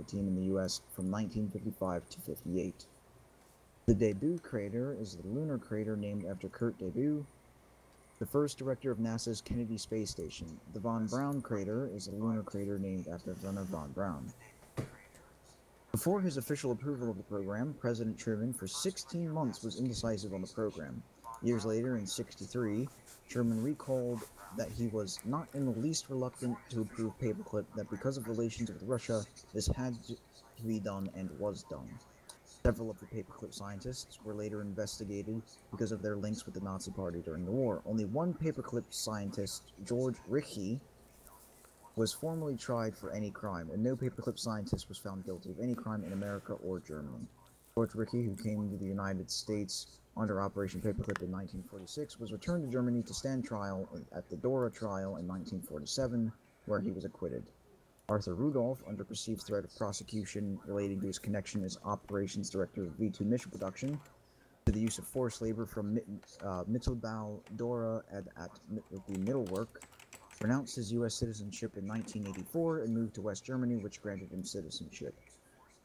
team in the U.S. from 1955 to 58. The Debut crater is the lunar crater named after Kurt Debut, the first director of NASA's Kennedy Space Station. The Von Braun crater is a lunar crater named after Wernher von Braun. Before his official approval of the program, President Truman for 16 months was indecisive on the program. Years later, in '63, Truman recalled that he was not in the least reluctant to approve Paperclip, that because of relations with Russia, this had to be done and was done. Several of the Paperclip scientists were later investigated because of their links with the Nazi Party during the war. Only one Paperclip scientist, George Richey, was formally tried for any crime, and no Paperclip scientist was found guilty of any crime in America or Germany. George Richey, who came to the United States under Operation Paperclip in 1946, was returned to Germany to stand trial at the Dora trial in 1947, where he was acquitted. Arthur Rudolph, under perceived threat of prosecution relating to his connection as operations director of V-2 missile production, to the use of forced labor from Mittelbau Dora at the Mittelwerk, renounced his U.S. citizenship in 1984 and moved to West Germany, which granted him citizenship.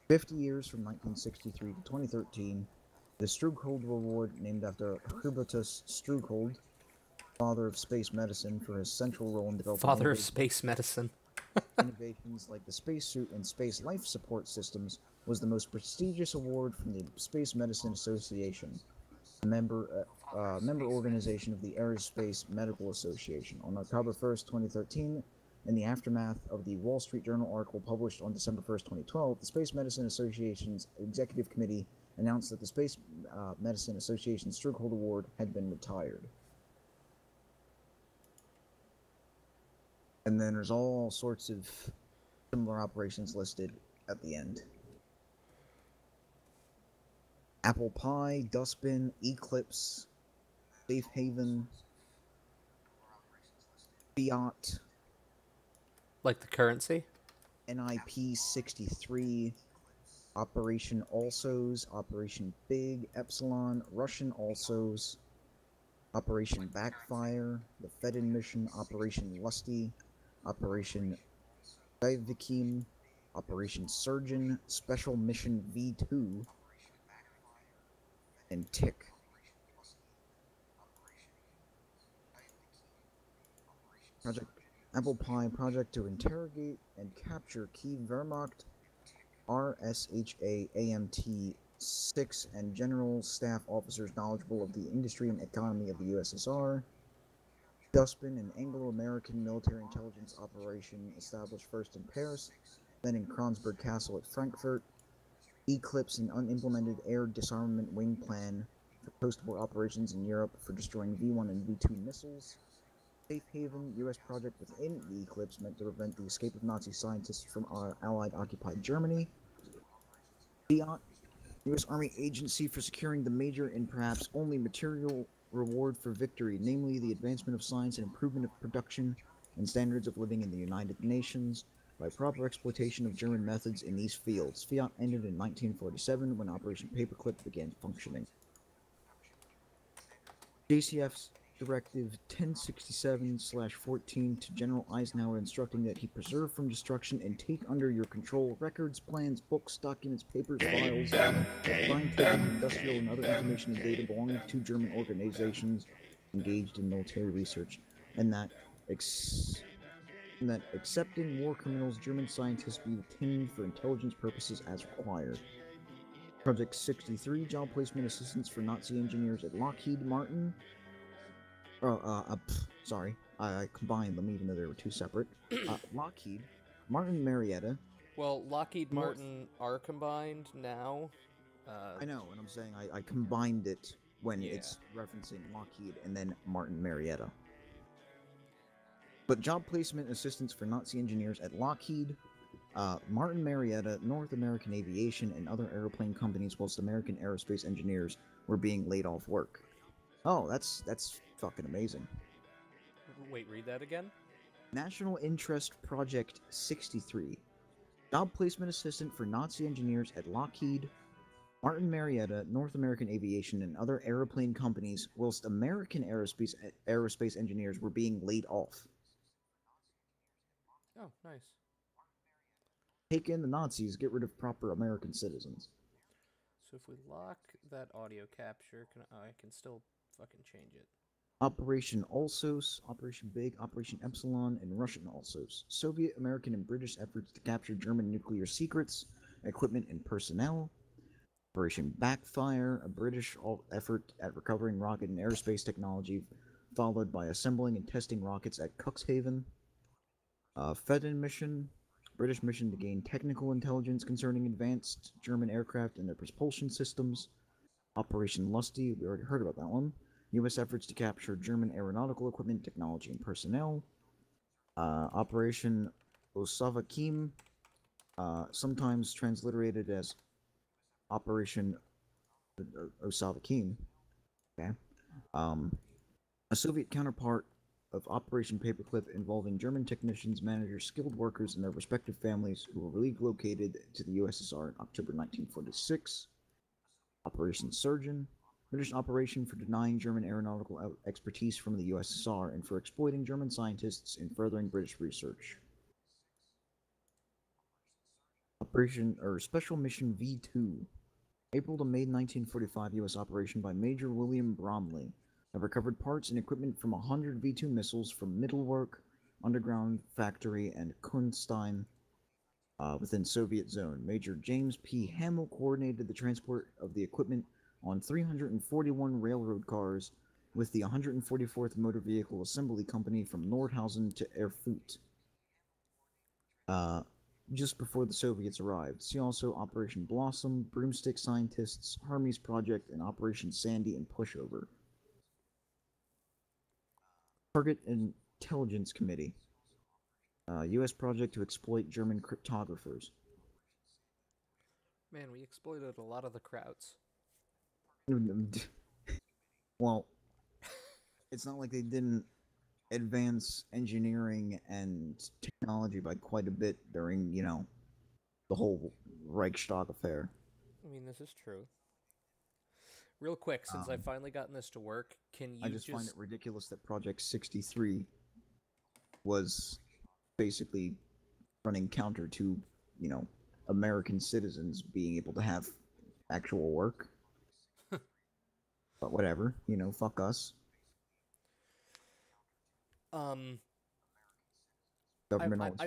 50 years from 1963 to 2013, the Strughold Award, named after Hubertus Strughold, father of space medicine, for his central role in developing Father of space medicine. innovations like the spacesuit and space life support systems, was the most prestigious award from the Space Medicine Association, a member organization of the Aerospace Medical Association. On October 1st, 2013, in the aftermath of the Wall Street Journal article published on December 1st, 2012, the Space Medicine Association's Executive Committee announced that the Space Medicine Association's Strughold Award had been retired. And then there's all sorts of similar operations listed at the end. Apple Pie, Dustbin, Eclipse, Safe Haven, Fiat, Like the currency? NIP 63, Operation Alsos, Operation Big, Epsilon, Russian Alsos, Operation Backfire, the Fedin mission, Operation Lusty, Operation Vikim, Operation Surgeon, Special Mission V2, and Tick. Project Apple Pie project to interrogate and capture key Wehrmacht RSHA AMT 6 and general staff officers knowledgeable of the industry and economy of the USSR. Dustbin, an Anglo-American military intelligence operation established first in Paris, then in Kronsberg Castle at Frankfurt. Eclipse, an unimplemented air disarmament wing plan for post-war operations in Europe for destroying V-1 and V-2 missiles. Safe Haven, U.S. project within the Eclipse meant to prevent the escape of Nazi scientists from Allied-occupied Germany. Fiat, U.S. Army agency for securing the major and perhaps only material reward for victory, namely the advancement of science and improvement of production and standards of living in the United Nations by proper exploitation of German methods in these fields. Fiat ended in 1947 when Operation Paperclip began functioning. JCF's Directive 1067/14 to General Eisenhower instructing that he preserve from destruction and take under your control records, plans, books, documents, papers, files, scientific, industrial, and other information and data belonging to German organizations engaged in military research, and that accepting war criminals, German scientists be detained for intelligence purposes as required. Project 63, job placement assistance for Nazi engineers at Lockheed Martin. I combined them even though they were two separate. Lockheed, Martin Marietta. Well, Lockheed Martin are combined now. I know, and I'm saying I combined it when it's referencing Lockheed and then Martin Marietta. But job placement assistance for Nazi engineers at Lockheed, Martin Marietta, North American Aviation, and other airplane companies, whilst American aerospace engineers were being laid off work. Oh, that's fucking amazing. Wait, read that again? National Interest Project 63. Job placement assistant for Nazi engineers at Lockheed, Martin Marietta, North American Aviation, and other airplane companies, whilst American aerospace engineers were being laid off. Oh, nice. take in the Nazis, get rid of proper American citizens. So if we lock that audio capture, I can still fucking change it. Operation Alsos, Operation Big, Operation Epsilon, and Russian Alsos. Soviet, American, and British efforts to capture German nuclear secrets, equipment, and personnel. Operation Backfire, a British effort at recovering rocket and aerospace technology, followed by assembling and testing rockets at Cuxhaven. Fedden mission, British mission to gain technical intelligence concerning advanced German aircraft and their propulsion systems. Operation Lusty, we already heard about that one. U.S. efforts to capture German aeronautical equipment, technology, and personnel. Operation Osavakim, sometimes transliterated as Operation Osavakim. Okay. A Soviet counterpart of Operation Paperclip involving German technicians, managers, skilled workers, and their respective families who were relocated to the USSR in October 1946. Operation Surgeon, British operation for denying German aeronautical expertise from the USSR and for exploiting German scientists in furthering British research. Special Mission V2, April to May 1945 U.S. operation by Major William Bromley that recovered parts and equipment from 100 V2 missiles from Mittelwerk, Underground Factory, and Kunstein within Soviet zone. Major James P. Hamill coordinated the transport of the equipment on 341 railroad cars with the 144th Motor Vehicle Assembly Company from Nordhausen to Erfurt. Just before the Soviets arrived. See also Operation Blossom, Broomstick Scientists, Hermes Project, and Operation Sandy and Pushover. Target Intelligence Committee. U.S. project to exploit German cryptographers. Man, we exploited a lot of the Krauts. Well, it's not like they didn't advance engineering and technology by quite a bit during, the whole Reichstag affair. I mean, this is true. Real quick, since I've finally gotten this to work, can you I just find it ridiculous that Project 63 was basically running counter to, American citizens being able to have actual work. But whatever, fuck us. I'm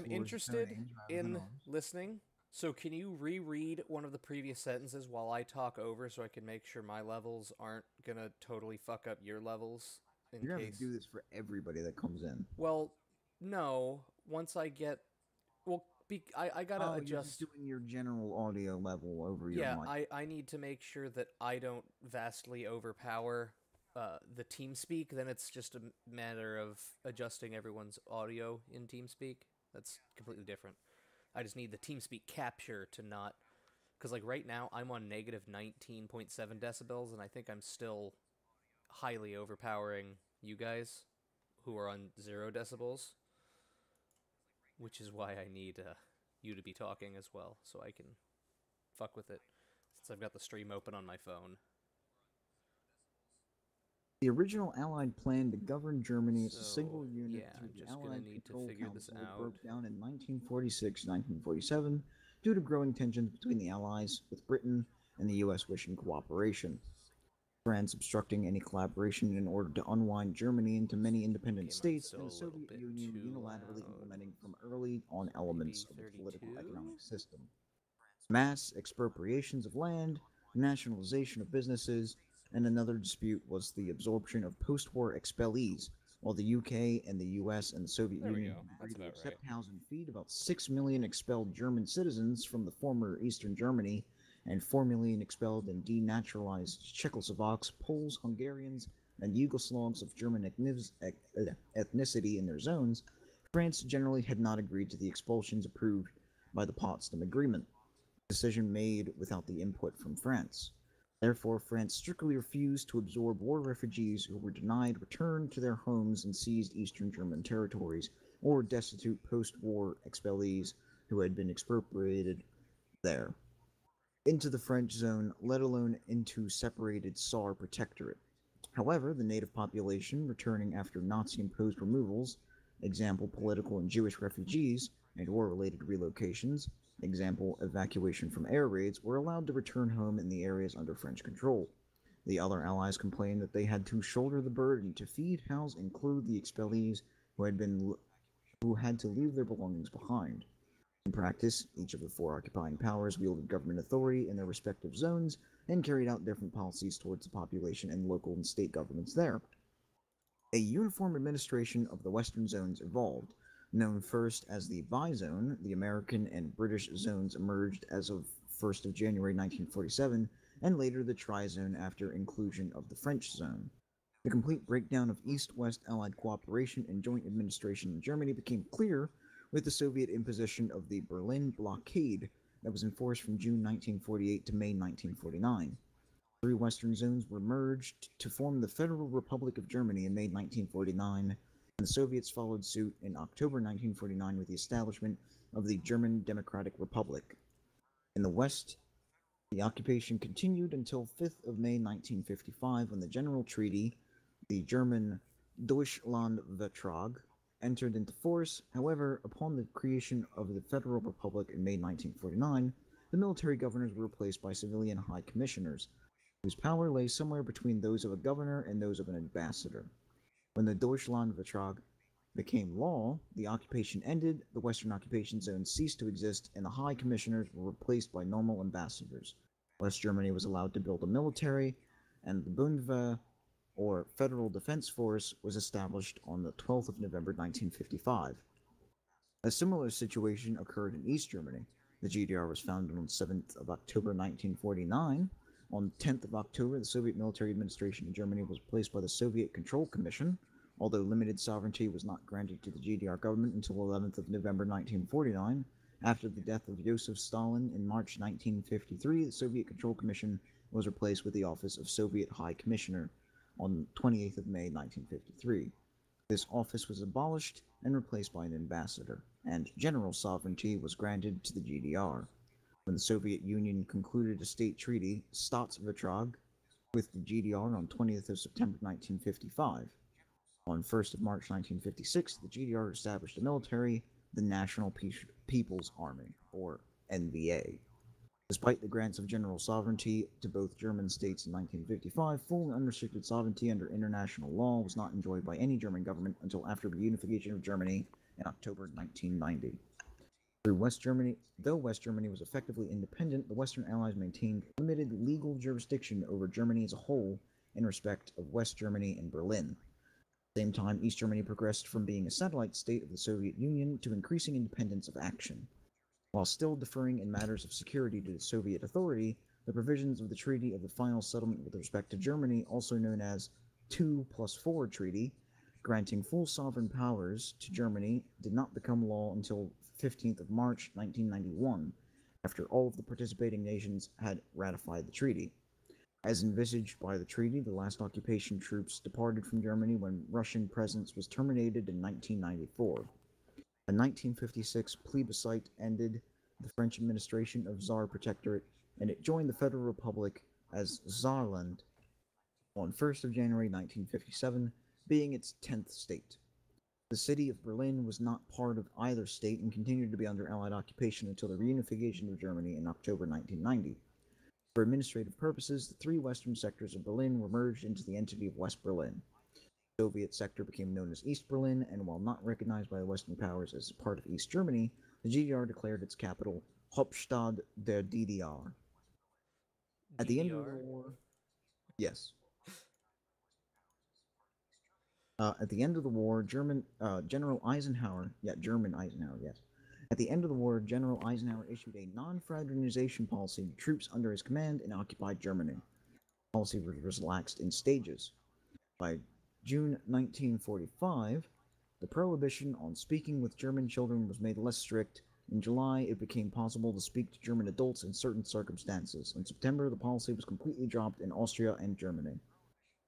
interested in listening. So can you reread one of the previous sentences while I talk over so I can make sure my levels aren't gonna totally fuck up your levels in You're case... gonna have to do this for everybody that comes in. Well, no. Once I get... Well, I gotta adjust... You're just doing your general audio level over your mic. Yeah, I need to make sure that I don't vastly overpower the TeamSpeak. Then it's just a matter of adjusting everyone's audio in TeamSpeak. That's completely different. I just need the TeamSpeak capture to not... Because, like, right now, I'm on negative 19.7 decibels, and I think I'm still highly overpowering you guys, who are on 0 decibels. Which is why I need you to be talking as well, so I can fuck with it, since I've got the stream open on my phone. The original Allied plan to govern Germany as a single unit through the just Allied need to Control figure this Council out. broke down in 1946-1947 due to growing tensions between the Allies, with Britain and the U.S. wishing cooperation. France obstructing any collaboration in order to unwind Germany into many independent states, and the Soviet Union unilaterally implementing from early on elements of the political economic system. Mass expropriations of land, nationalization of businesses, and another dispute was the absorption of post-war expellees, while the UK and the US and the Soviet Union agreed to accept, house, and feed about 6 million expelled German citizens from the former Eastern Germany and 4 million expelled and denaturalized Czechoslovaks, Poles, Hungarians, and Yugoslavs of German ethnicity in their zones. France generally had not agreed to the expulsions approved by the Potsdam Agreement, a decision made without the input from France. Therefore, France strictly refused to absorb war refugees who were denied return to their homes in seized Eastern German territories, or destitute post-war expellees who had been expropriated there, into the French zone, let alone into separated Saar Protectorate. However, the native population returning after Nazi-imposed removals, example political and Jewish refugees, and war-related relocations, Example, evacuation from air raids were allowed to return home in the areas under French control. The other allies complained that they had to shoulder the burden to feed, house, and clothe the expellees who had to leave their belongings behind. In practice, each of the four occupying powers wielded government authority in their respective zones and carried out different policies towards the population and local and state governments there. A uniform administration of the western zones evolved. Known first as the Bi-Zone, the American and British zones emerged as of 1st of January 1947, and later the Tri-Zone after inclusion of the French zone. The complete breakdown of East-West Allied cooperation and joint administration in Germany became clear with the Soviet imposition of the Berlin Blockade that was enforced from June 1948 to May 1949. Three western zones were merged to form the Federal Republic of Germany in May 1949, and the Soviets followed suit in October 1949 with the establishment of the German Democratic Republic. In the West, the occupation continued until 5th of May 1955 when the General Treaty, the German Deutschlandvertrag, entered into force. However, upon the creation of the Federal Republic in May 1949, the military governors were replaced by civilian high commissioners, whose power lay somewhere between those of a governor and those of an ambassador. When the Deutschlandvertrag became law, the occupation ended, the Western occupation zone ceased to exist, and the high commissioners were replaced by normal ambassadors. West Germany was allowed to build a military, and the Bundwehr, or Federal Defense Force, was established on the 12th of November 1955. A similar situation occurred in East Germany. The GDR was founded on 7th of October 1949. On 10th of October, the Soviet military administration in Germany was replaced by the Soviet Control Commission, although limited sovereignty was not granted to the GDR government until 11th of November 1949. After the death of Joseph Stalin in March 1953, the Soviet Control Commission was replaced with the office of Soviet High Commissioner on 28th of May 1953. This office was abolished and replaced by an ambassador, and general sovereignty was granted to the GDR. When the Soviet Union concluded a state treaty, Staatsvertrag, with the GDR on 20th of September 1955. On 1st of March 1956, the GDR established a military, the National People's Army, or NVA. Despite the grants of general sovereignty to both German states in 1955, full and unrestricted sovereignty under international law was not enjoyed by any German government until after the unification of Germany in October 1990. Though West Germany was effectively independent, the Western Allies maintained limited legal jurisdiction over Germany as a whole in respect of West Germany and Berlin. At the same time, East Germany progressed from being a satellite state of the Soviet Union to increasing independence of action. While still deferring in matters of security to the Soviet authority, the provisions of the Treaty of the Final Settlement with respect to Germany, also known as 2+4 Treaty, granting full sovereign powers to Germany, did not become law until 15th of March 1991, after all of the participating nations had ratified the treaty. As envisaged by the treaty, the last occupation troops departed from Germany when Russian presence was terminated in 1994. A 1956 plebiscite ended the French administration of Tsar Protectorate, and it joined the Federal Republic as Saarland on 1st of January 1957, being its 10th state. The city of Berlin was not part of either state and continued to be under Allied occupation until the reunification of Germany in October 1990. For administrative purposes, the three western sectors of Berlin were merged into the entity of West Berlin. The Soviet sector became known as East Berlin, and while not recognized by the Western powers as part of East Germany, the GDR declared its capital Hauptstadt der DDR. At the end of the DDR? war, yes. At the end of the war, General Eisenhower, German Eisenhower, yes. At the end of the war, General Eisenhower issued a non-fraternization policy to troops under his command in occupied Germany. The policy was relaxed in stages. By June 1945, the prohibition on speaking with German children was made less strict. In July, it became possible to speak to German adults in certain circumstances. In September, the policy was completely dropped in Austria and Germany.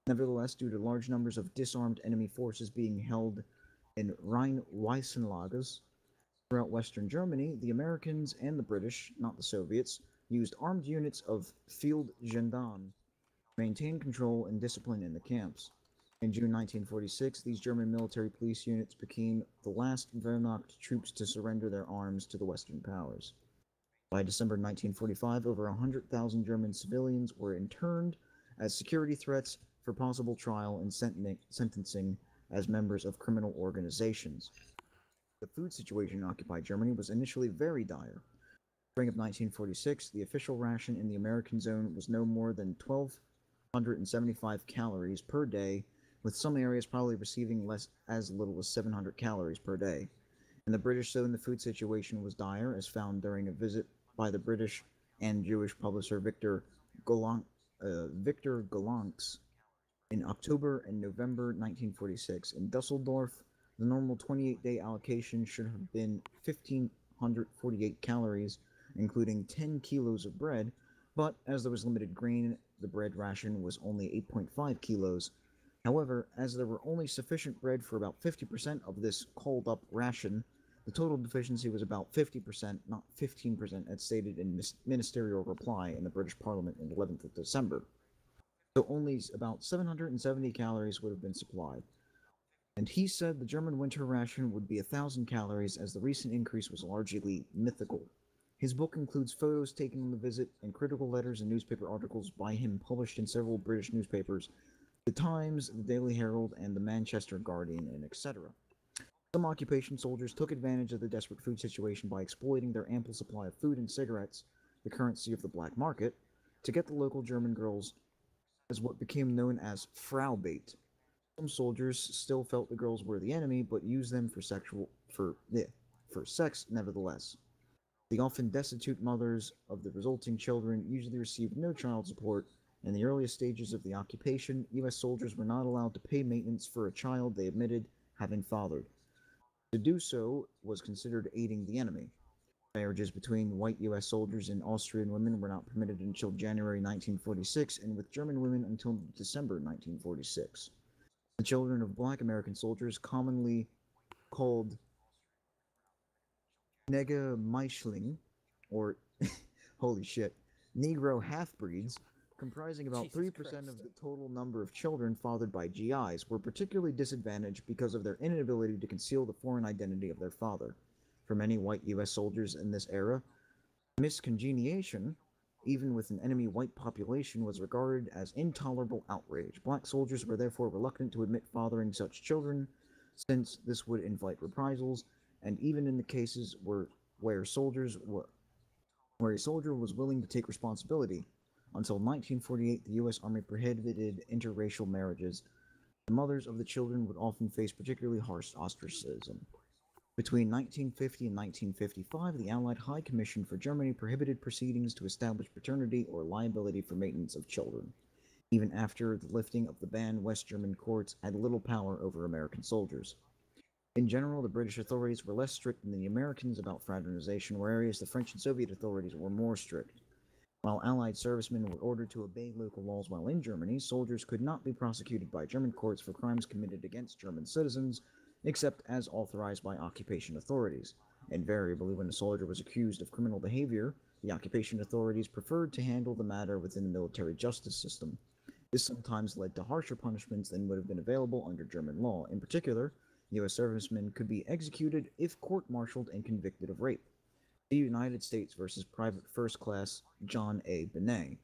Nevertheless, due to large numbers of disarmed enemy forces being held in Rhine-Wiesenlagers throughout Western Germany, the Americans and the British, not the Soviets, used armed units of field gendarmes to maintain control and discipline in the camps. In June 1946, these German military police units became the last Wehrmacht troops to surrender their arms to the Western powers. By December 1945, over 100,000 German civilians were interned as security threats for possible trial and sentencing as members of criminal organizations. The food situation in occupied Germany was initially very dire. Spring of 1946, the official ration in the American zone was no more than 1,275 calories per day, with some areas probably receiving as little as 700 calories per day. In the British zone, the food situation was dire, as found during a visit by the British and Jewish publisher Victor Gollancz in October and November 1946. In Dusseldorf, the normal 28-day allocation should have been 1,548 calories, including 10 kilos of bread, but as there was limited grain, the bread ration was only 8.5 kilos. However, as there were only sufficient bread for about 50% of this called-up ration, the total deficiency was about 50%, not 15%, as stated in ministerial reply in the British Parliament on the 11th of December. So only about 770 calories would have been supplied. And he said the German winter ration would be 1,000 calories, as the recent increase was largely mythical. His book includes photos taken on the visit and critical letters and newspaper articles by him published in several British newspapers, the Times, the Daily Herald, and the Manchester Guardian, and etc. Some occupation soldiers took advantage of the desperate food situation by exploiting their ample supply of food and cigarettes, the currency of the black market, to get the local German girls as what became known as Frau bait. Some soldiers still felt the girls were the enemy, but used them for sex nevertheless. The often destitute mothers of the resulting children usually received no child support. In the earliest stages of the occupation, U.S. soldiers were not allowed to pay maintenance for a child they admitted having fathered. To do so was considered aiding the enemy. Marriages between white U.S. soldiers and Austrian women were not permitted until January 1946, and with German women until December 1946. The children of black American soldiers, commonly called Nega Meischling, or holy shit, Negro half-breeds, comprising about 3% of the total number of children fathered by GIs, were particularly disadvantaged because of their inability to conceal the foreign identity of their father. For many white U.S. soldiers in this era, miscongeniation, even with an enemy white population, was regarded as intolerable outrage. Black soldiers were therefore reluctant to admit fathering such children, since this would invite reprisals, and even in the cases where a soldier was willing to take responsibility. Until 1948, the U.S. Army prohibited interracial marriages. The mothers of the children would often face particularly harsh ostracism. Between 1950 and 1955, the Allied High Commission for Germany prohibited proceedings to establish paternity or liability for maintenance of children. Even after the lifting of the ban, West German courts had little power over American soldiers. In general, the British authorities were less strict than the Americans about fraternization, whereas the French and Soviet authorities were more strict. While Allied servicemen were ordered to obey local laws while in Germany, soldiers could not be prosecuted by German courts for crimes committed against German citizens, except as authorized by occupation authorities. Invariably, when a soldier was accused of criminal behavior, the occupation authorities preferred to handle the matter within the military justice system. This sometimes led to harsher punishments than would have been available under German law. In particular, U.S. servicemen could be executed if court-martialed and convicted of rape. The United States versus Private First Class John A. Benet.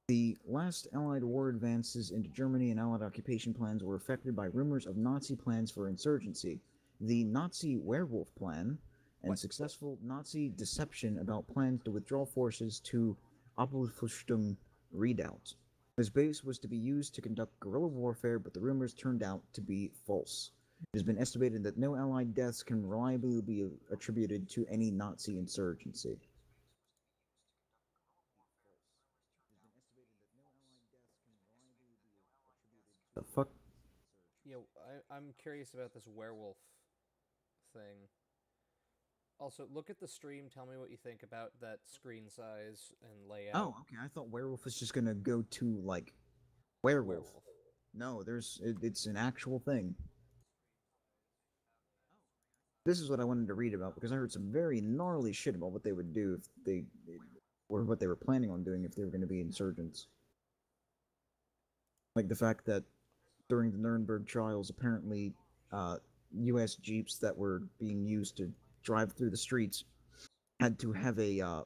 The last Allied war advances into Germany and Allied occupation plans were affected by rumors of Nazi plans for insurgency. The Nazi werewolf plan and successful Nazi deception about plans to withdraw forces to Abelfustung redoubt. This base was to be used to conduct guerrilla warfare, but the rumors turned out to be false. It has been estimated that no Allied deaths can reliably be attributed to any Nazi insurgency. The fuck? Yeah, I'm curious about this werewolf thing. Also, look at the stream. Tell me what you think about that screen size and layout. Oh, okay. I thought werewolf was just gonna go to like werewolf. Werewolf. No, it's an actual thing. This is what I wanted to read about because I heard some very gnarly shit about what they would do if they or what they were planning on doing if they were going to be insurgents. Like the fact that during the Nuremberg trials, apparently, U.S. jeeps that were being used to drive through the streets had to have a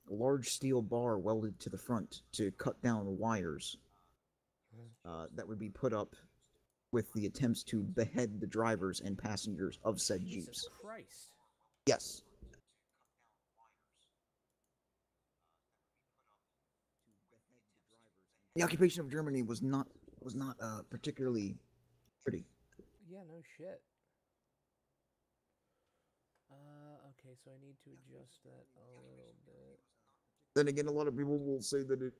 large steel bar welded to the front to cut down wires that would be put up with the attempts to behead the drivers and passengers of said Jesus jeeps. Christ. Yes. The occupation of Germany was not particularly pretty. Yeah, no shit. Okay, so I need to adjust that a little bit. Then again, a lot of people will say that it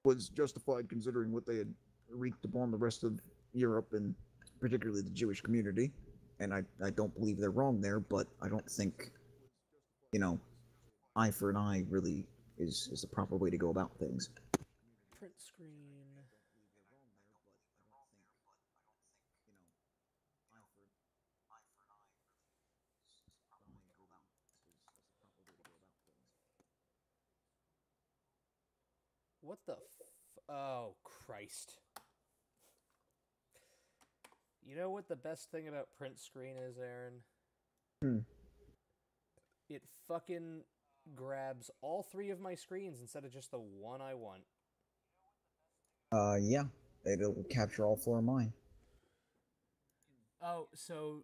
was justified considering what they had wreaked upon the rest of Europe and particularly the Jewish community. And I don't believe they're wrong there, but I don't think, you know, eye for an eye really is the proper way to go about things. Print screen. What the Oh, Christ. You know what the best thing about print screen is, Aaron? Hmm. It fucking grabs all three of my screens instead of just the one I want. Yeah, it'll capture all four of mine. Oh, so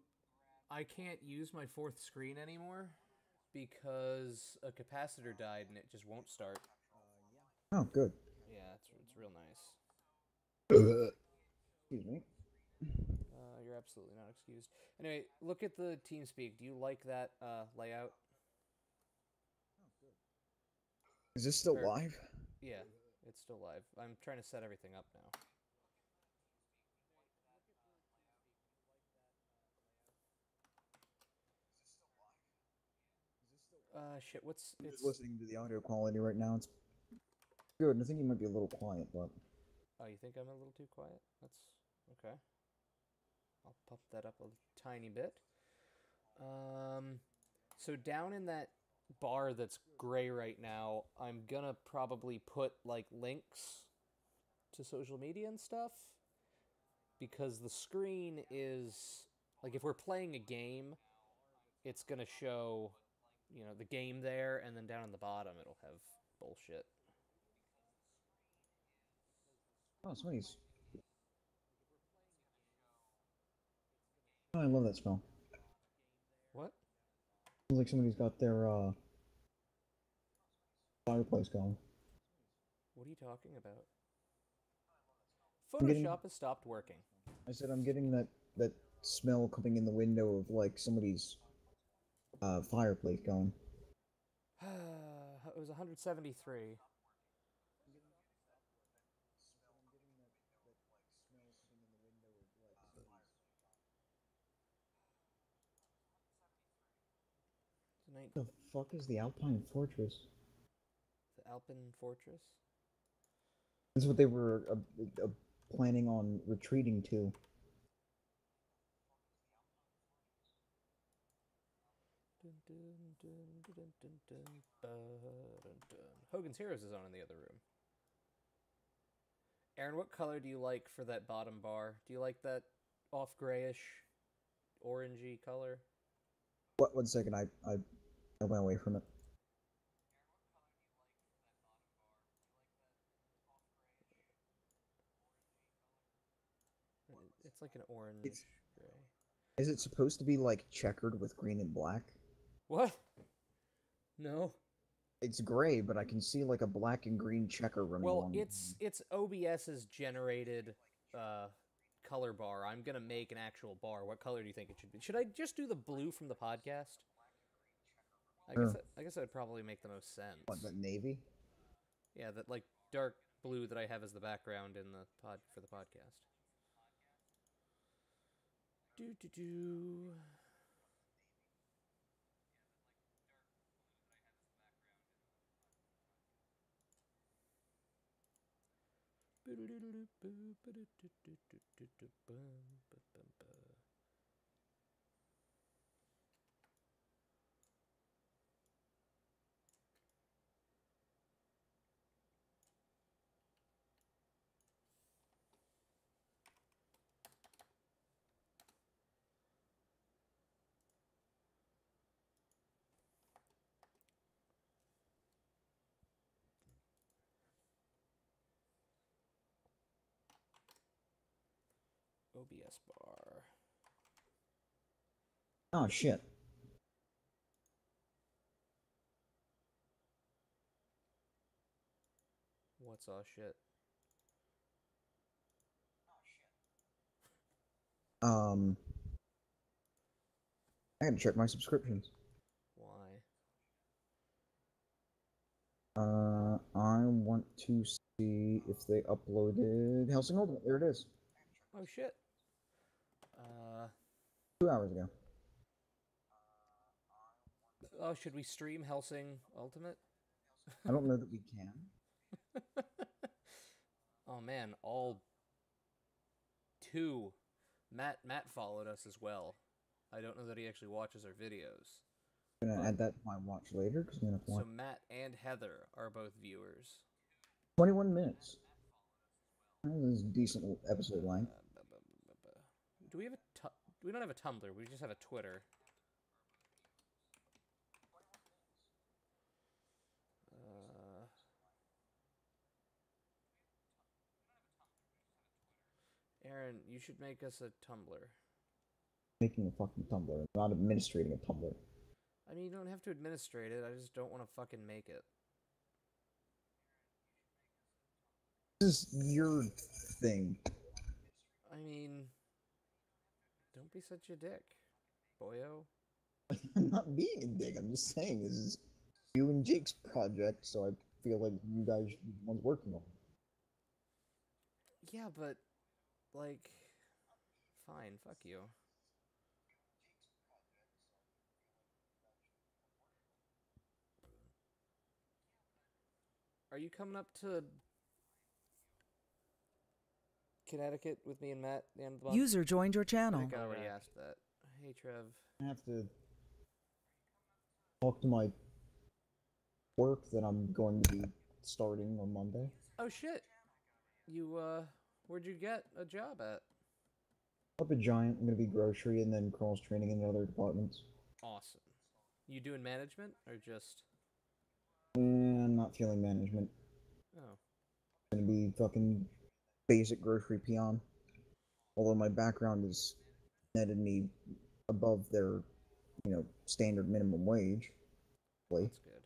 I can't use my fourth screen anymore because a capacitor died and it just won't start. Oh, good. Yeah, it's real nice. Excuse me. You're absolutely not excused. Anyway, look at the TeamSpeak. Do you like that layout? Is this still Or, live? yeah, it's still live. I'm trying to set everything up now. Shit, I'm just listening to the audio quality right now. It's good. I think you might be a little quiet, but Oh, you think I'm a little too quiet? That's okay. I'll pump that up a tiny bit. So down in that bar that's gray right now, I'm gonna probably put like links to social media and stuff because the screen is like if we're playing a game, it's gonna show, the game there, and then down on the bottom it'll have bullshit. oh, somebody's. Oh, I love that smell. What? Sounds like somebody's got their fireplace going. What are you talking about? I'm getting. Photoshop has stopped working. I said I'm getting that smell coming in the window of like somebody's fireplace going. It was 173. The fuck is the Alpine Fortress? The Alpen Fortress. This is what they were planning on retreating to. Hogan's Heroes is on in the other room. Aaron, what color do you like for that bottom bar? Do you like that off grayish, orangey color? What? 1 second. I went away from it. It's like an orange It's gray. Is it supposed to be like checkered with green and black? What? No. It's gray, but I can see like a black and green checker running Well, along. it's OBS's generated color bar. I'm gonna make an actual bar. What color do you think it should be? Should I just do the blue from the podcast? I guess that would probably make the most sense. What, the navy? Yeah, that like dark blue that I have as the background in the pod for the podcast. Do do do. OBS bar. Oh shit. What's all shit? I gotta check my subscriptions. Why? I want to see if they uploaded Helsing Ultimate. There it is. Oh shit. 2 hours ago. Oh, should we stream Helsing Ultimate? I don't know that we can. Oh man, all two. Matt followed us as well. I don't know that he actually watches our videos. I'm gonna add that to my watch later because I'm gonna So watch Matt and Heather are both viewers. 21 minutes. That was a decent episode length. Do we have a we don't have a Tumblr. We just have a Twitter. Aaron, you should make us a Tumblr. Making a fucking Tumblr, not administrating a Tumblr. I mean, you don't have to administrate it. I just don't want to fucking make it. This is your thing. I mean, don't be such a dick, boyo. I'm not being a dick. I'm just saying this is you and Jake's project, so I feel like you guys should be the ones working on it. Yeah, but like, fine, fuck you. Are you coming up to Connecticut with me and Matt at the end of the month? User joined your I channel. think I already asked that. Hey, Trev. I have to talk to my work that I'm going to be starting on Monday. Oh shit. You where'd you get a job at? Up a giant. I'm gonna be grocery and then cross training in the other departments. Awesome. You doing management or just? I'm not feeling management. Oh. I'm gonna be fucking basic grocery peon. Although my background has netted me above their, standard minimum wage. That's good.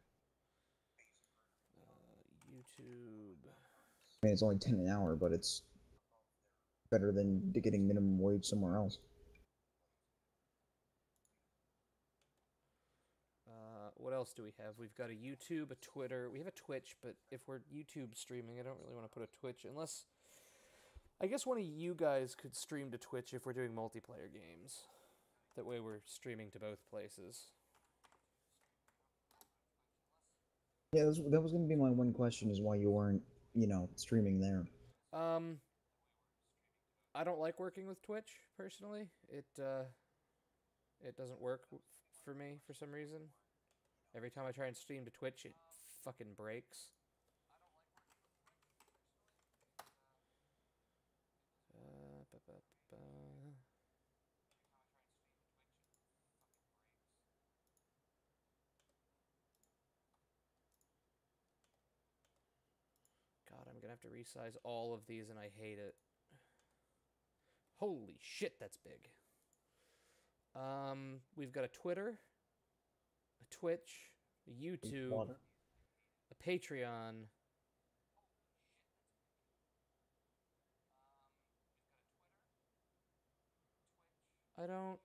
YouTube. I mean, it's only 10 an hour, but it's better than getting minimum wage somewhere else. What else do we have? We've got a YouTube, a Twitter. We have a Twitch, but if we're YouTube streaming, I don't really want to put a Twitch unless... I guess one of you guys could stream to Twitch if we're doing multiplayer games. That way we're streaming to both places. Yeah, that was going to be my one question, is why you weren't, streaming there. I don't like working with Twitch, personally. It doesn't work for me for some reason. Every time I try and stream to Twitch, it fucking breaks. God, I'm gonna have to resize all of these and I hate it. Holy shit, that's big. We've got a Twitter, a Twitch, a YouTube, a Patreon. I don't...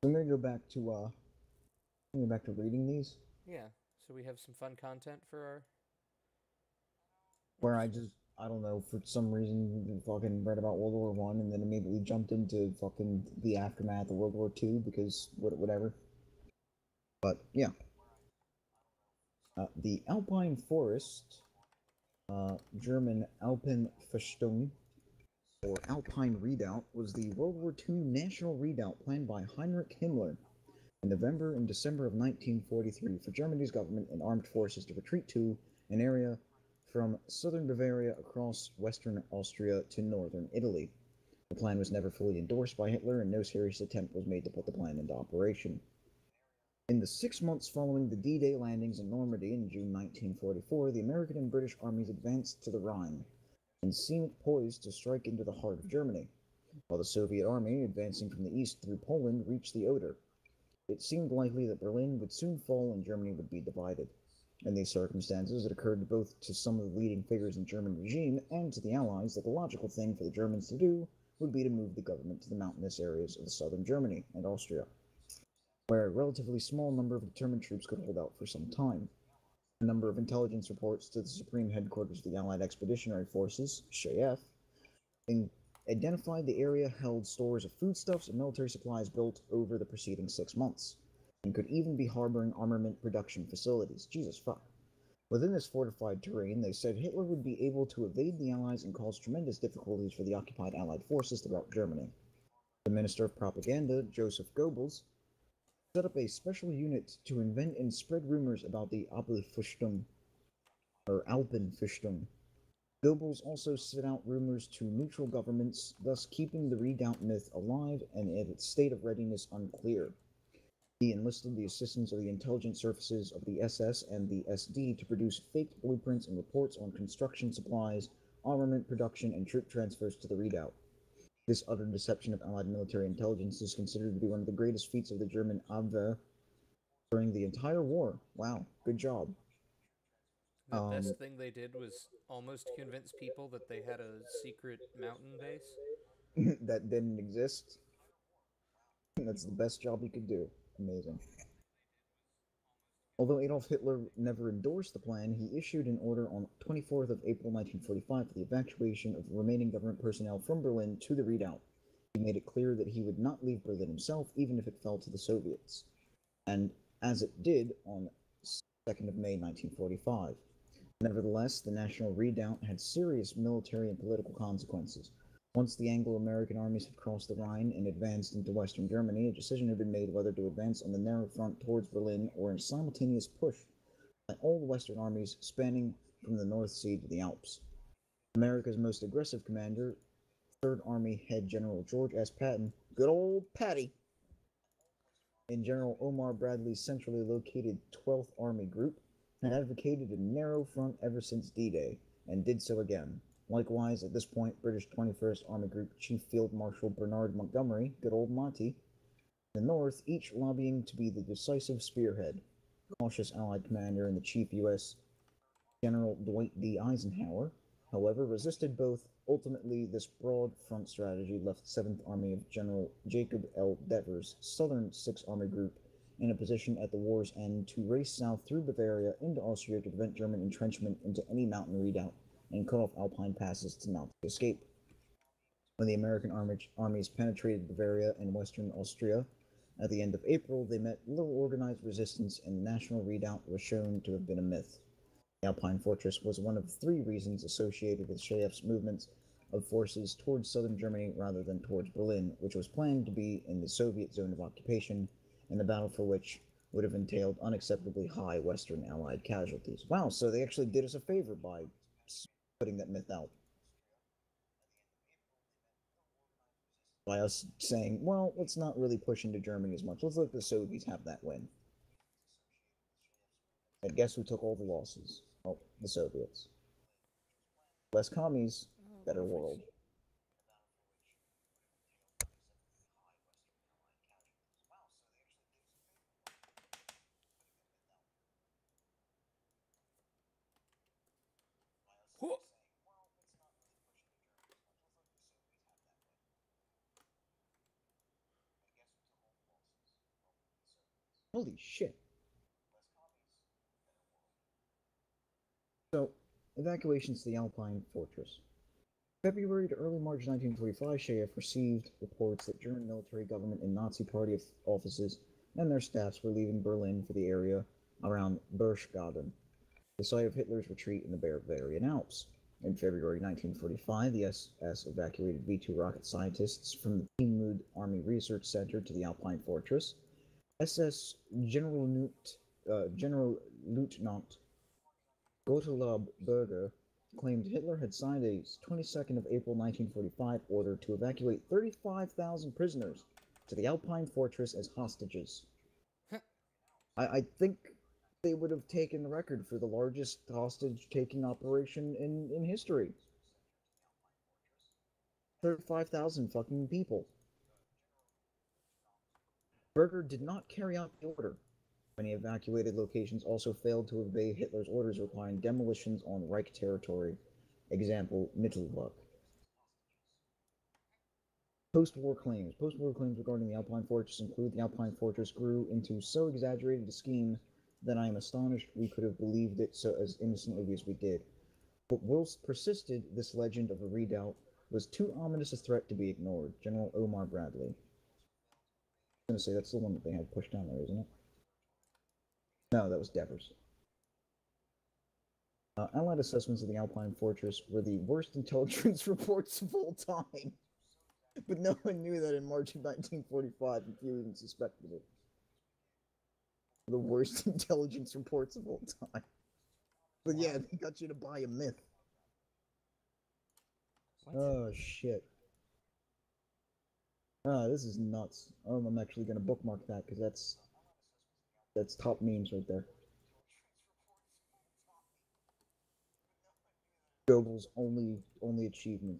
I'm gonna go back to reading these. Yeah, so we have some fun content for our... Where I don't know, for some reason, fucking read about World War One and then immediately jumped into fucking the aftermath of World War Two because whatever. But yeah, the Alpine Forest, German Alpenfestung, or Alpine Redoubt, was the World War II national redoubt planned by Heinrich Himmler in November and December of 1943 for Germany's government and armed forces to retreat to an area from southern Bavaria across western Austria to northern Italy. The plan was never fully endorsed by Hitler, and no serious attempt was made to put the plan into operation. In the 6 months following the D-Day landings in Normandy in June 1944, the American and British armies advanced to the Rhine. and seemed poised to strike into the heart of Germany, while the Soviet army, advancing from the east through Poland, reached the Oder. It seemed likely that Berlin would soon fall and Germany would be divided. In these circumstances, it occurred both to some of the leading figures in the German regime and to the Allies that the logical thing for the Germans to do would be to move the government to the mountainous areas of the southern Germany and Austria, where a relatively small number of determined troops could hold out for some time. A number of intelligence reports to the supreme headquarters of the Allied Expeditionary Forces, (SHAEF), identified the area held stores of foodstuffs and military supplies built over the preceding 6 months, and could even be harboring armament production facilities. Jesus fuck. Within this fortified terrain, they said Hitler would be able to evade the Allies and cause tremendous difficulties for the occupied Allied forces throughout Germany. The Minister of Propaganda, Joseph Goebbels, set up a special unit to invent and spread rumors about the Alpenfestung, or Alpenfestung. Goebbels also sent out rumors to neutral governments, thus keeping the redoubt myth alive and its state of readiness unclear. He enlisted the assistance of the intelligence services of the SS and the SD to produce faked blueprints and reports on construction supplies, armament production, and troop transfers to the redoubt. This utter deception of Allied military intelligence is considered to be one of the greatest feats of the German Abwehr during the entire war. Wow, good job. The Um, best thing they did was almost convince people that they had a secret mountain base. that didn't exist. That's the best job you could do. Amazing. Although Adolf Hitler never endorsed the plan, he issued an order on 24th of April 1945 for the evacuation of remaining government personnel from Berlin to the redoubt. He made it clear that he would not leave Berlin himself, even if it fell to the Soviets. And as it did on 2nd of May 1945. Nevertheless, the national redoubt had serious military and political consequences. Once the Anglo-American armies had crossed the Rhine and advanced into western Germany, a decision had been made whether to advance on the narrow front towards Berlin or in a simultaneous push by all the western armies spanning from the North Sea to the Alps. America's most aggressive commander, Third Army Head General George S. Patton, good old Patty, and General Omar Bradley's centrally located 12th Army Group, had advocated a narrow front ever since D-Day, and did so again. Likewise, at this point, British 21st Army Group Chief Field Marshal Bernard Montgomery, good old Monty, the North, each lobbying to be the decisive spearhead. Cautious Allied commander and the Chief U.S. General Dwight D. Eisenhower, however, resisted both. Ultimately, this broad front strategy left 7th Army of General Jacob L. Devers' Southern 6th Army Group in a position at the war's end to race south through Bavaria into Austria to prevent German entrenchment into any mountain redoubt and cut off Alpine passes to mount the escape. When the American armies penetrated Bavaria and western Austria at the end of April, they met little organized resistance, and the national redoubt was shown to have been a myth. The Alpine fortress was one of 3 reasons associated with Schaeff's movements of forces towards southern Germany rather than towards Berlin, which was planned to be in the Soviet zone of occupation, and the battle for which would have entailed unacceptably high Western Allied casualties. Wow, so they actually did us a favor by putting that myth out. By us saying, well, let's not really push into Germany as much. Let's let the Soviets have that win. And guess who took all the losses? Oh, the Soviets. Less commies, Oh, better graphics. world. Holy shit. So, evacuations to the Alpine fortress. February to early March 1945, Schaeff received reports that German military, government, and Nazi Party offices and their staffs were leaving Berlin for the area around Berchtesgaden, the site of Hitler's retreat in the Bavarian Alps. In February 1945, the SS evacuated V-2 rocket scientists from the Team Army Research Center to the Alpine Fortress. SS General Lieutenant Gottlob Berger claimed Hitler had signed a 22nd of April 1945 order to evacuate 35,000 prisoners to the Alpine fortress as hostages. I think they would have taken the record for the largest hostage-taking operation in history. 35,000 fucking people. Berger did not carry out the order. Many evacuated locations also failed to obey Hitler's orders requiring demolitions on Reich territory. Example, Mittelbach. Post-war claims. Post-war claims regarding the Alpine Fortress include the Alpine Fortress grew into so exaggerated a scheme that I am astonished we could have believed it so as innocently as we did. But whilst persisted, this legend of a redoubt was too ominous a threat to be ignored. General Omar Bradley. I was going to say, that's the one that they had pushed down there, isn't it? No, that was Devers. Allied assessments of the Alpine Fortress were the worst intelligence reports of all time. But no one knew that in March of 1945, and few even suspected it. The worst intelligence reports of all time. But yeah, they got you to buy a myth. What? Oh, shit. This is nuts. I'm actually going to bookmark that, because that's top memes right there. Google's only achievement.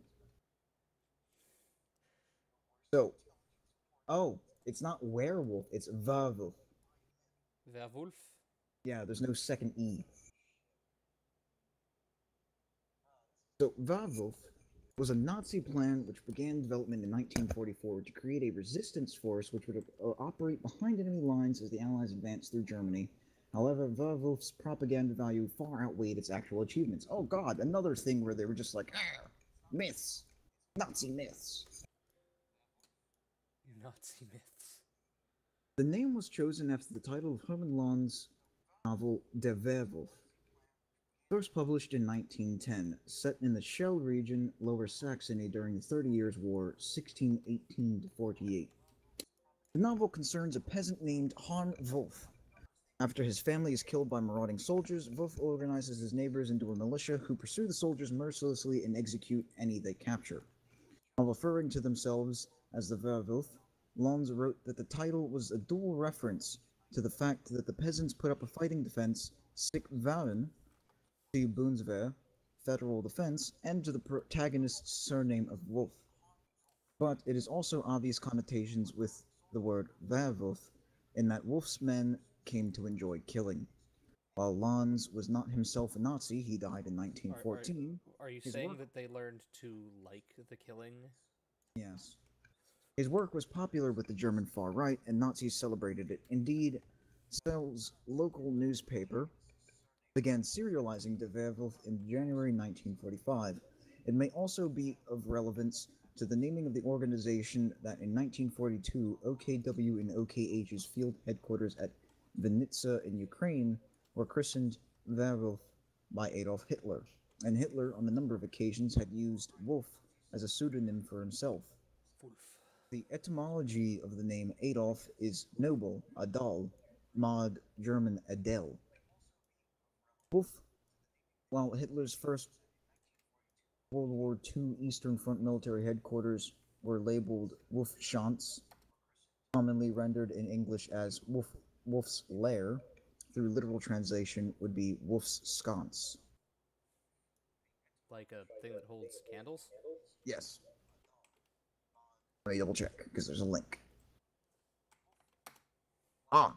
So, oh, it's not werewolf, it's werewolf. Werwolf? Yeah, there's no second E. So, werewolf was a Nazi plan which began development in 1944 to create a resistance force which would operate behind enemy lines as the Allies advanced through Germany. However, Werwolf's propaganda value far outweighed its actual achievements. Oh god, another thing where they were just like, myths. Nazi myths. Nazi myths. The name was chosen after the title of Hermann Lönn's novel Der Werwolf, first published in 1910, set in the Schell region, Lower Saxony during the 30 Years' War, 1618 to 48. The novel concerns a peasant named Harm Wolf. After his family is killed by marauding soldiers, Wolf organizes his neighbors into a militia who pursue the soldiers mercilessly and execute any they capture. While referring to themselves as the Werwolf, Lons wrote that the title was a dual reference to the fact that the peasants put up a fighting defense, Sic Waren, to Bundeswehr, Federal Defense, and to the protagonist's surname of Wolf. But it is also obvious connotations with the word Werwolf, in that Wolf's men came to enjoy killing. While Lons was not himself a Nazi, he died in 1914. Are you saying that they learned to like the killing? Yes. His work was popular with the German far right, and Nazis celebrated it. Indeed, Sell's local newspaper began serializing the Werwolf in January 1945. It may also be of relevance to the naming of the organization that in 1942 OKW and OKH's field headquarters at Vinnytsia in Ukraine were christened Werwolf by Adolf Hitler, and Hitler on a number of occasions had used Wolf as a pseudonym for himself. Wolf. The etymology of the name Adolf is noble, Adal, mod German Adel. Wolf, while Hitler's first World War II Eastern Front military headquarters were labeled Wolfschanze, commonly rendered in English as Wolf's Lair, through literal translation would be Wolf's Sconce. Like a thing that holds candles? Yes. Let me double check, because there's a link.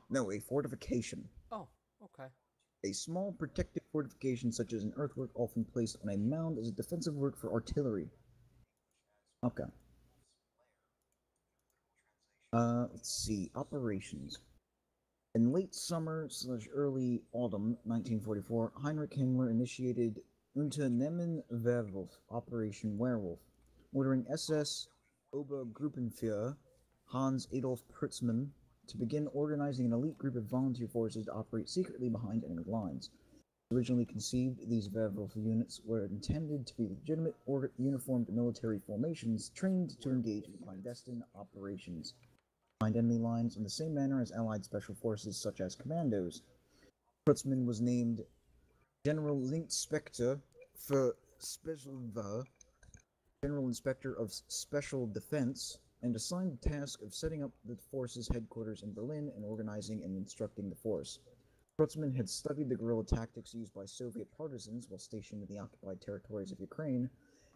No, a fortification. Oh, okay. A small protective fortification such as an earthwork often placed on a mound as a defensive work for artillery. Okay. Let's see. Operations. In late summer/early autumn 1944, Heinrich Himmler initiated Unternehmen Werwolf, Operation Werewolf, ordering SS Obergruppenführer Hans Adolf Pritzmann to begin organizing an elite group of volunteer forces to operate secretly behind enemy lines. Originally conceived, these Werwolf units were intended to be legitimate uniformed military formations trained to engage in clandestine operations behind enemy lines in the same manner as Allied special forces such as commandos. Pritzmann was named General Linkspector for Specialwehr, General Inspector of Special Defense, and assigned the task of setting up the force's headquarters in Berlin and organizing and instructing the force. Pritzmann had studied the guerrilla tactics used by Soviet partisans while stationed in the occupied territories of Ukraine,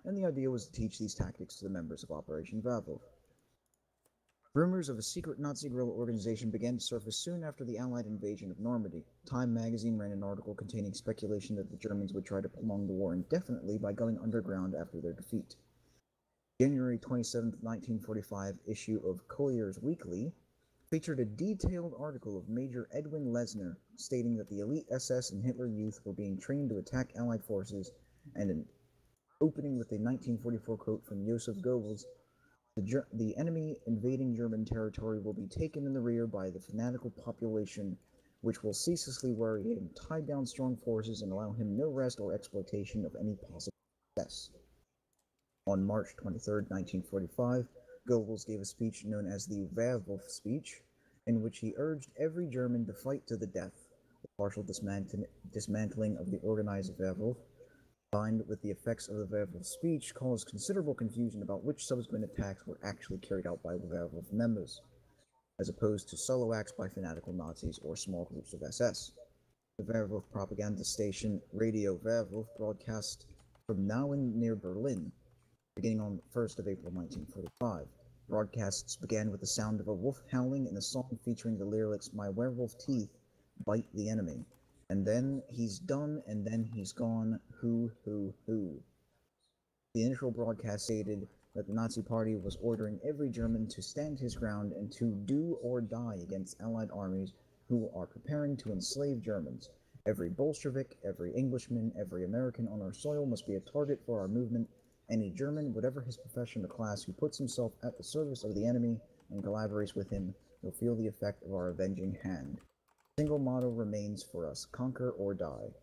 and the idea was to teach these tactics to the members of Operation Werwolf. Rumors of a secret Nazi guerrilla organization began to surface soon after the Allied invasion of Normandy. Time magazine ran an article containing speculation that the Germans would try to prolong the war indefinitely by going underground after their defeat. January 27, 1945 issue of Collier's Weekly featured a detailed article of Major Edwin Lesner stating that the elite SS and Hitler Youth were being trained to attack Allied forces, and an opening with a 1944 quote from Joseph Goebbels: the enemy invading German territory will be taken in the rear by the fanatical population, which will ceaselessly worry him, tie down strong forces, and allow him no rest or exploitation of any possible success. On March 23, 1945, Goebbels gave a speech known as the Werwolf speech, in which he urged every German to fight to the death. The partial dismantling of the organized Werwolf, combined with the effects of the Werwolf speech, caused considerable confusion about which subsequent attacks were actually carried out by the Werwolf members, as opposed to solo acts by fanatical Nazis or small groups of SS. The Werwolf propaganda station Radio Werwolf broadcast from Nauen near Berlin, beginning on the 1st of April 1945. Broadcasts began with the sound of a wolf howling and a song featuring the lyrics, "My werewolf teeth bite the enemy," and then he's done, and then he's gone, hoo, hoo, hoo. The initial broadcast stated that the Nazi Party was ordering every German to stand his ground and to do or die against Allied armies who are preparing to enslave Germans. Every Bolshevik, every Englishman, every American on our soil must be a target for our movement. Any German, whatever his profession or class, who puts himself at the service of the enemy and collaborates with him, will feel the effect of our avenging hand. A single motto remains for us: conquer or die.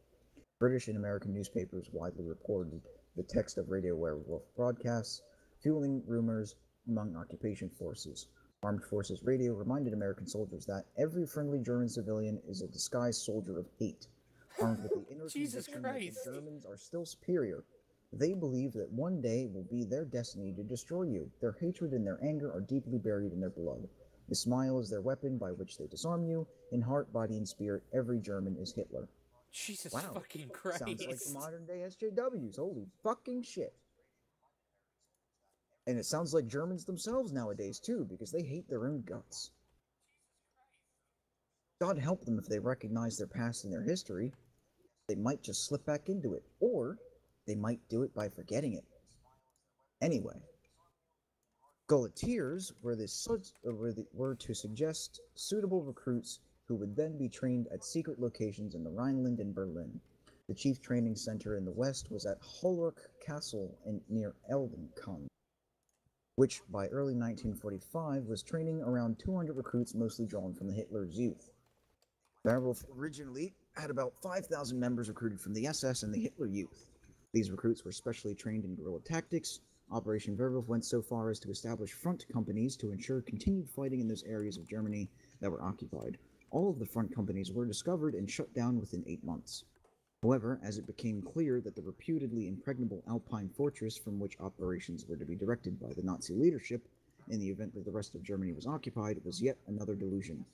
British and American newspapers widely reported the text of Radio Werewolf broadcasts, fueling rumors among occupation forces. Armed Forces Radio reminded American soldiers that every friendly German civilian is a disguised soldier of hate, armed with the inner conviction that the Germans are still superior. They believe that one day it will be their destiny to destroy you. Their hatred and their anger are deeply buried in their blood. The smile is their weapon by which they disarm you. In heart, body, and spirit, every German is Hitler. Jesus Wow. fucking Christ. Sounds like the modern day SJWs. Holy fucking shit. And it sounds like Germans themselves nowadays, too, because they hate their own guts. God help them if they recognize their past and their history. They might just slip back into it, or they might do it by forgetting it. Anyway, Gauleiters were to suggest suitable recruits who would then be trained at secret locations in the Rhineland and Berlin. The chief training center in the west was at Hollurch Castle near Elvenkon, which by early 1945 was training around 200 recruits, mostly drawn from the Hitler's Youth. Werwolf originally had about 5,000 members recruited from the SS and the Hitler Youth. These recruits were specially trained in guerrilla tactics. Operation Werwolf went so far as to establish front companies to ensure continued fighting in those areas of Germany that were occupied. All of the front companies were discovered and shut down within 8 months. However, as it became clear that the reputedly impregnable Alpine fortress from which operations were to be directed by the Nazi leadership, in the event that the rest of Germany was occupied, was yet another delusion.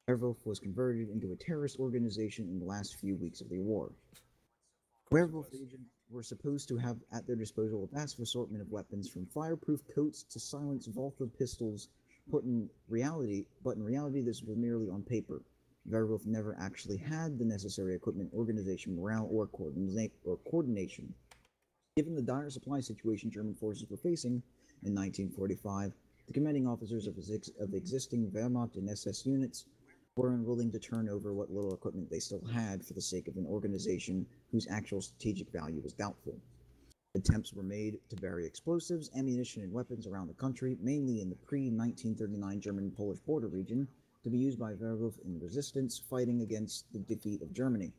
Werwolf was converted into a terrorist organization in the last few weeks of the war. Werwolf agents were supposed to have at their disposal a vast assortment of weapons, from fireproof coats to silenced Walther pistols, but in reality this was merely on paper. Werwolf never actually had the necessary equipment, organization, morale, or coordination. Given the dire supply situation German forces were facing in 1945, the commanding officers of existing Wehrmacht and SS units were unwilling to turn over what little equipment they still had for the sake of an organization whose actual strategic value was doubtful. Attempts were made to bury explosives, ammunition, and weapons around the country, mainly in the pre-1939 German-Polish border region, to be used by Werwolf in resistance fighting against the defeat of Germany.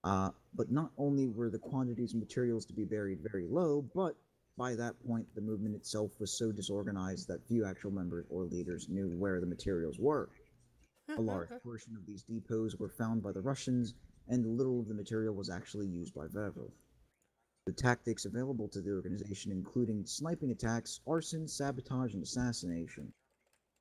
But not only were the quantities of materials to be buried very low, but by that point the movement itself was so disorganized that few actual members or leaders knew where the materials were. A large portion of these depots were found by the Russians, and little of the material was actually used by Werwolf. The tactics available to the organization including sniping attacks, arson, sabotage, and assassination.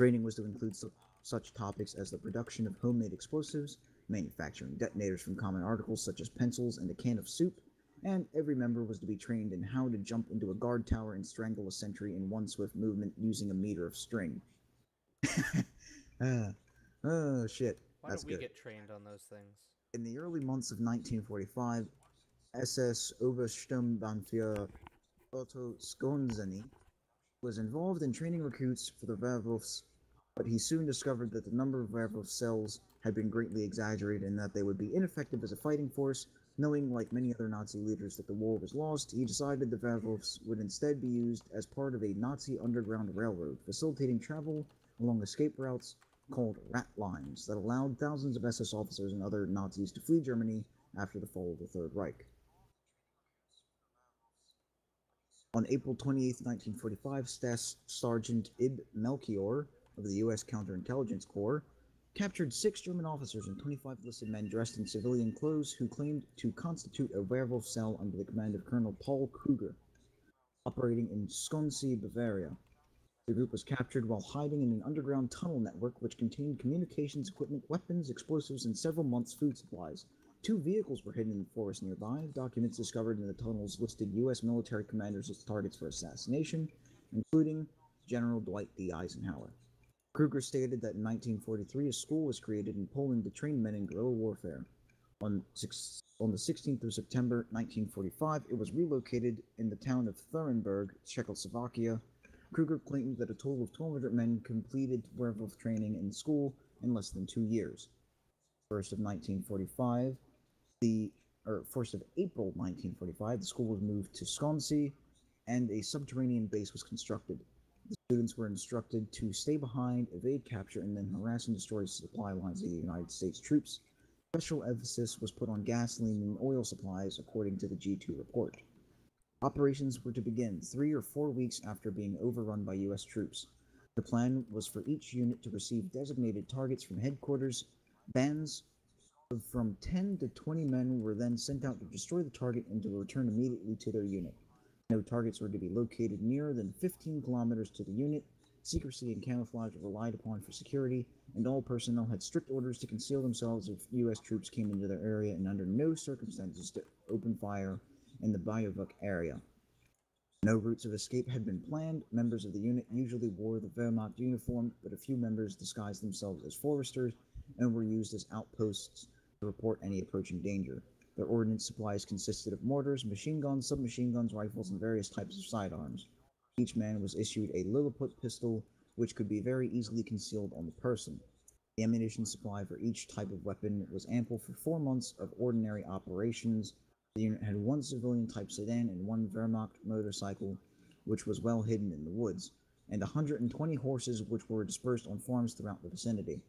Training was to include such topics as the production of homemade explosives, manufacturing detonators from common articles such as pencils and a can of soup, and every member was to be trained in how to jump into a guard tower and strangle a sentry in one swift movement using a meter of string. Ah, oh shit, Why that's don't we good. get trained on those things? In the early months of 1945, SS Obersturmbannführer Otto Skonzeny was involved in training recruits for the Werwolves, but he soon discovered that the number of werewolf cells had been greatly exaggerated and that they would be ineffective as a fighting force. Knowing, like many other Nazi leaders, that the war was lost, he decided the werewolves would instead be used as part of a Nazi underground railroad, facilitating travel along escape routes called rat lines that allowed thousands of SS officers and other Nazis to flee Germany after the fall of the Third Reich. On April 28, 1945, Staff Sergeant Ib Melchior of the U.S. Counterintelligence Corps captured 6 German officers and 25 enlisted men dressed in civilian clothes who claimed to constitute a werewolf cell under the command of Colonel Paul Kruger, operating in Skonsee, Bavaria. The group was captured while hiding in an underground tunnel network which contained communications equipment, weapons, explosives, and several months' food supplies. 2 vehicles were hidden in the forest nearby. Documents discovered in the tunnels listed U.S. military commanders as targets for assassination, including General Dwight D. Eisenhower. Kruger stated that in 1943 a school was created in Poland to train men in guerrilla warfare. On the 16th of September 1945, it was relocated in the town of Thurenberg, Czechoslovakia. Kruger claimed that a total of 1,200 men completed werewolf training in school in less than 2 years. 1st of 1945, 1st of April 1945, the school was moved to Skonsee, and a subterranean base was constructed. The students were instructed to stay behind, evade capture, and then harass and destroy supply lines of the United States troops. Special emphasis was put on gasoline and oil supplies, according to the G2 report. Operations were to begin 3 or 4 weeks after being overrun by U.S. troops. The plan was for each unit to receive designated targets from headquarters. Bands of from 10 to 20 men were then sent out to destroy the target and to return immediately to their unit. No targets were to be located nearer than 15 kilometers to the unit. Secrecy and camouflage were relied upon for security, and all personnel had strict orders to conceal themselves if U.S. troops came into their area, and under no circumstances to open fire in the Bayovuk area. No routes of escape had been planned. Members of the unit usually wore the Wehrmacht uniform, but a few members disguised themselves as foresters and were used as outposts to report any approaching danger. Their ordnance supplies consisted of mortars, machine guns, submachine guns, rifles, and various types of sidearms. Each man was issued a Lilliput pistol, which could be very easily concealed on the person. The ammunition supply for each type of weapon was ample for 4 months of ordinary operations. The unit had 1 civilian-type sedan and 1 Wehrmacht motorcycle, which was well hidden in the woods, and 120 horses which were dispersed on farms throughout the vicinity.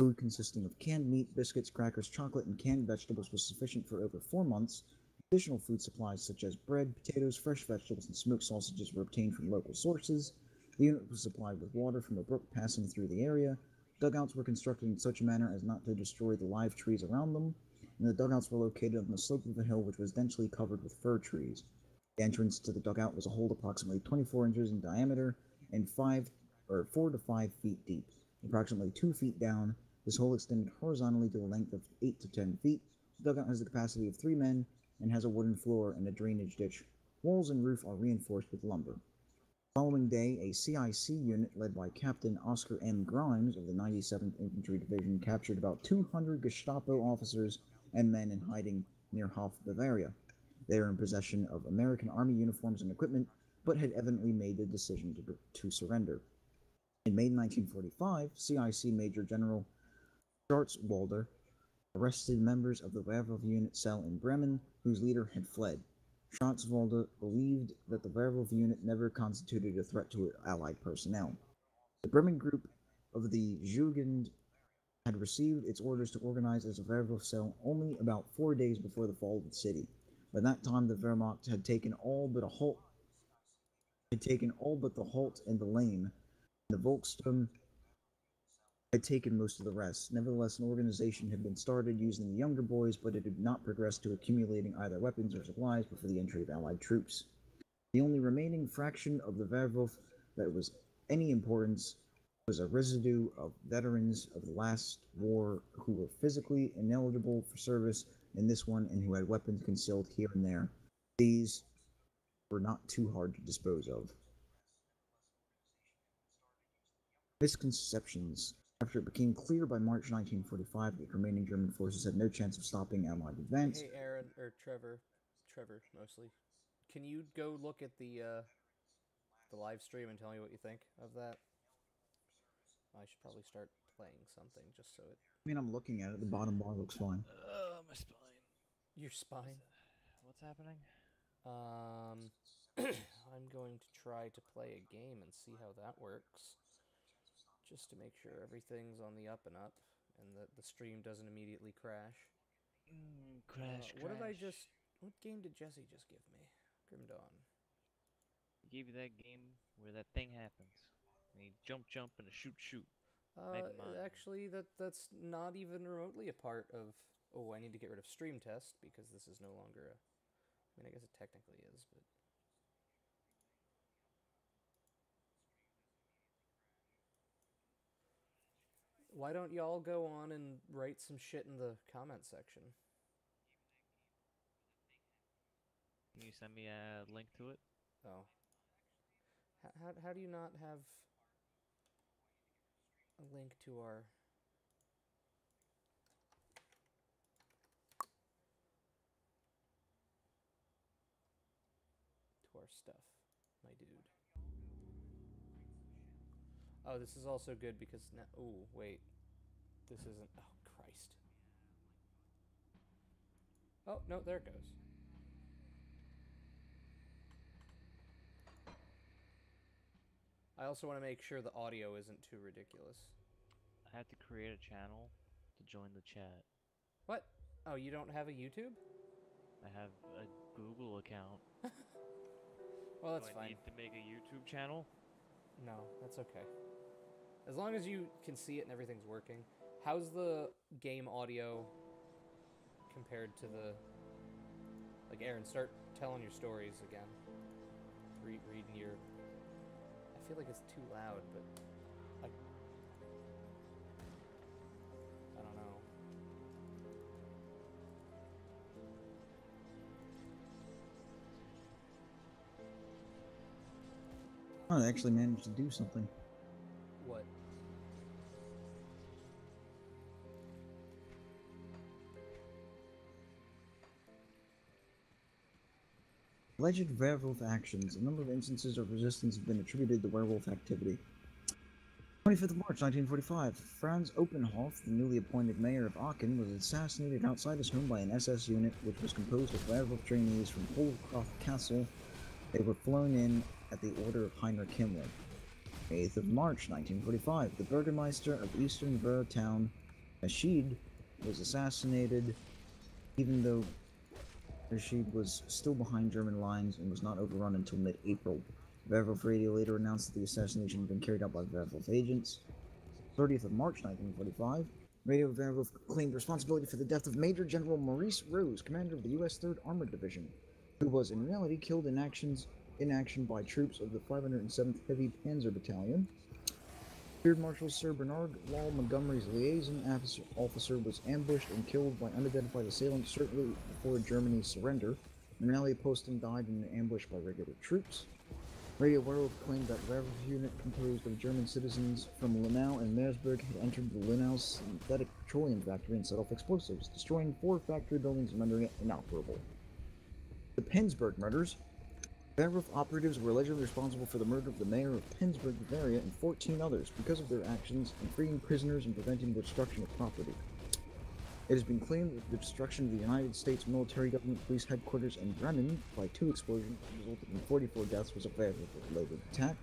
Food consisting of canned meat, biscuits, crackers, chocolate, and canned vegetables was sufficient for over 4 months. Additional food supplies such as bread, potatoes, fresh vegetables, and smoked sausages were obtained from local sources. The unit was supplied with water from a brook passing through the area. Dugouts were constructed in such a manner as not to destroy the live trees around them, and the dugouts were located on the slope of a hill which was densely covered with fir trees. The entrance to the dugout was a hole approximately 24 inches in diameter and 4 to 5 feet deep. Approximately 2 feet down, this hole extended horizontally to a length of 8 to 10 feet. The dugout has the capacity of 3 men and has a wooden floor and a drainage ditch. Walls and roof are reinforced with lumber. The following day, a CIC unit led by Captain Oscar M. Grimes of the 97th Infantry Division captured about 200 Gestapo officers and men in hiding near Hof, Bavaria. They were in possession of American Army uniforms and equipment, but had evidently made the decision to surrender. In May 1945, CIC Major General Schwarzwalder arrested members of the Werwolf unit cell in Bremen, whose leader had fled. Schwarzwalder believed that the Werwolf unit never constituted a threat to Allied personnel. The Bremen group of the Jugend had received its orders to organize as a Werwolf cell only about 4 days before the fall of the city. By that time, the Wehrmacht had taken all but the halt and the lane, and the Volkssturm had taken most of the rest. Nevertheless, an organization had been started using the younger boys, but it had not progressed to accumulating either weapons or supplies before the entry of Allied troops. The only remaining fraction of the Werwolf that was any importance was a residue of veterans of the last war who were physically ineligible for service in this one and who had weapons concealed here and there. These were not too hard to dispose of. Misconceptions. After it became clear by March 1945 that remaining German forces had no chance of stopping Allied advance. Hey, Aaron, or Trevor mostly. Can you go look at the live stream and tell me what you think of that? I should probably start playing something just so it. I mean, I'm looking at it. The bottom bar looks fine. My spine. Your spine. What's happening? I'm going to try to play a game and see how that works. Just to make sure everything's on the up and up and that the stream doesn't immediately crash. Crash. What did I just... What game did Jesse just give me? Grim Dawn. He gave you that game where that thing happens. And you jump and a shoot. Actually, that's not even remotely a part of... Oh, I need to get rid of stream test because this is no longer a... I mean, I guess it technically is, but... Why don't y'all go on and write some shit in the comment section? Can you send me a link to it? Oh. How do you not have a link to our... stuff, my dude? Oh, this is also good because now... Oh, wait. This isn't... Oh, Christ. Oh, no, there it goes. I also want to make sure the audio isn't too ridiculous. I have to create a channel to join the chat. What? Oh, you don't have a YouTube? I have a Google account. Well, that's Do I fine. need to make a YouTube channel? No, that's okay. As long as you can see it and everything's working. How's the game audio compared to the... Like, Aaron, start telling your stories again. Reading your... I feel like it's too loud, but... I don't know. Oh, I actually managed to do something. What? Alleged werewolf actions. A number of instances of resistance have been attributed to werewolf activity. 25th of March 1945, Franz Oppenhoff, the newly appointed mayor of Aachen, was assassinated outside his home by an SS unit which was composed of werewolf trainees from Holcroft Castle. They were flown in at the order of Heinrich Himmler. 8th of March 1945, the Burgermeister of Eastern Borough town, Rashid, was assassinated, even though Rashid was still behind German lines and was not overrun until mid-April. Werewolf Radio later announced that the assassination had been carried out by Werewolf agents. 30th of March 1945, Radio Werewolf claimed responsibility for the death of Major General Maurice Rose, commander of the U.S. 3rd Armored Division, who was in reality killed in action by troops of the 507th Heavy Panzer Battalion. Field Marshal Sir Bernard Law Montgomery's liaison officer was ambushed and killed by unidentified assailants shortly before Germany's surrender. Manelli Poston died in an ambush by regular troops. Radio Werewolf claimed that Werewolf unit composed of German citizens from Lunau and Meersburg had entered the Lunau synthetic petroleum factory and set off explosives, destroying 4 factory buildings and rendering it inoperable. The Penzberg murders. Werewolf operatives were allegedly responsible for the murder of the mayor of Penzberg, Bavaria, and 14 others because of their actions in freeing prisoners and preventing the destruction of property. It has been claimed that the destruction of the United States military government police headquarters in Bremen by 2 explosions resulted in 44 deaths was a werewolf-related attack.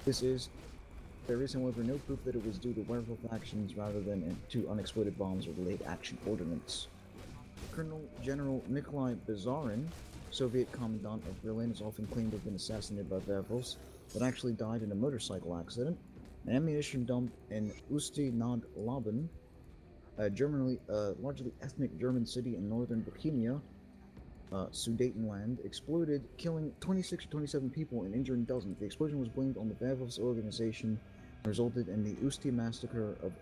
There is, however, no proof that it was due to werewolf actions rather than to unexploded bombs or delayed action ordnance. Colonel General Nikolai Bazarin, Soviet commandant of Berlin, is often claimed to have been assassinated by werewolves, but actually died in a motorcycle accident. An ammunition dump in Usti nad Labem, a largely ethnic German city in northern Bohemia, Sudetenland, exploded, killing 26 or 27 people and injuring dozens. The explosion was blamed on the werewolves organization and resulted in the Usti massacre of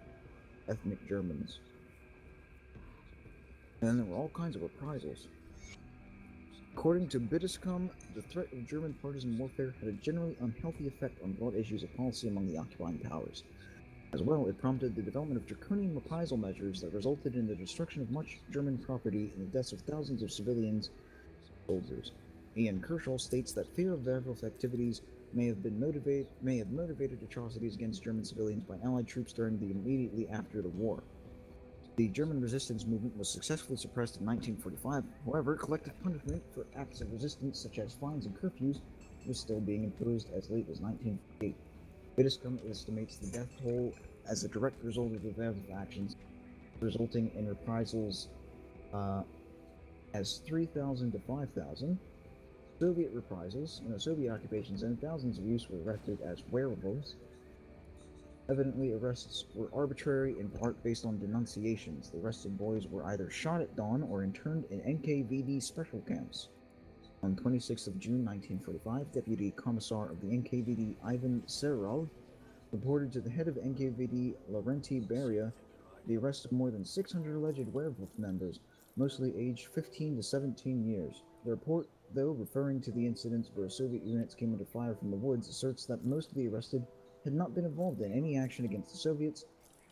ethnic Germans. And then there were all kinds of reprisals. According to Bittiscom, the threat of German partisan warfare had a generally unhealthy effect on broad issues of policy among the occupying powers. As well, it prompted the development of draconian reprisal measures that resulted in the destruction of much German property and the deaths of thousands of civilians and soldiers. Ian Kershaw states that fear of Werwolf activities may have motivated atrocities against German civilians by Allied troops during the immediately after the war. The German resistance movement was successfully suppressed in 1945. However, collective punishment for acts of resistance such as fines and curfews was still being imposed as late as 1948. Bittiscom estimates the death toll as a direct result of the Werwolf actions, resulting in reprisals as 3,000 to 5,000. Soviet reprisals in the Soviet occupation zone, thousands of youths were arrested as werewolves. Evidently, arrests were arbitrary, in part based on denunciations. The arrested boys were either shot at dawn or interned in NKVD special camps. On 26th of June 1945, Deputy Commissar of the NKVD Ivan Serov reported to the head of NKVD Lavrenti Beria the arrest of more than 600 alleged werewolf members, mostly aged 15 to 17 years. The report, though referring to the incidents where Soviet units came under fire from the woods, asserts that most of the arrested had not been involved in any action against the Soviets,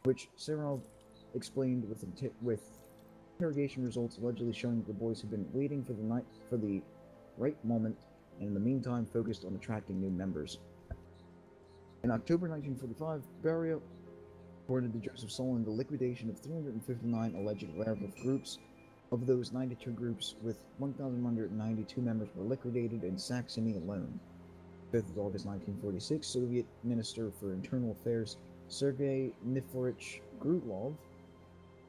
which Serov explained with interrogation results allegedly showing that the boys had been waiting for the right moment, and in the meantime focused on attracting new members. In October 1945, Beria reported to Joseph Solon the liquidation of 359 alleged werewolf groups. Of those, 92 groups with 1,192 members were liquidated in Saxony alone. 5th of August 1946, Soviet Minister for Internal Affairs Sergei Nikiforovich Grutlov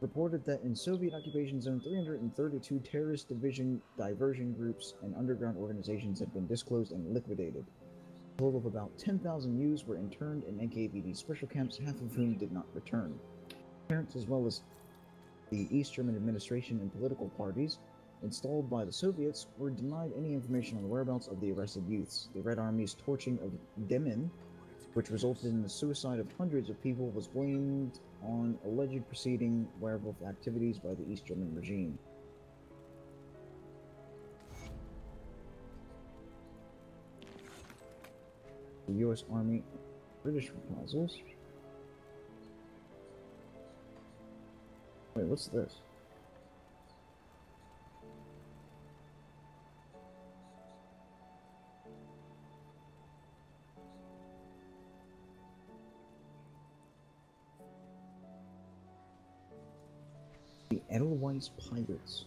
reported that in Soviet occupation zone 332 terrorist diversion groups and underground organizations had been disclosed and liquidated. A total of about 10,000 youths were interned in NKVD special camps, half of whom did not return. Parents, as well as the East German administration and political parties installed by the Soviets, were denied any information on the whereabouts of the arrested youths. The Red Army's torching of Demmin, which resulted in the suicide of hundreds of people, was blamed on alleged preceding werewolf activities by the East German regime. The U.S. Army, British reprisals. Wait, what's this? The Edelweiss Pirates.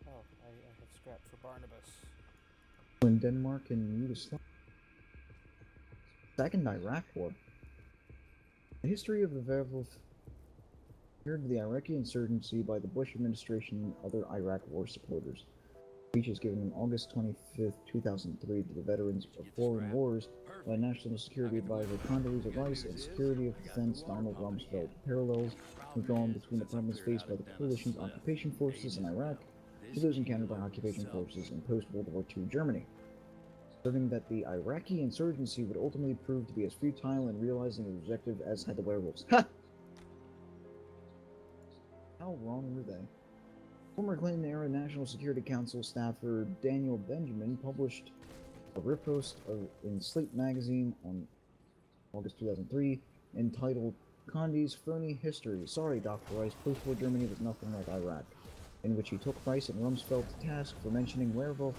Oh, I have scrap for Barnabas. In Denmark and Yugoslavia. Second Iraq War. The history of the werewolf compared to the Iraqi insurgency by the Bush administration and other Iraq war supporters. Speeches given on August 25, 2003 to the veterans of foreign wars by National Security Advisor Condoleezza Rice and Secretary of Defense Donald Rumsfeld. Parallels were drawn between the problems faced by the coalition's occupation forces in Iraq to those encountered by occupation forces in post-World War II Germany, asserting that the Iraqi insurgency would ultimately prove to be as futile in realizing its objective as had the werewolves. Ha! How wrong were they? Former Clinton-era National Security Council staffer Daniel Benjamin published a repost in Slate magazine on August 2003 entitled Condi's Phony History. Sorry, Dr. Rice, post-war Germany was nothing like Iraq, in which he took Rice and Rumsfeld to task for mentioning werewolf,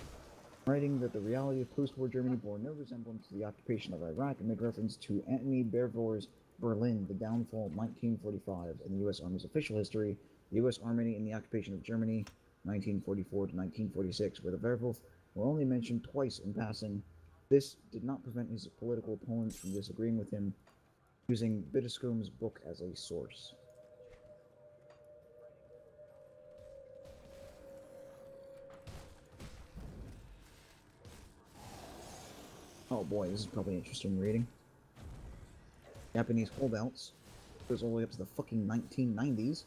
writing that the reality of post-war Germany bore no resemblance to the occupation of Iraq, and made reference to Antony Beverour's Berlin, the Downfall of 1945, in the U.S. Army's official history, the U.S. Army in the occupation of Germany, 1944 to 1946, where the werewolf were only mentioned twice in passing. This did not prevent his political opponents from disagreeing with him, using Bittiscom's book as a source. Oh boy, this is probably interesting reading. Japanese holdouts goes all the way up to the fucking 1990s.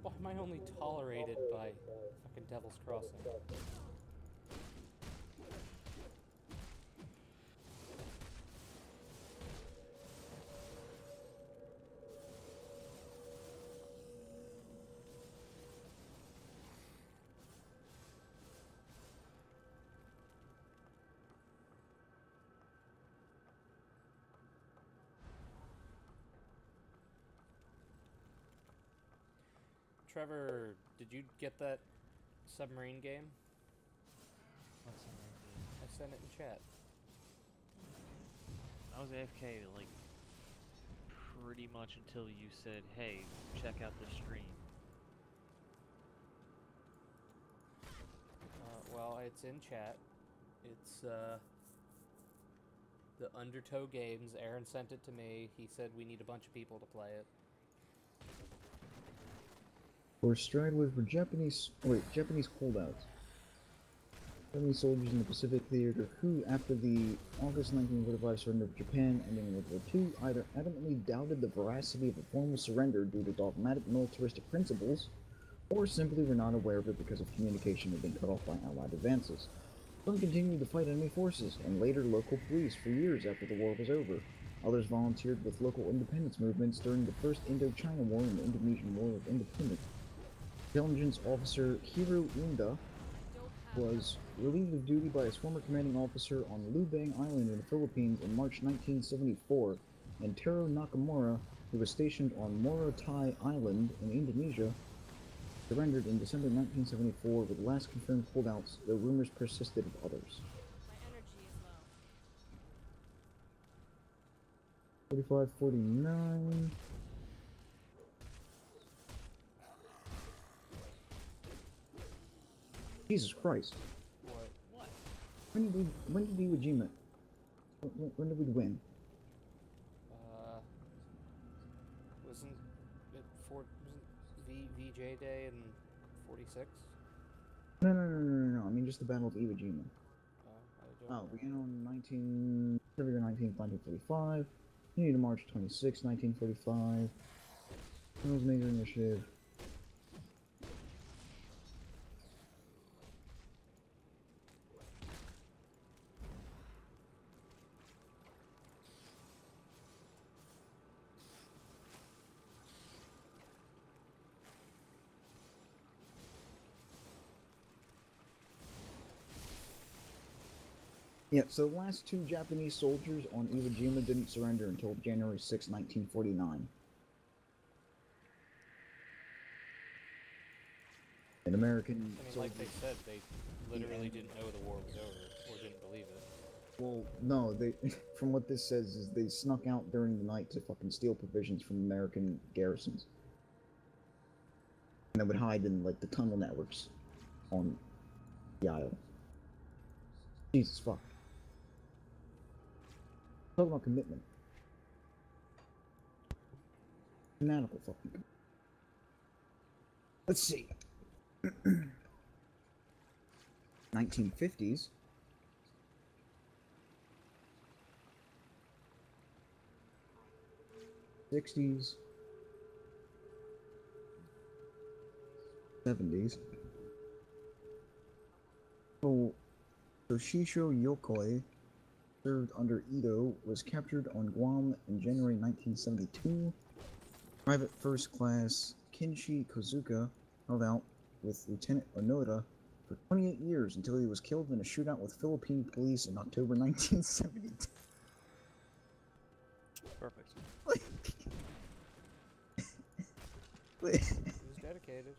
Why am I only tolerated by fucking Devil's Crossing? Trevor, did you get that submarine game? What's in that game? I sent it in chat. I was AFK like pretty much until you said, "Hey, check out the stream." Well, it's in chat. It's the Undertow Games. Aaron sent it to me. He said we need a bunch of people to play it. Or stragglers were Japanese holdouts. Japanese soldiers in the Pacific theater who, after the August 1945 surrender of Japan ending World War II, either adamantly doubted the veracity of a formal surrender due to dogmatic militaristic principles, or simply were not aware of it because of communication had been cut off by Allied advances. Some continued to fight enemy forces, and later local police for years after the war was over. Others volunteered with local independence movements during the First Indochina War and the Indonesian War of Independence. Intelligence officer Hiro Unda was relieved of duty by his former commanding officer on Lubang Island in the Philippines in March 1974, and Taro Nakamura, who was stationed on Morotai Island in Indonesia, surrendered in December 1974 with the last confirmed holdouts, though rumors persisted of others. My energy is low. 45-49. Jesus Christ. What? When did Iwo Jima? When did we win? Wasn't it wasn't VJ Day in 46? No. I mean just the Battle of Iwo Jima. I don't Oh, began on February 19th, 1945. Continued to March 26, 1945. General's Major Initiative. Yeah, so the last two Japanese soldiers on Iwo Jima didn't surrender until January 6, 1949. An American I mean, soldier... like they said, they literally didn't know the war was over, or didn't believe it. Well, no, they, from what this says, is they snuck out during the night to fucking steal provisions from American garrisons. And they would hide in, like, the tunnel networks on the island. Jesus fuck. Talk about commitment. Fanatical fucking. Let's see. 1950s. '60s. '70s. So, Toshisho Yokoi served under Ito, was captured on Guam in January 1972. Private First Class Kinshi Kozuka held out with Lieutenant Onoda for 28 years until he was killed in a shootout with Philippine police in October 1972. Perfect. He was dedicated.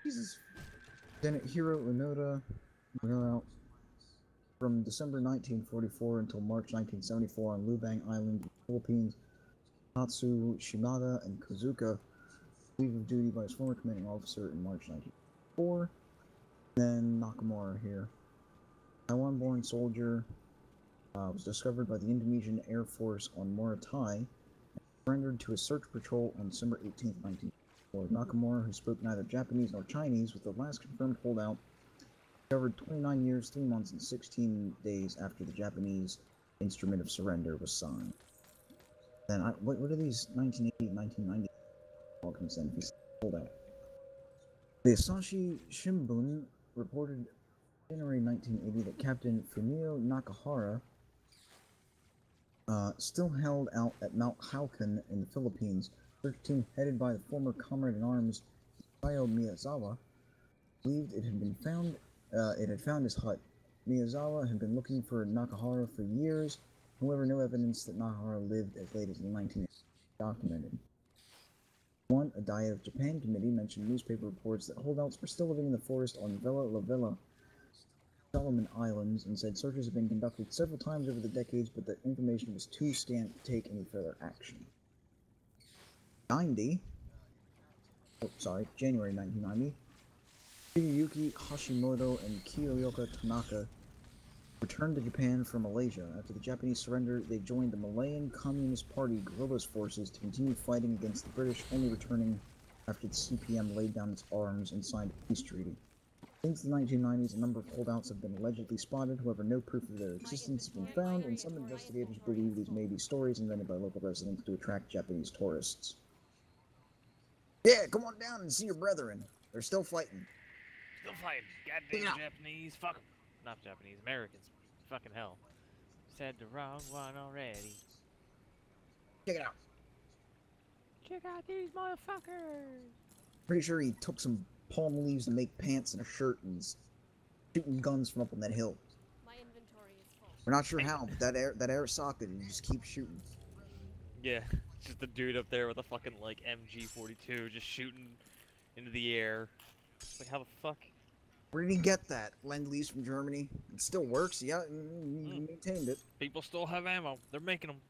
Jesus. Lieutenant Hiro Onoda went out from December 1944 until March 1974 on Lubang Island, Philippines. Tatsu Shimada and Kozuka leave of duty by his former commanding officer in March 1944. Then Nakamura here. Taiwan-born soldier was discovered by the Indonesian Air Force on Morotai and surrendered to a search patrol on December 18, 1944. Nakamura, who spoke neither Japanese nor Chinese, was the last confirmed holdout, discovered 29 years, 3 months, and 16 days after the Japanese instrument of surrender was signed. Then what are these 1980, 1990 documents then? If he's hold out. The Asahi Shimbun reported January 1980 that Captain Fumio Nakahara, still held out at Mount Halcon in the Philippines. Search team headed by the former comrade-in-arms Sayo Miyazawa believed it had found his hut. Miyazawa had been looking for Nakahara for years. However, no evidence that Nakahara lived as late as the 1980s documented. A Diet of Japan committee mentioned newspaper reports that holdouts were still living in the forest on Vela La Vela, Solomon Islands, and said searches had been conducted several times over the decades, but the information was too scant to take any further action. January 1990, Hideyuki Hashimoto and Kiyoyoka Tanaka returned to Japan from Malaysia. After the Japanese surrender, they joined the Malayan Communist Party guerrillas forces to continue fighting against the British, only returning after the CPM laid down its arms and signed a peace treaty. Since the 1990s, a number of holdouts have been allegedly spotted. However, no proof of their existence has been found, and some investigators believe these may be stories invented by local residents to attract Japanese tourists. Yeah, come on down and see your brethren. They're still fighting. Still fighting. Goddamn Japanese. Fuck 'em. Not Japanese. Americans. Fucking hell. Said the wrong one already. Check it out. Check out these motherfuckers. Pretty sure he took some palm leaves to make pants and a shirt and is shooting guns from up on that hill. My inventory is full. We're not sure how, but that air socket, you just keep shooting. Yeah, just a dude up there with a fucking like MG42 just shooting into the air. Like how the fuck? Where did he get that? Lend-Lease from Germany? It still works, yeah, he maintained it. People still have ammo. They're making them.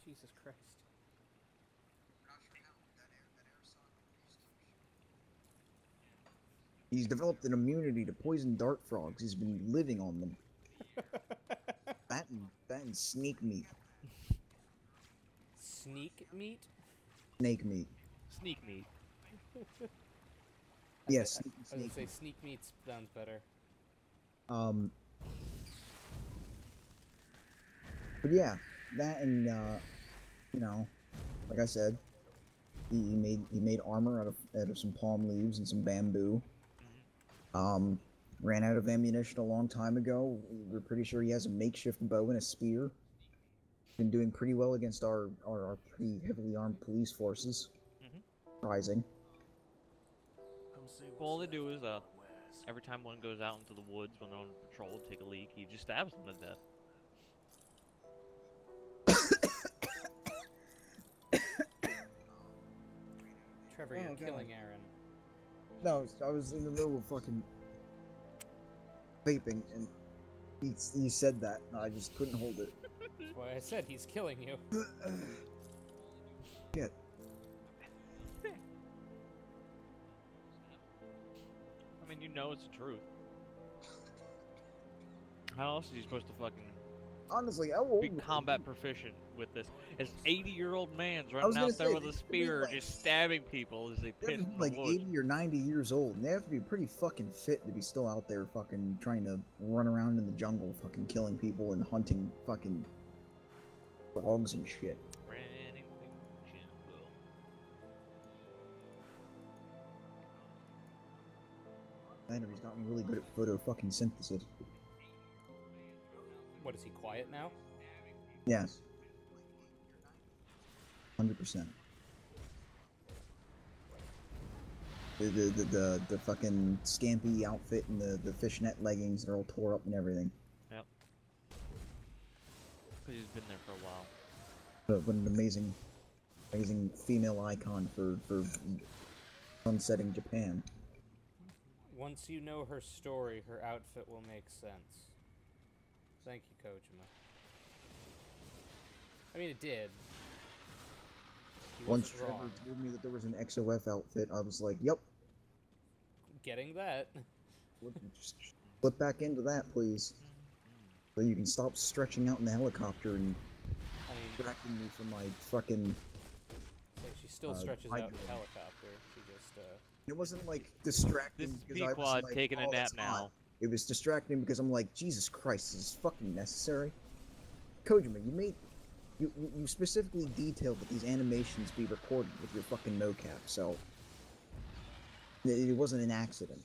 Jesus Christ. He's developed an immunity to poison dart frogs. He's been living on them. That and snake meat. Sneak meat? Snake meat. Sneak meat. Yes, I was gonna say sneak meat sounds better. But yeah, that and you know, like I said, he made armor out of some palm leaves and some bamboo. Ran out of ammunition a long time ago. We're pretty sure he has a makeshift bow and a spear. Been doing pretty well against our pretty heavily armed police forces. Surprising. All they do is every time one goes out into the woods when they're on patrol to take a leak, he just stabs them to death. Trevor, you're killing Aaron. No, I was in the middle of fucking vaping, and he said that, and I just couldn't hold it. That's why I said he's killing you. Shit. I mean, you know it's the truth. How else is he supposed to fucking Honestly, how old be was combat he? proficient with this? As 80-year-old man's running out there with a spear, just stabbing people as they pit in the like woods. 80 or 90 years old, and they have to be pretty fucking fit to be still out there fucking trying to run around in the jungle fucking killing people and hunting fucking frogs and shit. Man, he's gotten really good at photo fucking synthesis. What, is he quiet now? Yes. 100%. The fucking scampy outfit and the fishnet leggings are all tore up and everything. Yep. Because he's been there for a while. But an amazing female icon for sunsetting Japan. Once you know her story, her outfit will make sense. Thank you, Kojima. I mean, it did. He Once wasn't Trevor wrong. told me that there was an XOF outfit, I was like, yep. Getting that. Just flip back into that, please. So you can stop stretching out in the helicopter and I mean, distracting me from my fucking... so she still stretches out in hydro. the helicopter. She just, It wasn't like distracting This is because I was Pequod like, taking a oh, nap that's now. hot. It was distracting because I'm like, Jesus Christ, is this fucking necessary? Kojima, you specifically detailed that these animations be recorded with your fucking mocap, so it wasn't an accident.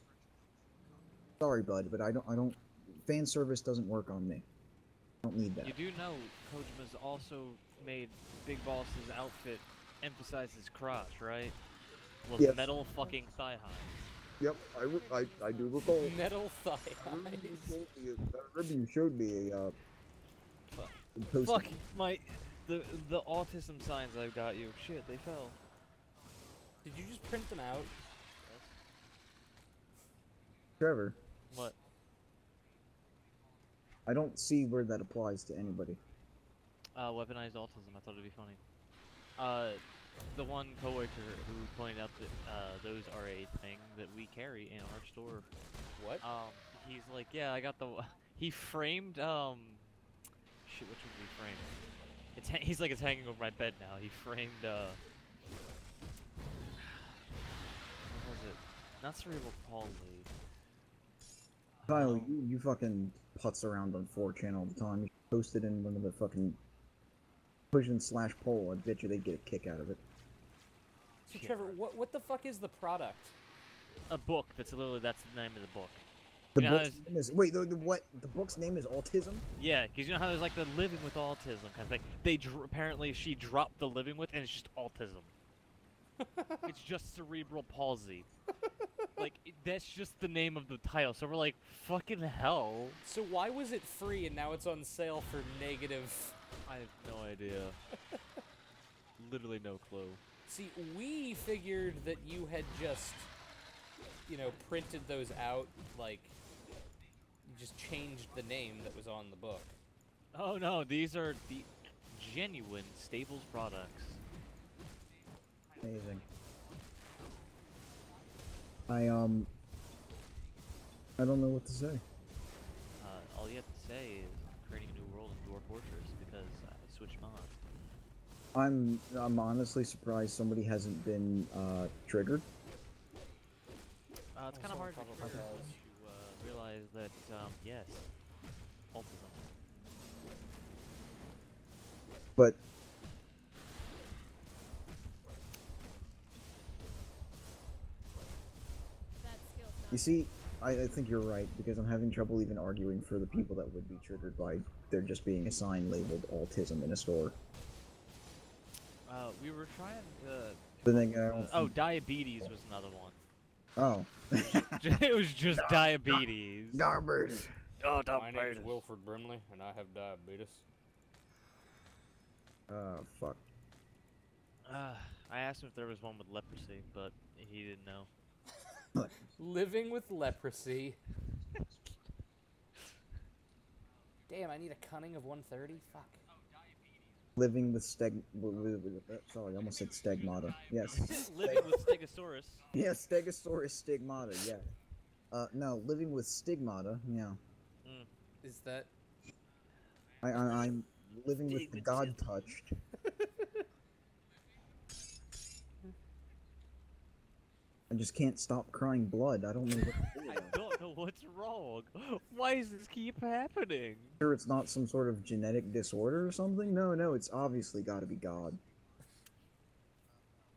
Sorry, bud, but I don't. Fan service doesn't work on me. I don't need that. You do know Kojima's also made Big Boss's outfit emphasize his crotch, right? With Yes. metal fucking thigh high. Yep, I do recall. Metal thigh I remember highs. you showed me a post. Fuck the autism signs I've got you. Shit, they fell. Did you just print them out? Trevor, What? I don't see where that applies to anybody. Weaponized autism. I thought it'd be funny. The one coworker who pointed out that those are a thing that we carry in our store. What? He's like, yeah, I got the. He framed shit. Which one did he frame? He's like, it's hanging over my bed now. He framed what was it? Not cerebral palsy. Kyle, you fucking putz around on 4chan all the time. You post it in one of the fucking push/poll. I bet you they'd get a kick out of it. So Trevor, what the fuck is the product? A book. That's the name of the book. The You know how book's name is, wait, what? The book's name is Autism? Yeah, because you know how there's like the living with autism kind of thing. Apparently she dropped the living with, and it's just autism. It's just cerebral palsy. Like that's just the name of the title. So we're like, fucking hell. So why was it free and now it's on sale for negative? I have no idea. Literally no clue. See, we figured that you had just, printed those out, like, you just changed the name that was on the book. Oh no, these are the genuine Staples products. Amazing. I don't know what to say. All you have to say is creating a new world in Dwarf Fortress because I switched mods. I'm honestly surprised somebody hasn't been triggered. It's kind of hard to realize that yes, autism. But That skill's not you see, I think you're right because I'm having trouble even arguing for the people that would be triggered by there just being a sign labeled autism in a store. We were trying to. But then I don't Oh, think- diabetes was another one. Oh. It was just diabetes. Garbage. Oh, My name is Wilford Brimley, and I have diabetes. Fuck. I asked him if there was one with leprosy, but he didn't know. Living with leprosy. Damn, I need a cunning of 130? Fuck. Living with sorry, I almost said stigmata. Yes. Living with Stegosaurus. Yeah, Stegosaurus stigmata, yeah. No, living with stigmata, yeah. Is that... I'm living with the God touched. I just can't stop crying blood. I don't know what to do. I don't know what's wrong. Why does this keep happening? Sure it's not some sort of genetic disorder or something? No, it's obviously gotta be God.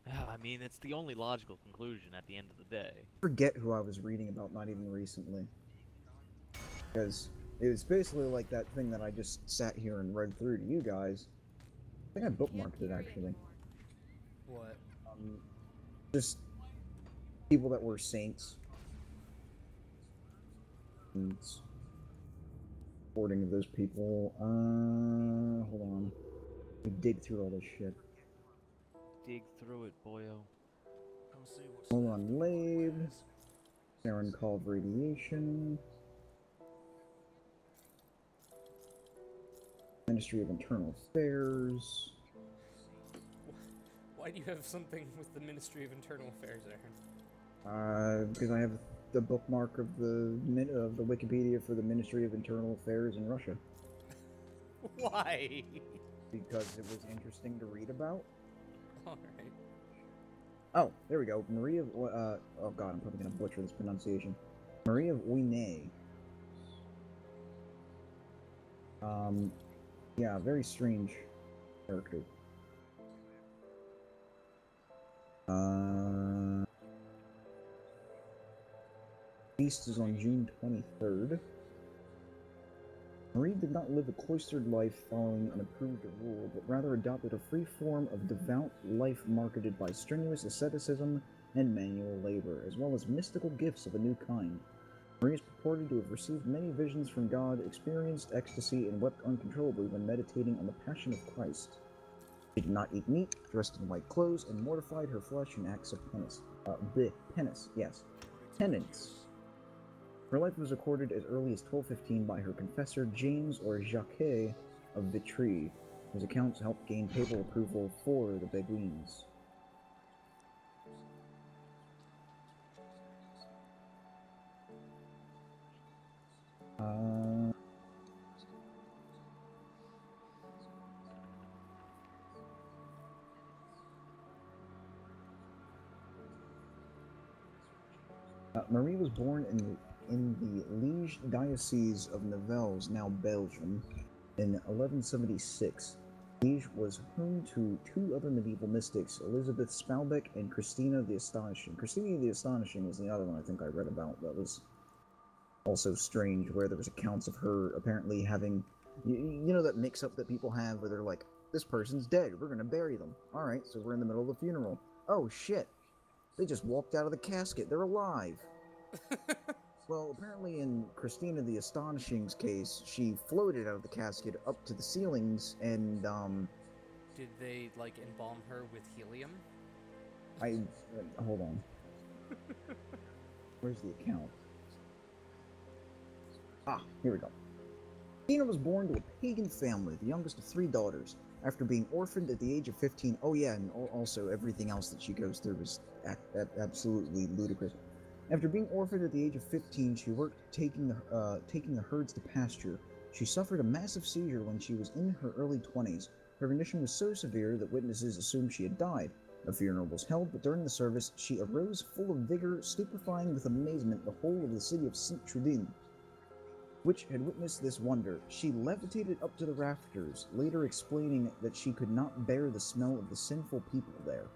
I mean, it's the only logical conclusion at the end of the day. Forget who I was reading about not even recently. Because it was basically like that thing that I just sat here and read through to you guys. I think I bookmarked it actually. What? Just people that were saints. And supporting those people. Hold on. We dig through all this shit. Dig through it, boyo. Hold on, Lave. Saren called radiation. Ministry of Internal Affairs. Why do you have something with the Ministry of Internal Affairs, Aaron? Because I have the bookmark of the Wikipedia for the Ministry of Internal Affairs in Russia. Why? Because it was interesting to read about. Alright. Oh, there we go. Maria. Oh god, I'm probably gonna butcher this pronunciation. Maria Ouinet Yeah, very strange character. Feast is on June 23rd. Marie did not live a cloistered life following an approved rule, but rather adopted a free form of devout life marketed by strenuous asceticism and manual labor, as well as mystical gifts of a new kind. Marie is purported to have received many visions from God, experienced ecstasy, and wept uncontrollably when meditating on the Passion of Christ. She did not eat meat, dressed in white clothes, and mortified her flesh in acts of penance. Penance. Her life was recorded as early as 1215 by her confessor James or Jacques of Vitry, whose accounts helped gain papal approval for the Beguines. Marie was born in the Liege Diocese of Nivelles, now Belgium, in 1176. Liege was home to two other medieval mystics, Elizabeth Spalbeck and Christina the Astonishing. Christina the Astonishing was the other one I think I read about that was also strange, where there was accounts of her apparently having, you know that mix-up that people have where they're like, this person's dead, we're gonna bury them. Alright, so we're in the middle of the funeral. Oh shit, they just walked out of the casket, they're alive. Well, apparently in Christina the Astonishing's case, she floated out of the casket up to the ceilings and, Did they, like, embalm her with helium? Hold on. Where's the account? Ah, here we go. Christina was born to a pagan family, the youngest of 3 daughters. After being orphaned at the age of 15, oh yeah, and also everything else that she goes through is absolutely ludicrous. After being orphaned at the age of 15, she worked taking the herds to pasture. She suffered a massive seizure when she was in her early 20s. Her condition was so severe that witnesses assumed she had died. A funeral was held, but during the service, she arose full of vigor, stupefying with amazement the whole of the city of Saint-Trudin, which had witnessed this wonder. She levitated up to the rafters, later explaining that she could not bear the smell of the sinful people there.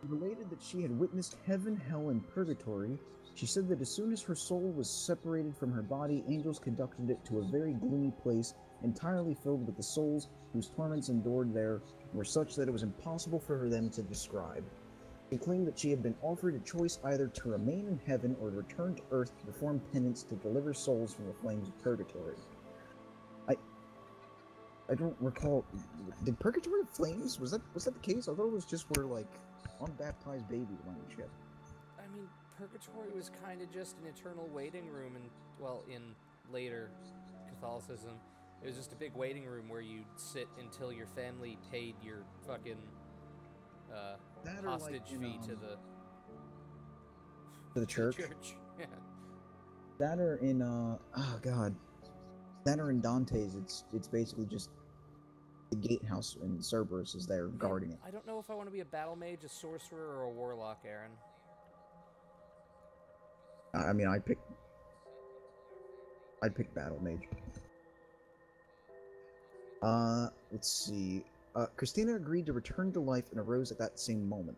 Related that she had witnessed heaven, hell, and purgatory. She said that as soon as her soul was separated from her body, angels conducted it to a very gloomy place, entirely filled with the souls whose torments endured there were such that it was impossible for them to describe. She claimed that she had been offered a choice either to remain in heaven or to return to earth to perform penance to deliver souls from the flames of purgatory. I don't recall. Did purgatory have flames? Was that the case? I thought it was just where like unbaptized babies went and shit. I mean, purgatory was kind of just an eternal waiting room, and well, in later Catholicism, it was just a big waiting room where you'd sit until your family paid your fucking hostage fee to the church. Yeah. That or in oh god, that or in Dante's, it's basically just the gatehouse and Cerberus is there guarding it. I don't know if I want to be a battle mage, a sorcerer, or a warlock, Aaron. I mean, I'd pick battle mage. Let's see. Christina agreed to return to life and arose at that same moment.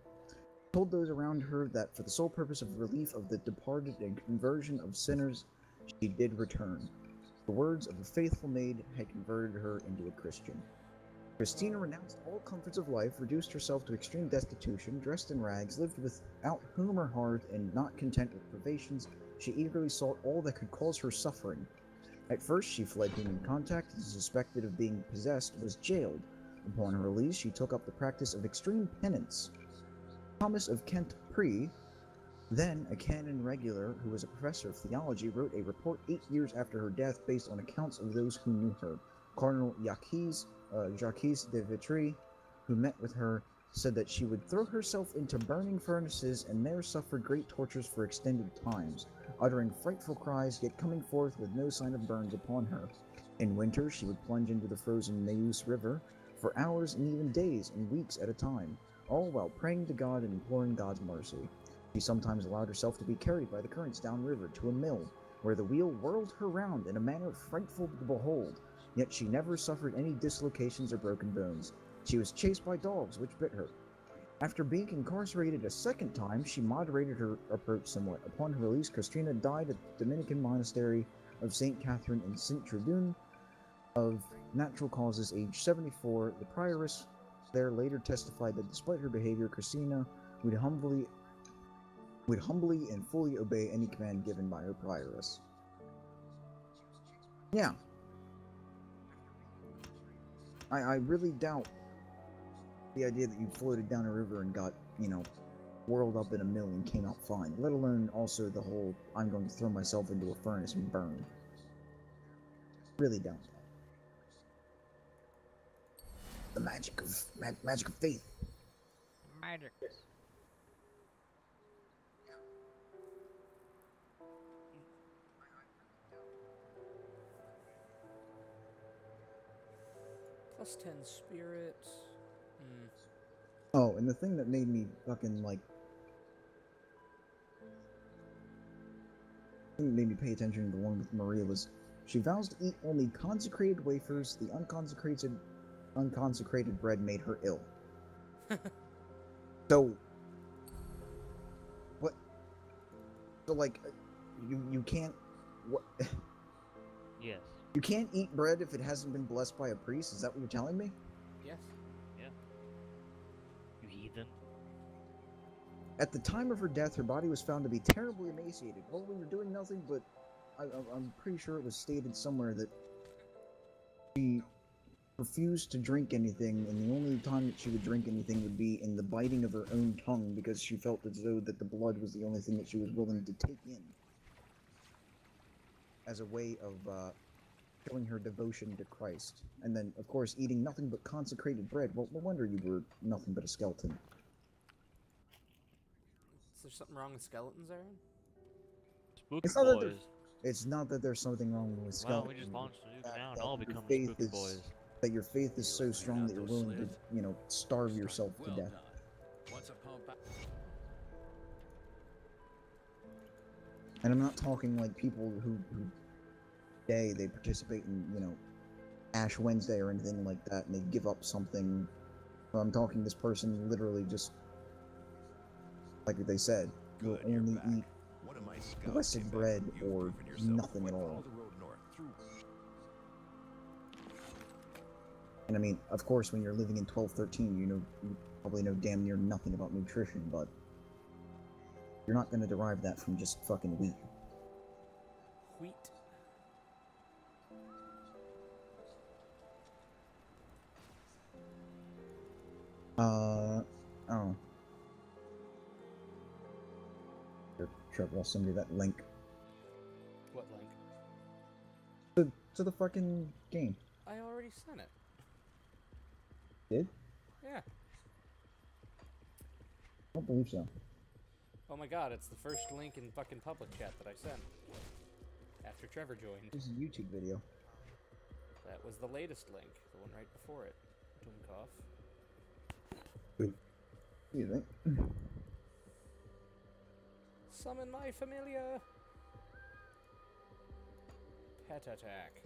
Told those around her that for the sole purpose of relief of the departed and conversion of sinners, she did return. The words of a faithful maid had converted her into a Christian. Christina renounced all comforts of life, reduced herself to extreme destitution, dressed in rags, lived without home or hearth, and not content with privations, she eagerly sought all that could cause her suffering. At first, she fled human contact and, suspected of being possessed, was jailed. Upon her release, she took up the practice of extreme penance. Thomas of Kent-Prix, then a canon regular who was a professor of theology, wrote a report 8 years after her death based on accounts of those who knew her. Cardinal Jacques de Vitry, who met with her, said that she would throw herself into burning furnaces and there suffer great tortures for extended times, uttering frightful cries, yet coming forth with no sign of burns upon her. In winter, she would plunge into the frozen Meuse River for hours and even days and weeks at a time, all while praying to God and imploring God's mercy. She sometimes allowed herself to be carried by the currents downriver to a mill, where the wheel whirled her round in a manner frightful to behold. yet she never suffered any dislocations or broken bones. She was chased by dogs, which bit her. After being incarcerated a second time, she moderated her approach somewhat. Upon her release, Christina died at the Dominican monastery of St. Catherine in St. Tribune of natural causes, age 74. The prioress there later testified that despite her behavior, Christina would humbly and fully obey any command given by her prioress. Yeah. I really doubt the idea that you floated down a river and got, you know, whirled up in a mill and came out fine, let alone also the whole, I'm going to throw myself into a furnace and burn. Really doubt that. The magic of faith. Magic. Plus 10 spirit. Oh, and the thing that made me fucking like made me pay attention to the one with Maria was she vows to eat only consecrated wafers. The unconsecrated bread made her ill. So what? So like, you can't what? Yes. You can't eat bread if it hasn't been blessed by a priest. Is that what you're telling me? Yes. Yeah. You heathen. At the time of her death, her body was found to be terribly emaciated. Well, we were doing nothing, but I'm pretty sure it was stated somewhere that she refused to drink anything, and the only time that she would drink anything would be in the biting of her own tongue, because she felt as though that the blood was the only thing that she was willing to take in as a way of showing her devotion to Christ. And then, of course, eating nothing but consecrated bread. Well, no wonder you were nothing but a skeleton. Is there something wrong with skeletons, Aaron? Spooky It's not that boys. It's not that there's something wrong with Well, skeletons. we just launched a nuke now, and that all your become faith spooky is- boys. That your faith is so strong that you're willing to, you know, starve yourself to death. And I'm not talking like people who they participate in, you know, Ash Wednesday or anything like that, and they give up something. Well, I'm talking this person literally just, like they said, will only eat blessed bread or nothing at all. And I mean, of course, when you're living in 1213, you probably know damn near nothing about nutrition, but you're not going to derive that from just fucking wheat. Wheat. Oh. Here, Trevor, I'll send you that link What link? to the fucking game. I already sent it. Did? Yeah. I don't believe so. Oh my god, it's the first link in fucking public chat that I sent. After Trevor joined. This is a YouTube video. That was the latest link. The one right before it. Doomcough. What do you think? Summon my familiar! Pet attack.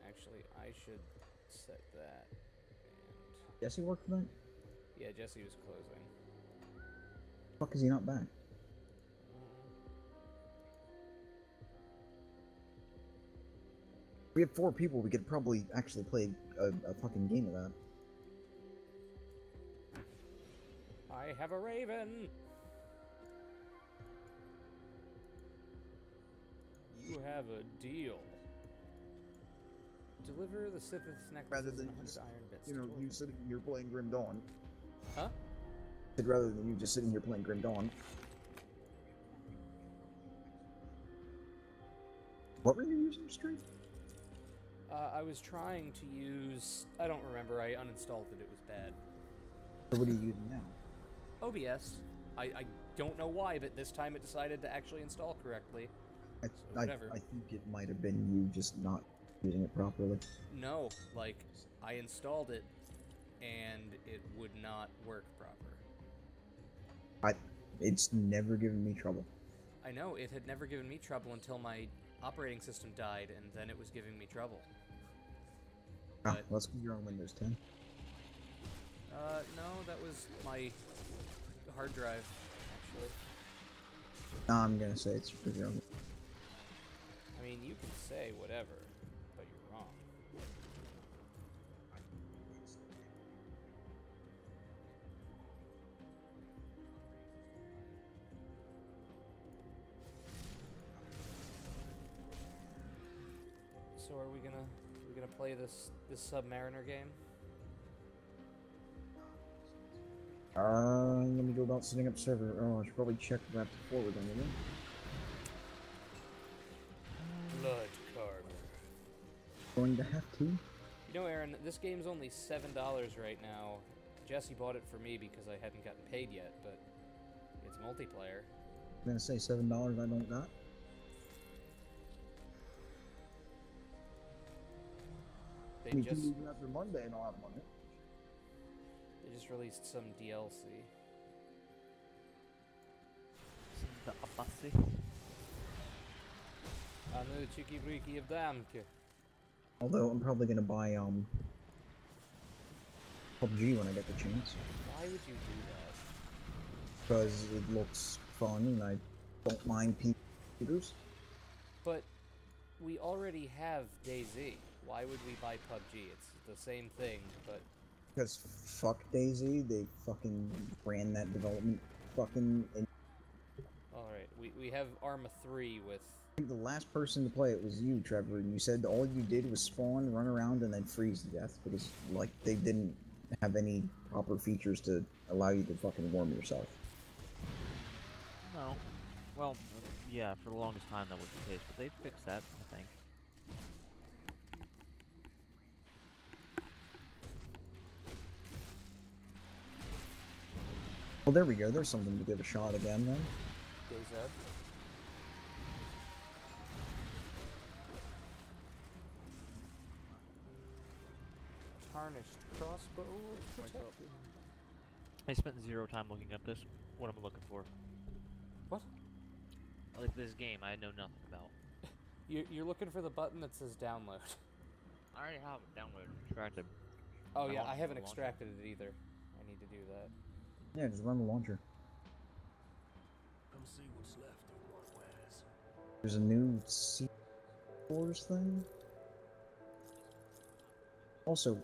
Actually, I should set that. And Jesse worked tonight? yeah, Jesse was closing. Fuck is he not back? We have 4 people, we could probably actually play a fucking game of that. I have a raven! You have a deal. Deliver the Sith's necklace Rather than and just, iron bits. you know, to you Torvald. sitting here playing Grim Dawn. Huh? Rather than you just sitting here playing Grim Dawn. What were you using, Street? I was trying to use... I don't remember, I uninstalled it, it was bad. Or what are you using now? OBS. I don't know why, but this time it decided to actually install correctly. I whatever. think it might have been you just not using it properly. No, like, I installed it, and it would not work proper. It's never given me trouble. I know, it had never given me trouble until my operating system died, and then it was giving me trouble. Ah, But let's go you're on Windows 10. no, that was my hard drive actually. No, I'm gonna say it's because you're on. I mean, you can say whatever, but you're wrong. So are we gonna play this Submariner game? Let me go about setting up server. Oh, I should probably check that forward on it. Blood Carver. Going to have to. You know, Aaron, this game's only $7 right now. Jesse bought it for me because I hadn't gotten paid yet, but it's multiplayer. I'm gonna say $7 I don't got. They Me just too, even after Monday and I'll have money. they just released some DLC. The Abbasi. I know Cheeky Breaky of Damke. Although I'm probably gonna buy PUBG when I get the chance. Why would you do that? Because it looks fun and I don't mind shooters. But we already have DayZ. Why would we buy PUBG? It's the same thing, but Because fuck DayZ, they fucking ran that development fucking. alright, we have Arma 3 with... The last person to play it was you, Trevor, and you said all you did was spawn, run around, and then freeze to death because, like, they didn't have any proper features to allow you to fucking warm yourself. No. Well, yeah, for the longest time that was the case, but they fixed that, I think. Well, there we go. There's something to give a shot again, then. DayZ. Tarnished crossbow protected. I spent 0 time looking up this. What I'm looking for. What? Like this game, I know nothing about. You're looking for the button that says download. I already have it downloaded, extracted. Oh I yeah, want I to haven't launch it. extracted it either. I need to do that. Yeah, just run the launcher. Come see what's left of my wares. There's a new Sea Wars thing. Also,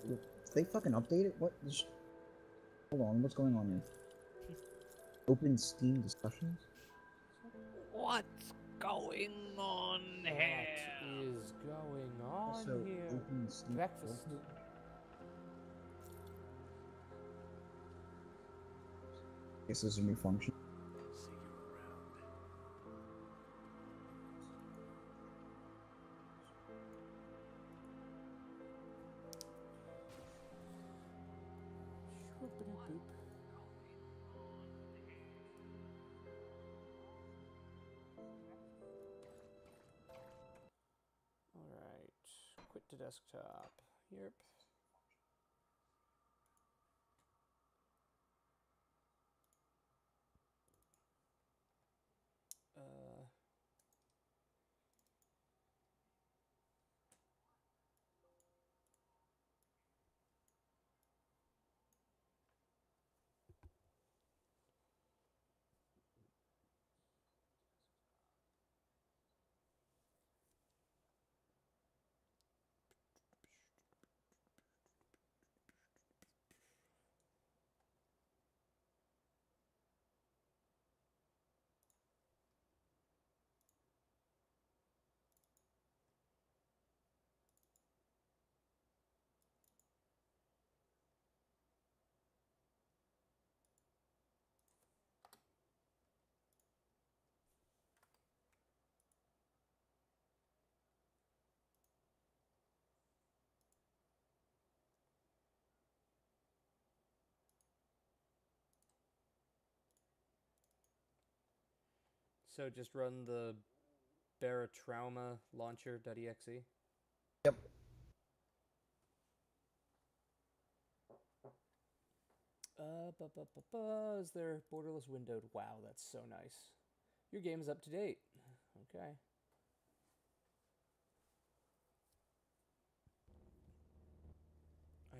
they fucking update it? What? Hold on, what's going on here? Open Steam discussions? What's going on here? What is going on Also, here? open Steam. Breakfast. Guess there's a new function. See you around. Shroopity-boop. Alright. Quit to desktop. Yep. So just run the Barotrauma launcher.exe. Yep. Is there borderless windowed? Wow, that's so nice. Your game is up to date. Okay.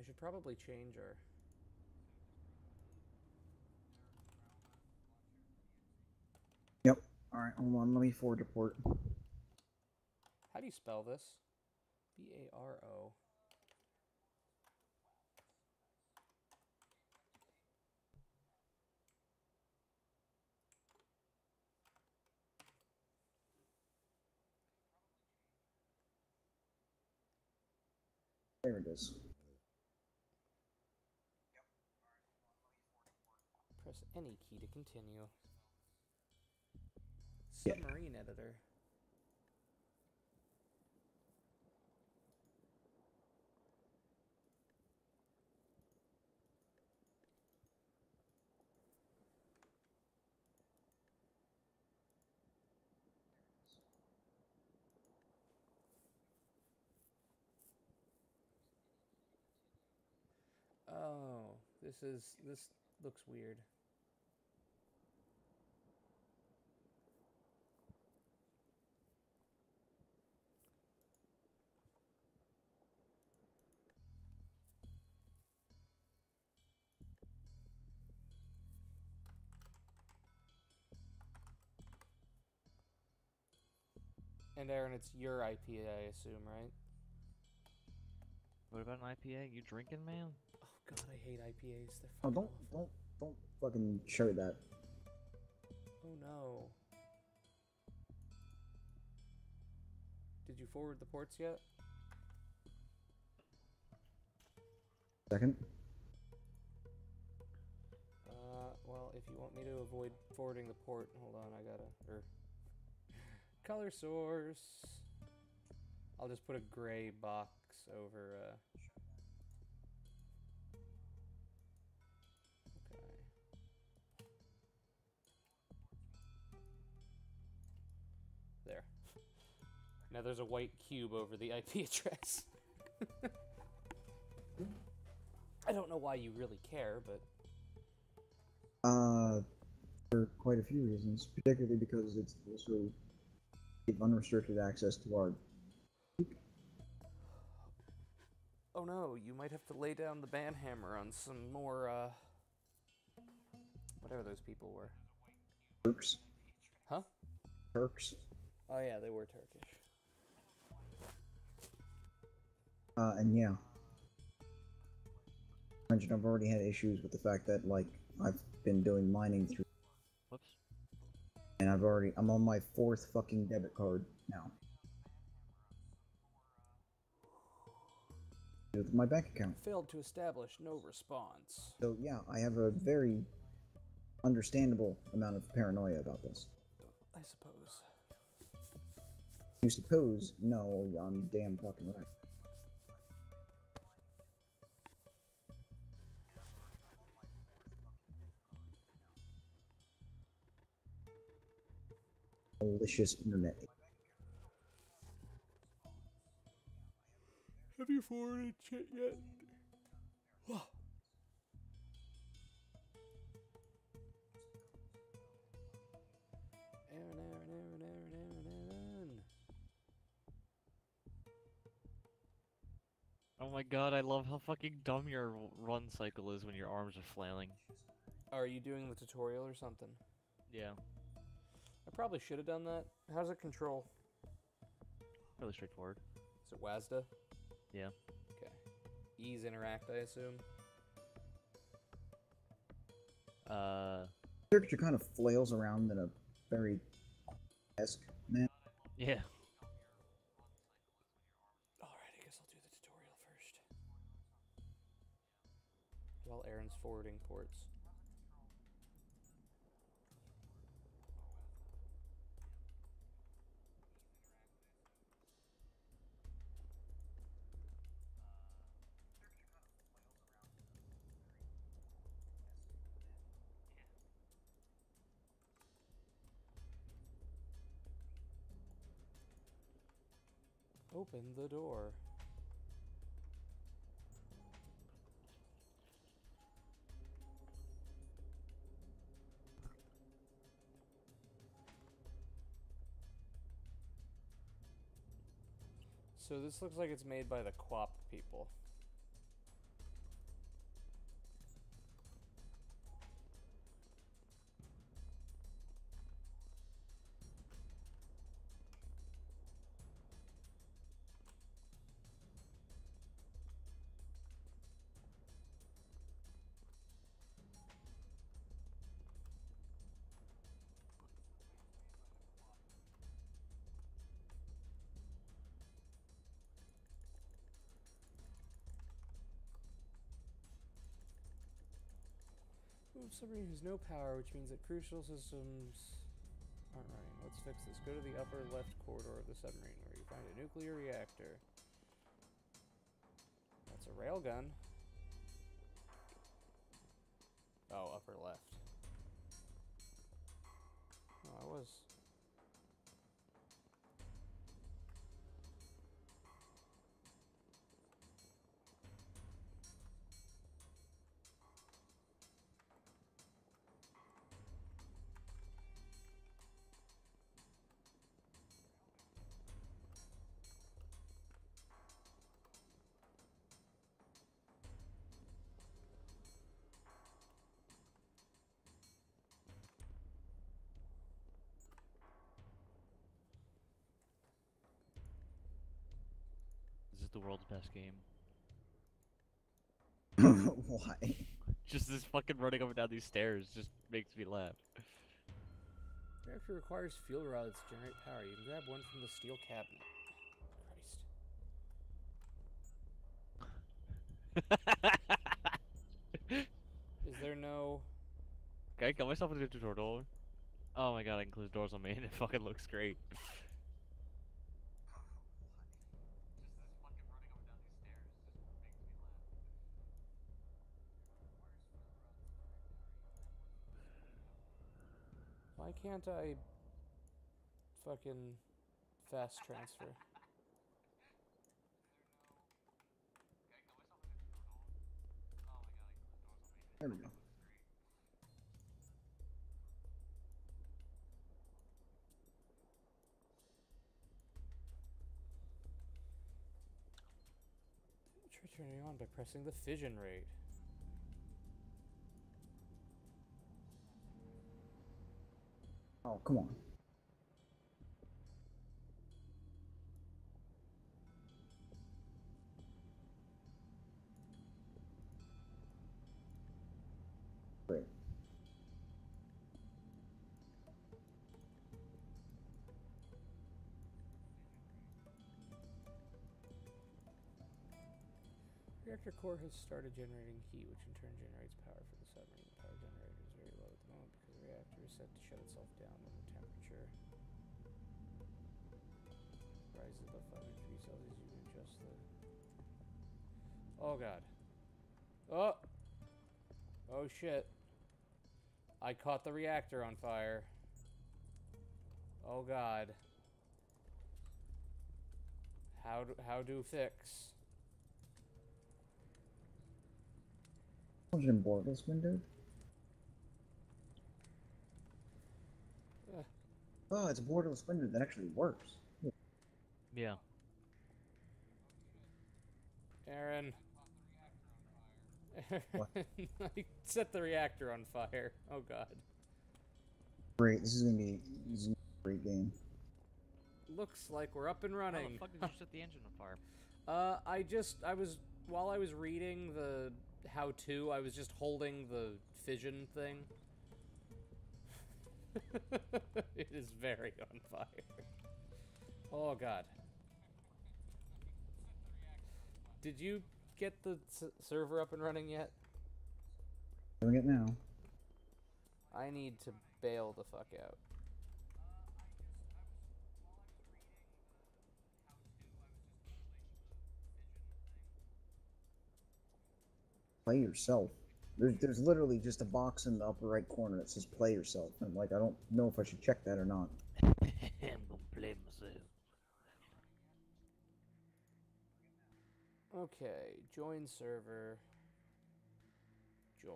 I should probably change our... Yep. Alright, hold on, let me forward report. How do you spell this? B-A-R-O. There it is. Press any key to continue. Yeah. Submarine editor. Oh, this looks weird. And Aaron, it's your IP, I assume, right? What about an IPA? You drinking, man? Oh god, I hate IPAs. They're Oh, fucking don't fucking show that. Oh no. Did you forward the ports yet? Second. Well, if you want me to avoid forwarding the port, hold on, I gotta... Color source. I'll just put a gray box over, Okay. There. Now there's a white cube over the IP address. I don't know why you really care, but... For quite a few reasons, particularly because it's also give unrestricted access to our... Oh no, you might have to lay down the banhammer on some more, whatever those people were. Turks. Huh? Turks. Oh yeah, they were Turkish. And yeah. I mentioned I've already had issues with the fact that, like, I've been doing mining through... Whoops. And I'm on my 4th fucking debit card now. With my bank account. Failed to establish no response. So yeah, I have a very understandable amount of paranoia about this. I suppose. You suppose? No, I'm damn fucking right. Malicious internet. Have you forwarded shit yet? Aaron. Oh my god, I love how fucking dumb your run cycle is when your arms are flailing. Are you doing the tutorial or something? Yeah, I probably should have done that. How's it control? really straightforward. Is it WASDA? Yeah. Okay. Ease interact, I assume. Character kind of flails around in a very esque manner. Yeah. Alright, I guess I'll do the tutorial first. While Aaron's forwarding ports. Open the door. So this looks like it's made by the Quap people. submarine has no power, which means that crucial systems aren't running. Let's fix this. Go to the upper left corridor of the submarine where you find a nuclear reactor. That's a railgun. Oh, upper left. Oh, I was. This is the world's best game. Why? Just this fucking running up and down these stairs just makes me laugh. Reactor requires fuel rods to generate power. You can grab one from the steel cabinet. Christ. Is there no... Can I kill myself with a tutorial? Oh my god, I can close doors on me and it fucking looks great. Why can't I fucking fast transfer? There we go. Try turning on by pressing the fission rate. Oh, come on. Great. Reactor core has started generating heat, which in turn generates power for the submarine. The power generator is very low at the moment because the reactor is set to shut itself down when the temperature rises above 500 degrees Celsius. You can adjust the... Oh god. Oh! Oh shit. I caught the reactor on fire. Oh god. How do fix? Engine borderless window. Oh, it's a borderless window that actually works. Yeah. Aaron. What? I set the reactor on fire. Oh god. Great. This is gonna be a great game. Looks like we're up and How running. the fuck did you set the engine on fire? While I was reading the how-to, I was just holding the fission thing. It is very on fire. Oh god. Did you get the server up and running yet? Doing it now. I need to bail the fuck out. Play yourself. There's literally just a box in the upper right corner that says play yourself. And like, I don't know if I should check that or not. I'm gonna play myself. Okay, join server. Join.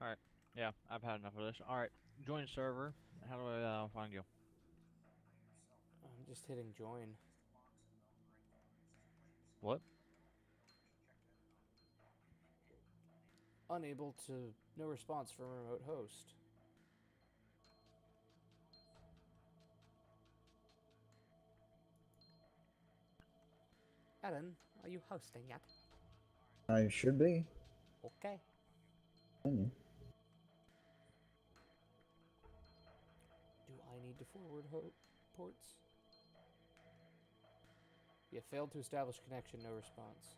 Alright. Yeah, I've had enough of this. Alright, join server. How do I find you? I'm just hitting join. What? Unable to... No response from remote host. Alan, are you hosting yet? I should be. Okay. Menu. Do I need to forward ports? You failed to establish connection, no response.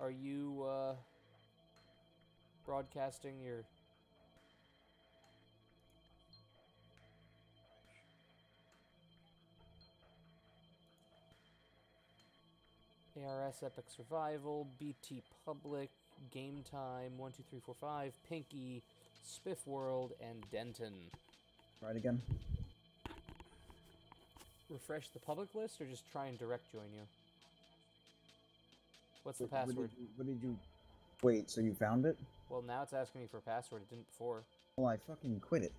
Are you broadcasting your... ARS Epic Survival, BT Public, Game Time, 12345, Pinky, Spiff World, and Denton. Right again. Refresh the public list or just try and direct join you? What's the password? What did you... Wait, so you found it? Well, now it's asking me for a password. It didn't before. Well, I fucking quit it.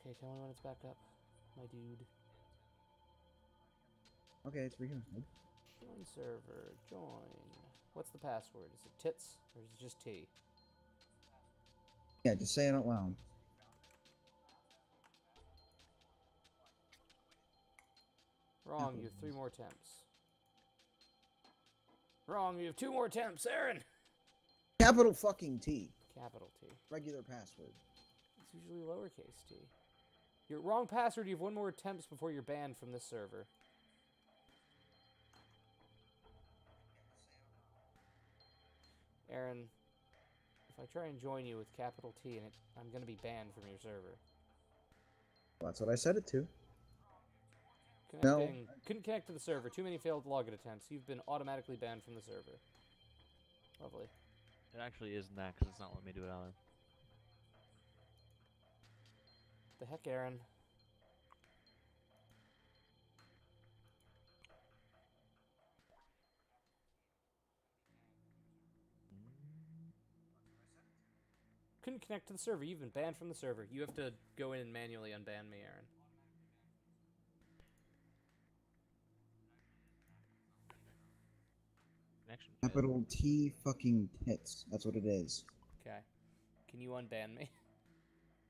Okay, tell me when it's back up, my dude. Okay, it's reunited. Join server, join. What's the password? Is it tits or is it just T? Yeah, just say it out loud. Wrong, you have 3 more attempts. Wrong, you have 2 more attempts, Aaron! Capital fucking T. Capital T. Regular password. It's usually lowercase t. Your wrong password, you have 1 more attempts before you're banned from this server. Aaron, if I try and join you with capital T in it, I'm gonna be banned from your server. Well, that's what I said it to. Connecting. Couldn't connect to the server. Too many failed login attempts. You've been automatically banned from the server. Lovely. It actually isn't that, because it's not letting me do it either. The heck, Aaron? Couldn't connect to the server. You've been banned from the server. You have to go in and manually unban me, Aaron. Connection failed. Capital T fucking tits. That's what it is. Okay. Can you unban me?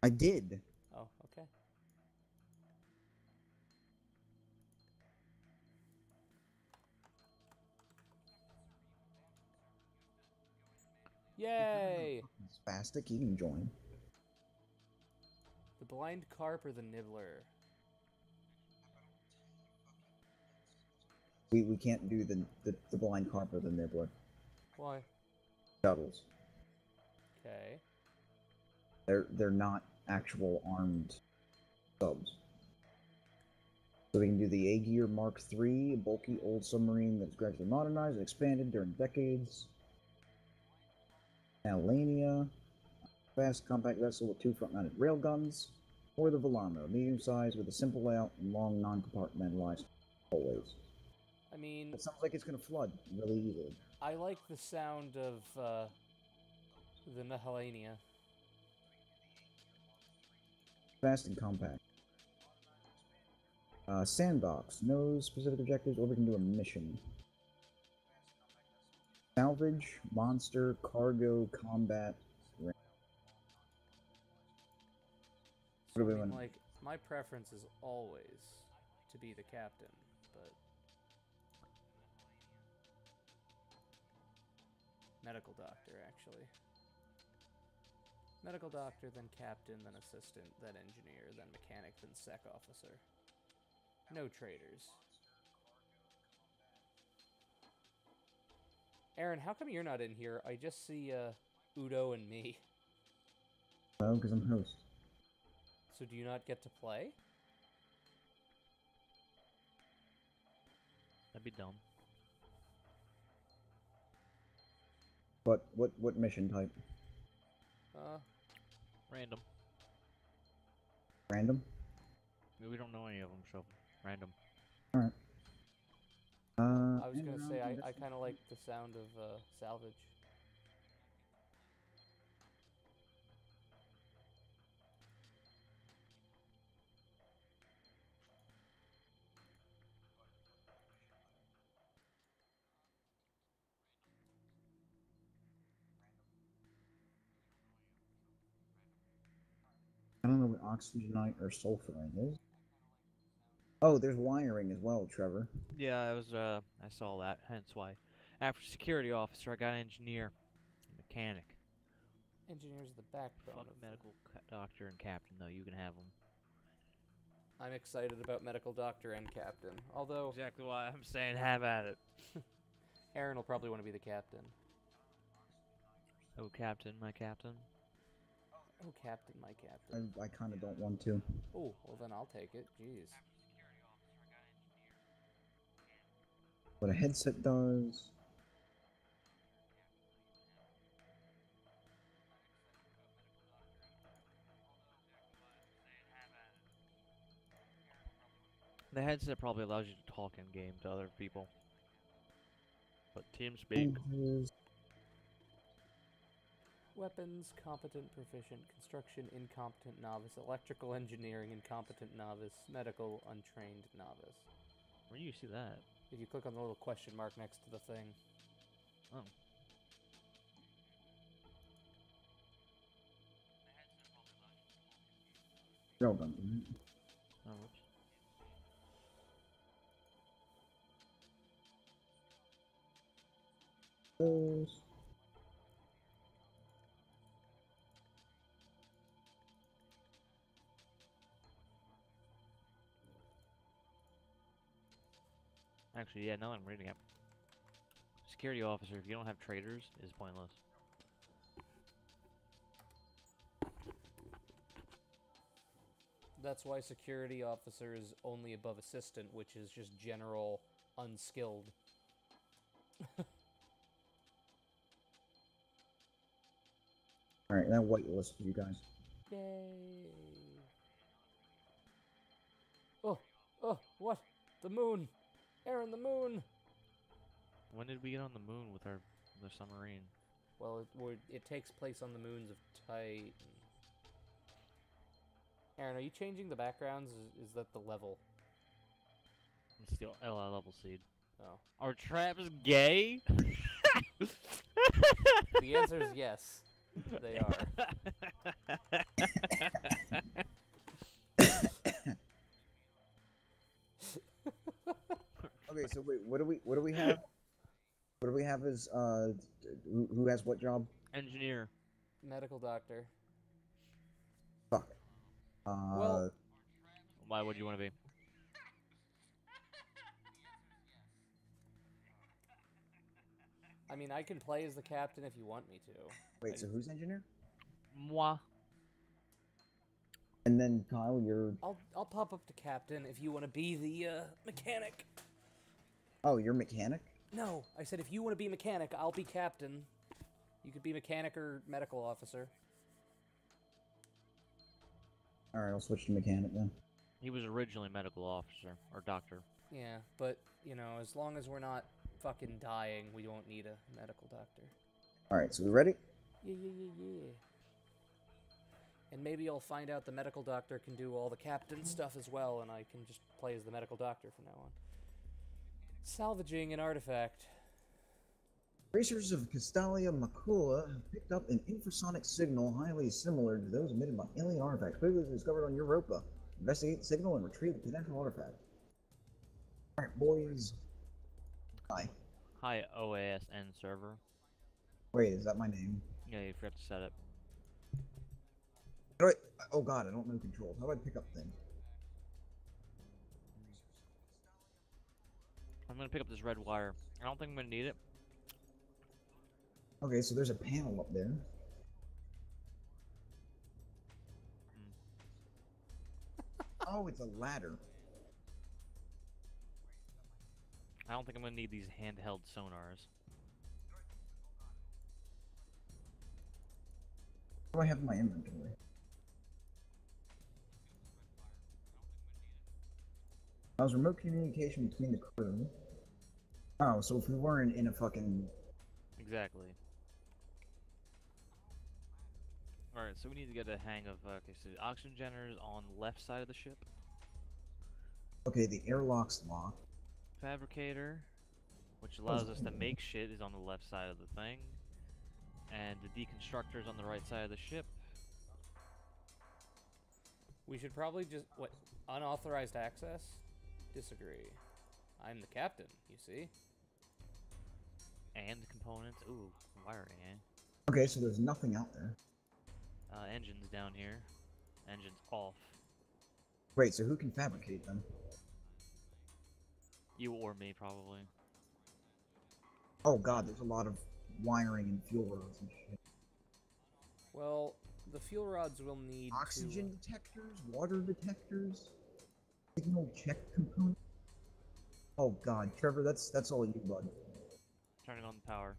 I did. Oh, okay. Yay! Spastic, you can join. The blind carp or the nibbler? We can't do the blind carp or the nibbler. Why? Shuttles. Okay. They're not actual armed subs. So we can do the A-Gear Mark III, a bulky old submarine that's gradually modernized and expanded during decades. Alania, fast compact vessel with 2 front-mounted railguns, or the Volano, medium-sized with a simple layout and long non-compartmentalized hallways. I mean, It sounds like it's gonna flood really easily. I like the sound of the Nihilania. Fast and compact. Sandbox, no specific objectives, or we can do a mission. Salvage, monster, cargo, combat. So, What do we I mean, want? like, my preference is always to be the captain, but... Medical doctor, actually. Medical doctor, then captain, then assistant, then engineer, then mechanic, then sec officer. No traitors. Aaron, how come you're not in here? I just see Udo and me. No, because I'm host. So do you not get to play? That'd be dumb. But what mission type? Random. Random? I mean, we don't know any of them, so random. Alright. I was gonna say, I kind of like the sound of salvage. I don't know what oxygenite or sulfurite is. Oh, there's wiring as well, Trevor. Yeah, I saw that, hence why. After security officer, I got engineer, mechanic. Engineer's the backbone Fuck of medical doctor and captain, though. You can have them. I'm excited about medical doctor and captain. Although Exactly why I'm saying have at it. Aaron will probably want to be the captain. Oh, captain, my captain. Oh, captain, my captain. I kind of don't want to. Oh, well then I'll take it. Jeez. What a headset does. The headset probably allows you to talk in game to other people. But TeamSpeak. Weapons, competent, proficient, construction, incompetent, novice, electrical engineering, incompetent, novice, medical, untrained, novice. Where do you see that? If you click on the little question mark next to the thing. Oh. Railgun. Oh, whoops. Actually, yeah, now I'm reading it. Security officer, if you don't have traders, is pointless. That's why security officer is only above assistant, which is just general unskilled. Alright, now whitelist for you guys. Yay! Oh, what? The moon! Aaron, the moon! When did we get on the moon with the submarine? Well, it takes place on the moons of Titan. Aaron, are you changing the backgrounds? Is that the level? It's still LI level seed. Oh. Are traps gay? The answer is yes. They are. Okay, so wait, what do we have? What do we have as who has what job? Engineer. Medical doctor. Fuck. Well, Why would you want to be? I mean, I can play as the captain if you want me to. Wait, so who's engineer? Moi. And then Kyle, you're. I'll pop up to captain if you want to be the mechanic. Oh, you're mechanic? No, I said if you want to be mechanic, I'll be captain. You could be mechanic or medical officer. Alright, I'll switch to mechanic then. He was originally medical officer or doctor. Yeah, but you know, as long as we're not fucking dying, we won't need a medical doctor. Alright, so we ready? Yeah. And maybe I'll find out the medical doctor can do all the captain stuff as well, and I can just play as the medical doctor from now on. Salvaging an artifact. Tracers of Castalia Macula have picked up an infrasonic signal highly similar to those emitted by alien artifacts previously discovered on Europa. Investigate the signal and retrieve the potential artifact. Alright, boys. Hi. Hi, OASN server. Wait, is that my name? Yeah, you forgot to set it. How do I, oh god, I don't know controls. How do I pick up things? I'm gonna pick up this red wire. I don't think I'm gonna need it. Okay, so there's a panel up there. Oh, it's a ladder. I don't think I'm gonna need these handheld sonars. What do I have in my inventory? Allows remote communication between the crew. Oh, so if we weren't in a fucking... Exactly. Alright, so we need to get a hang of, okay, so the oxygen generators on the left side of the ship. Okay, the airlock's locked. Fabricator, which allows us to make shit, is on the left side of the thing. And the deconstructor's on the right side of the ship. We should probably just... What? Unauthorized access? Disagree. I'm the captain, you see? And components. Ooh, wiring, eh? Okay, so there's nothing out there. Engines down here. Engines off. Wait, so who can fabricate them? You or me, probably. Oh god, there's a lot of wiring and fuel rods and shit. Well, the fuel rods will need Oxygen detectors, water detectors, signal check component. Oh god, Trevor, that's all you, bud. Turning on the power.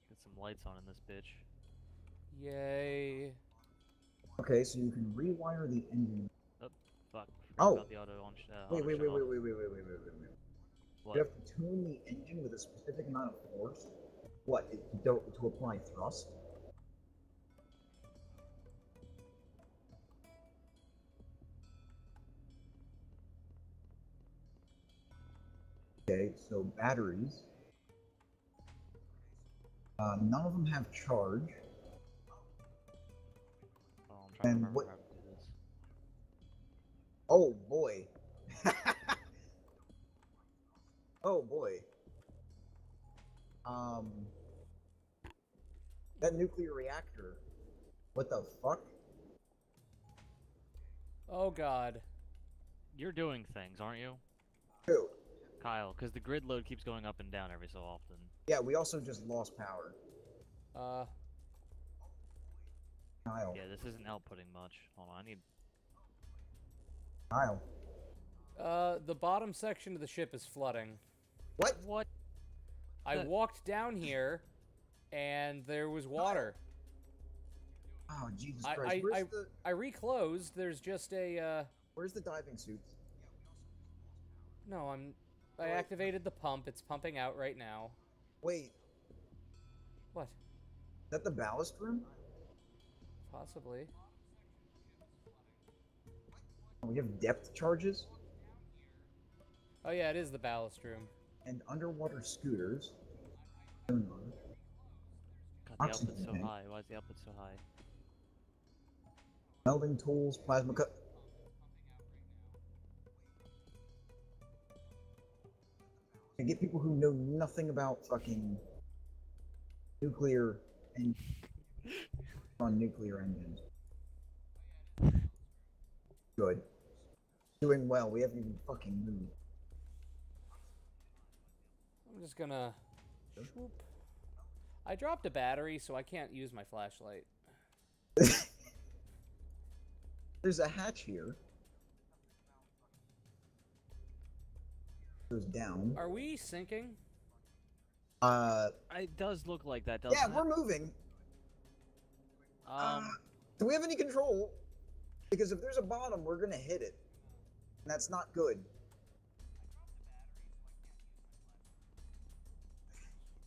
Get some lights on in this bitch. Yay. Okay, so you can rewire the engine. Oh, fuck. Oh. About the auto on. Wait. What? You have to tune the engine with a specific amount of force. What? To apply thrust? Okay, so batteries. None of them have charge. Oh, I'm trying And to remember what- how to do this. Oh boy. Oh boy. That nuclear reactor. What the fuck? Oh god. You're doing things, aren't you? Who? Kyle, because the grid load keeps going up and down every so often. Yeah, we also just lost power. Kyle. Yeah, this isn't outputting much. Hold on, I need... Kyle. The bottom section of the ship is flooding. What? What? I walked down here, and there was water. Oh, Jesus Christ. I reclosed. There's just a, Where's the diving suits? No, I activated the pump. It's pumping out right now. Wait, What? is that the ballast room? Possibly. We have depth charges Oh yeah, it is the ballast room. and underwater scooters. God, the Oxygen output's so tank. high. Why is the output so high? Melding tools, plasma cut. I get people who know nothing about fucking nuclear and on nuclear engines. Good. Doing well. We haven't even fucking moved. I'm just gonna... Swoop. I dropped a battery, so I can't use my flashlight. There's a hatch here. Goes down. Are we sinking? It does look like that, doesn't Yeah, it? we're moving. Do we have any control? Because if there's a bottom, we're gonna hit it. And that's not good.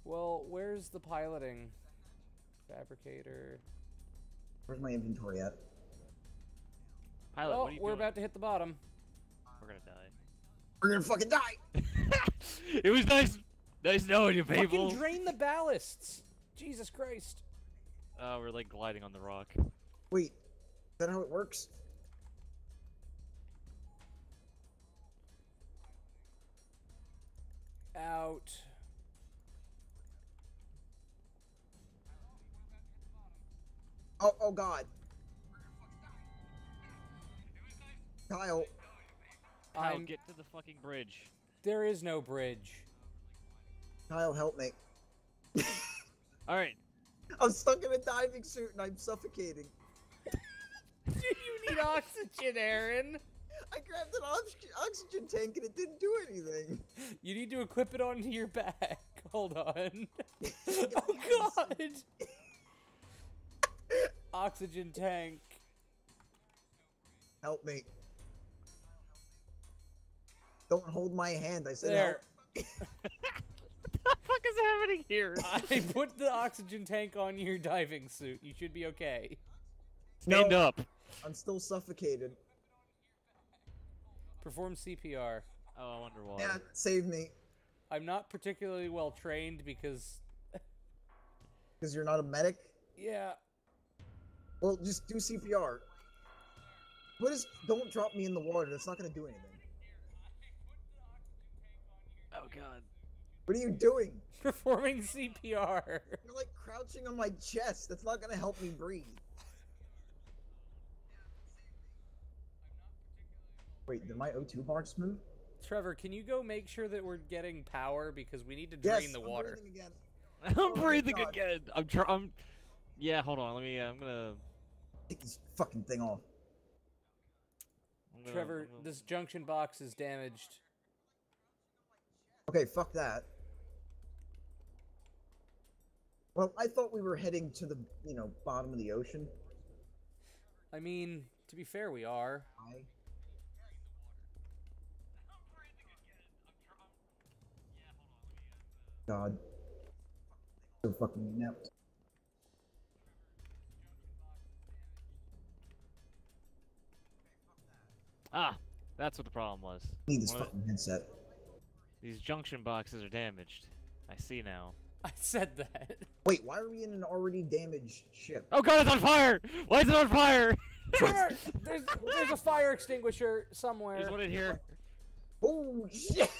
Well, where's the piloting? Fabricator... Where's my inventory at? Pilot, Oh, what are you we're doing? about to hit the bottom. We're gonna die. We're gonna fucking die! It was nice knowing you, people. Fucking drain the ballasts! Jesus Christ. We're like gliding on the rock. Wait, is that how it works? Out. Oh god. Kyle. Kyle, get to the fucking bridge. There is no bridge. Kyle, help me. Alright. I'm stuck in a diving suit and I'm suffocating. Do you need oxygen, Aaron? I grabbed an oxygen tank and it didn't do anything. You need to equip it onto your back. Hold on. Oh god! Oxygen tank. Help me. Don't hold my hand, I said There. help. What the fuck is happening here? I put the oxygen tank on your diving suit. You should be okay. Stand No, up. I'm still suffocated. Perform CPR. Oh, I wonder why. Yeah, save me. I'm not particularly well trained because... Because you're not a medic? Yeah. Well, just do CPR. Don't drop me in the water, that's not gonna do anything. Oh god. What are you doing? Performing CPR. You're like crouching on my chest. That's not gonna help me breathe. Wait, did my O2 box move? Trevor, can you go make sure that we're getting power because we need to drain the water? I'm breathing again. I'm Oh my breathing God. again. Yeah, hold on. Let me. I'm gonna. Take this fucking thing off. Trevor, this junction box is damaged. Okay, fuck that. Well, I thought we were heading to the, bottom of the ocean. I mean, to be fair, we are. God. So fucking inept. Ah, that's what the problem was. I need this fucking headset. These junction boxes are damaged. I see now. I said that. Wait, why are we in an already damaged ship? Oh god, it's on fire! Why is it on fire? Trevor, there's a fire extinguisher somewhere. There's one in here. Oh shit!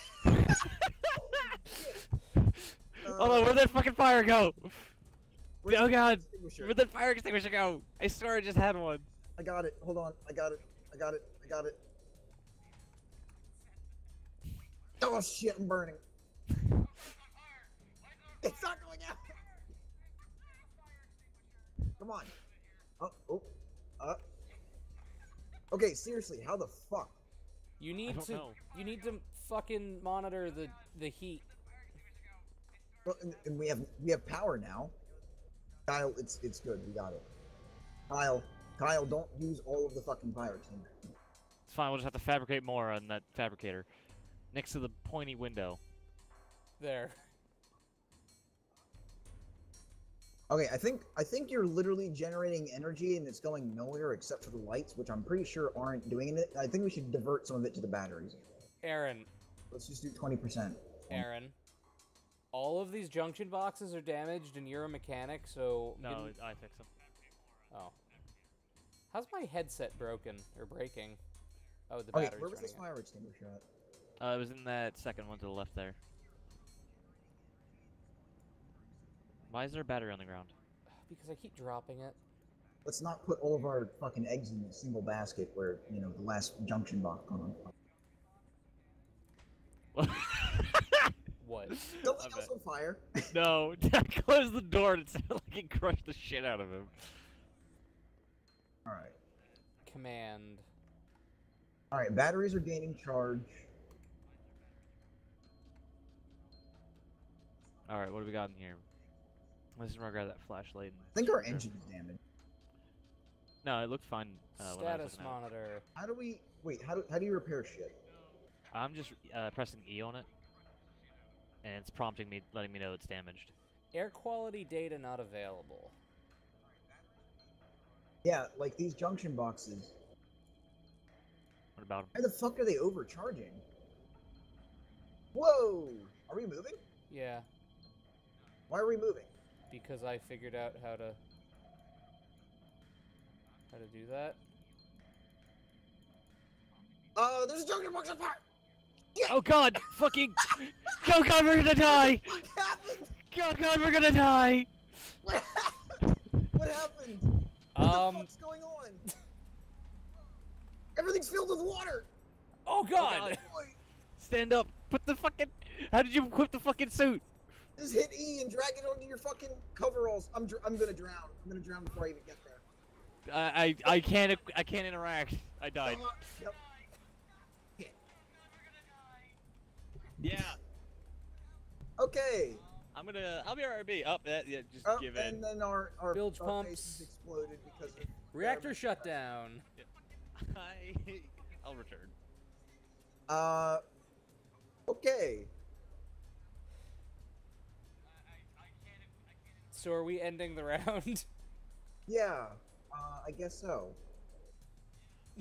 Hold on, where'd that fucking fire go? Oh god, Extinguisher? where'd that fire extinguisher go? I swear I just had one. I got it. Hold on. I got it. Oh shit, I'm burning. It's not going out. Come on. Okay, seriously, how the fuck? You need don't know. You need to fucking monitor the heat. Well, and we have power now. Kyle, it's good. We got it. Kyle, don't use all of the fucking fire extinguisher. It's fine, we'll just have to fabricate more on that fabricator. Next to the pointy window. There. Okay, I think you're literally generating energy and it's going nowhere except for the lights, which I'm pretty sure aren't doing it. I think we should divert some of it to the batteries. Aaron. Let's just do 20%. Aaron. All of these junction boxes are damaged and you're a mechanic, so... No, I fix them. Oh. How's my headset broken? Or breaking? Oh, the Okay, battery's where was this running out. fire extinguisher at? It was in that second one to the left there. Why is there a battery on the ground? Because I keep dropping it. Let's not put all of our fucking eggs in a single basket where, the last junction box on. What? Something else on fire. No, close the door and it sounded like it crushed the shit out of him. Alright. Command. Alright, batteries are gaining charge. Alright, what do we got in here? Let's grab that flashlight. I think our engine is damaged. No, it looked fine. When I was Status looking at it. monitor. How do we... Wait, how do you repair shit? I'm just pressing E on it. And it's prompting me, letting me know it's damaged. Air quality data not available. Yeah, like these junction boxes. What about them? Why the fuck are they overcharging? Whoa! Are we moving? Yeah, Why are we moving? because I figured out how to do that. There's a junction box on fire! Oh god! Fucking! Oh god, we're gonna die! What happened? Oh god, we're gonna die! What happened? What the fuck's going on? Everything's filled with water! Oh god! God. Stand up! Put the fucking... How did you equip the fucking suit? Just hit E and drag it onto your fucking coveralls. I'm gonna drown. I'm gonna drown before I even get there. I can't interact. I died. Yep. Yeah. Okay. I'll be RB. Up that. Yeah, just give in. And then our Bilge our pumps. faces exploded because of Reactor shutdown. I'll return. Okay. So are we ending the round? Yeah. I guess so.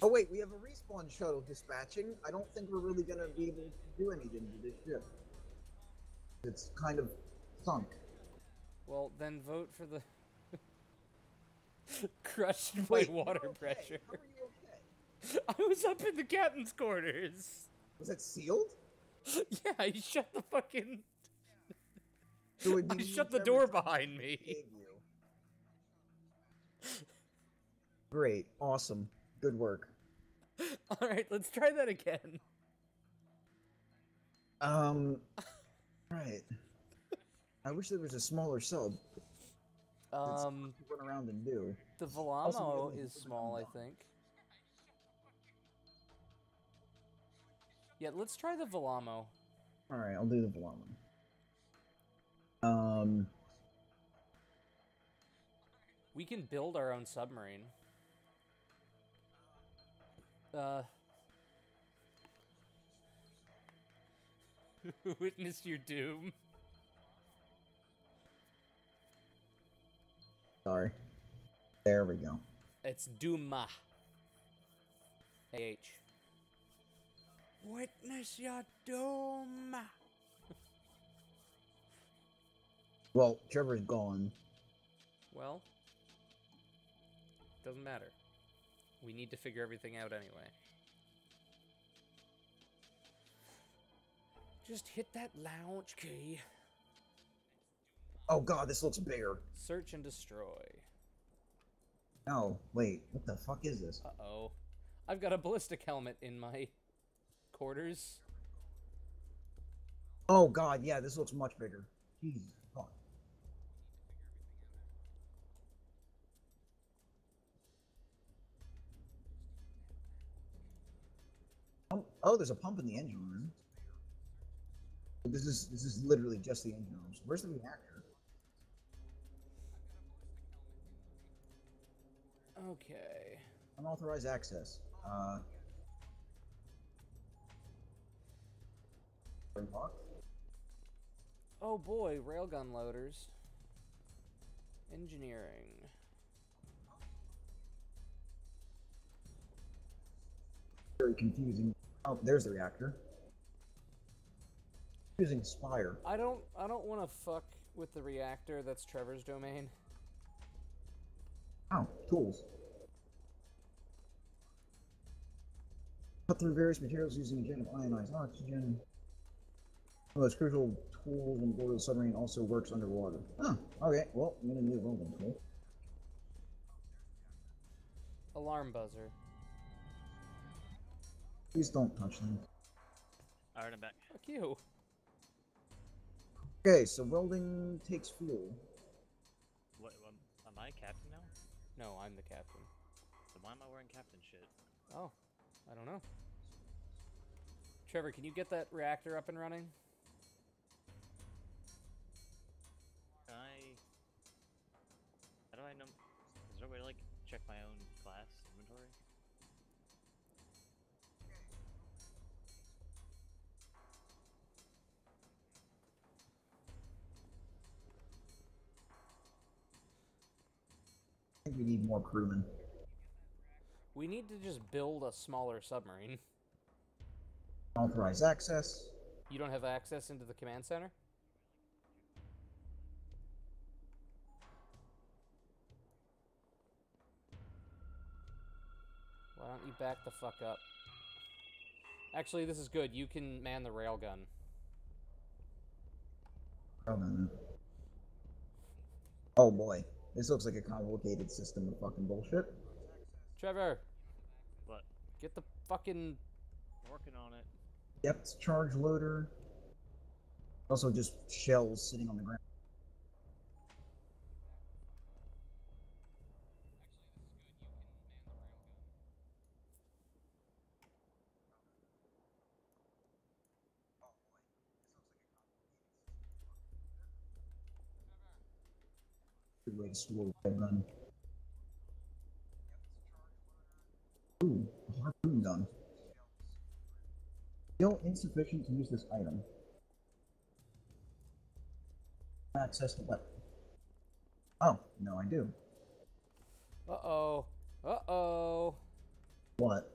Oh wait, we have a respawn shuttle dispatching. I don't think we're really gonna be able to do anything to this ship. It's kind of sunk. Well, then vote for the crushed by water you're okay. pressure. How are you okay? I was up in the captain's quarters. Was it sealed? Yeah, he shut the fucking... So it'd be I me shut and the Trevor door trying to behind me. save you. Great. Awesome. Good work. Alright, let's try that again. Right. I wish there was a smaller sub. That's Um, to run around and do. the Also, we Volamo have is a small, I think. Yeah, let's try the Volamo. Alright, I'll do the Volamo. We can build our own submarine. Witness your doom. Sorry. There we go. It's Duma. AH. Witness your doom. Well, Trevor's gone. Well, doesn't matter. We need to figure everything out anyway. Just hit that launch key. Oh god, this looks bigger. Search and destroy. Oh, wait. What the fuck is this? Uh-oh. I've got a ballistic helmet in my quarters. Oh god, yeah, this looks much bigger. Jesus fuck. Oh, there's a pump in the engine room. This is literally just the engine rooms. Where's the reactor? Okay. Unauthorized access. Unlocked? Oh boy, railgun loaders. Engineering. Very confusing. Oh, there's the reactor. Using Spire. I don't want to fuck with the reactor. That's Trevor's domain. Oh, tools. Cut through various materials using a jet of ionized oxygen. One of those crucial tools on board the submarine also works underwater. Oh, okay. Well, I'm gonna need a welding tool. Alarm buzzer. Please don't touch them. Alright, I'm back. Fuck you. Okay, so welding takes fuel. What, am I captain now? No, I'm the captain. So why am I wearing captain shit? Oh, I don't know. Trevor, can you get that reactor up and running? How do I know? Is there a way to, like, check my own class inventory? I think we need more crewmen. We need to just build a smaller submarine. Authorized access. You don't have access into the command center? Why don't you back the fuck up? Actually, this is good. You can man the railgun. Oh, no. Oh boy. This looks like a complicated system of fucking bullshit. Trevor! What? Get the fucking... Working on it. Yep, it's charge loader. Also just shells sitting on the ground. Good way to store a gun. Ooh, a harpoon gun. Still insufficient to use this item. Access to weapon. Oh, no, I do. Uh-oh. Uh-oh. What?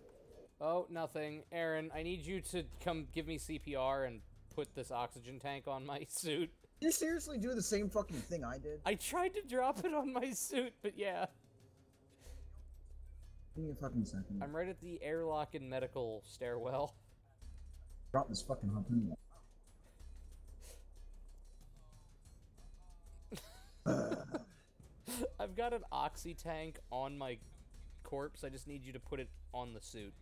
Oh, nothing. Aaron, I need you to come give me CPR and put this oxygen tank on my suit. Did you seriously do the same fucking thing I did? I tried to drop it on my suit, but yeah. Give me a fucking second. I'm right at the airlock and medical stairwell. Drop this fucking harpoon. I've got an oxy tank on my corpse. I just need you to put it on the suit.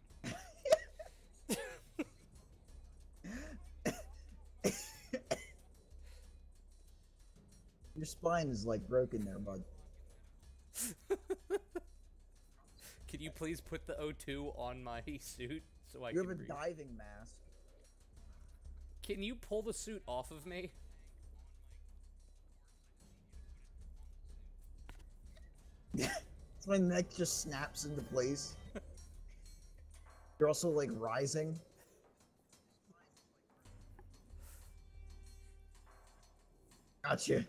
Your spine is like broken there, bud. Can you please put the O2 on my suit so I You can have a breathe? diving mask. Can you pull the suit off of me? So my neck just snaps into place. You're also like rising. Gotcha.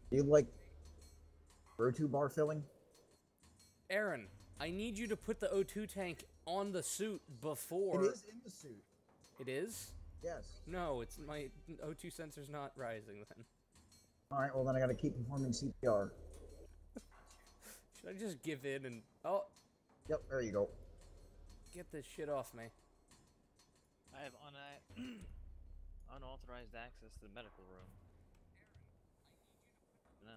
Do you like Barotrauma bar filling? Aaron, I need you to put the O2 tank on the suit before... It is in the suit. It is? Yes. No, it's my O2 sensor's not rising then. Alright, well then I gotta keep performing CPR. Should I just give in and... Oh, Yep, there you go. get this shit off me. I have unauthorized access to the medical room. No.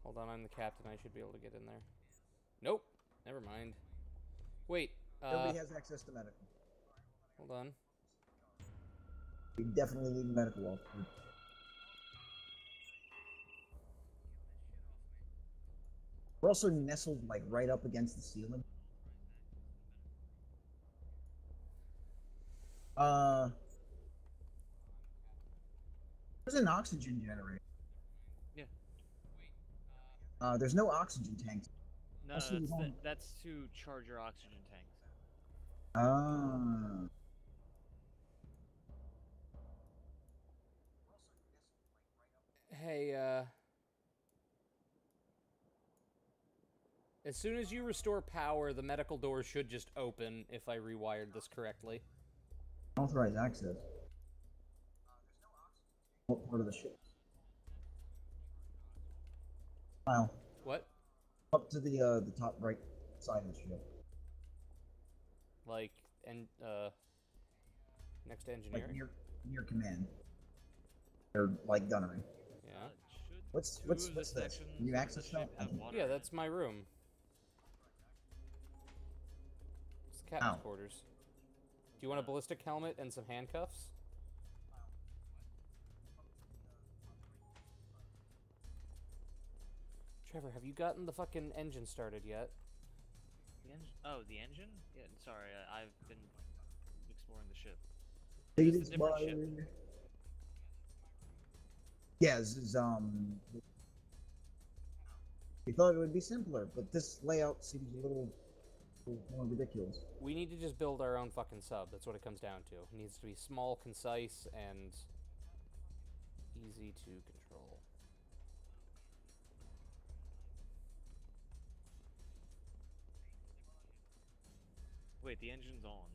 Hold on, I'm the captain. I should be able to get in there. Nope. Never mind. Wait, Nobody has access to medical. hold on. We definitely need a medical officer. We're also nestled like right up against the ceiling. There's an oxygen generator. Yeah. There's no oxygen tanks. No, Also, that's to charge your oxygen tanks. Ah. Hey, as soon as you restore power, the medical doors should just open if I rewired this correctly. Authorized access. What part of the ship? Wow. What? Up to the top right side of the ship. Like, next to Like engineering? near command. Or like gunnery. Yeah. What's Two what's of the what's this? sections Can you of the access ship that? have water Yeah, in that's it. my room. It's the captain's Ow. quarters. Do you want a ballistic helmet and some handcuffs? Trevor, have you gotten the fucking engine started yet? The engine? Oh, the engine? Yeah, sorry, I've been exploring the ship. It It's a is different ship. mine. Yeah, this is we thought it would be simpler, but this layout seems a little more ridiculous. We need to just build our own fucking sub. That's what it comes down to. It needs to be small, concise, and easy to control. Wait, the engine's on.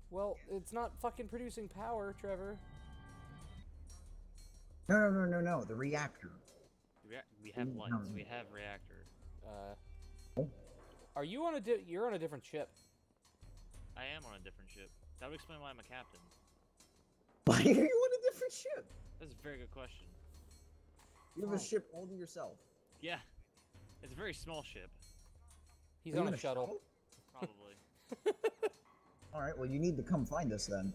Well, it's not fucking producing power, Trevor. No. The reactor. We have Mm, lights. no. We have reactor. Are you on you're on a different ship? I am on a different ship. That would explain why I'm a captain. Why are you on a different ship? That's a very good question. You have a ship all to yourself. Yeah. It's a very small ship. He's Are you on in a shuttle. Probably. Alright, well you need to come find us then.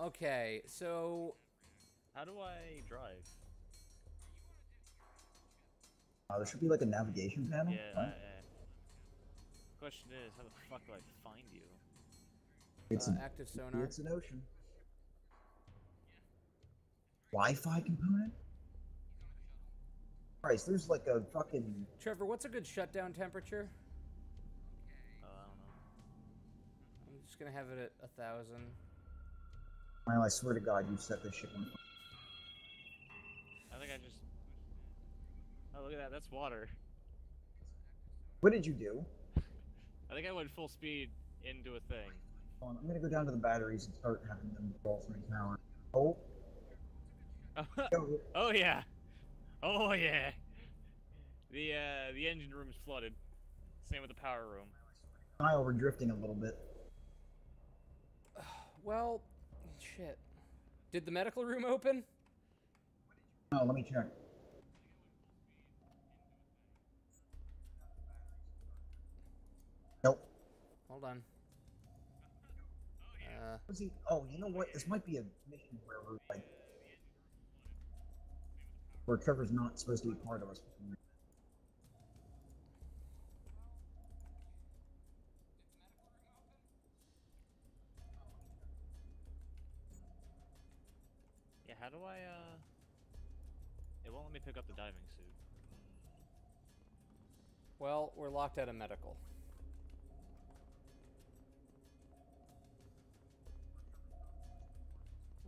Okay, so How do I drive? There should be like a navigation panel. Yeah, right? Question is, how the fuck do I find you? It's an active sonar. It's an ocean. Wi-Fi component? Christ, there's like a fucking... Trevor, what's a good shutdown temperature? Oh, I don't know. I'm just gonna have it at 1,000. Well, I swear to God, you set this shit on fire. I think I just... Oh, look at that. That's water. What did you do? I think I went full speed into a thing. Hold on, I'm gonna go down to the batteries and start having them roll through power. Oh. Go. Oh, yeah. Oh, yeah. The engine room is flooded. Same with the power room. Kyle, we're drifting a little bit. Well, shit. Did the medical room open? Oh, let me check. Nope. Hold on. Was he? Oh, you know what? This might be a mission where we're like, where Trevor's not supposed to be part of us. Yeah, how do I, It won't let me pick up the diving suit. Well, we're locked out of medical.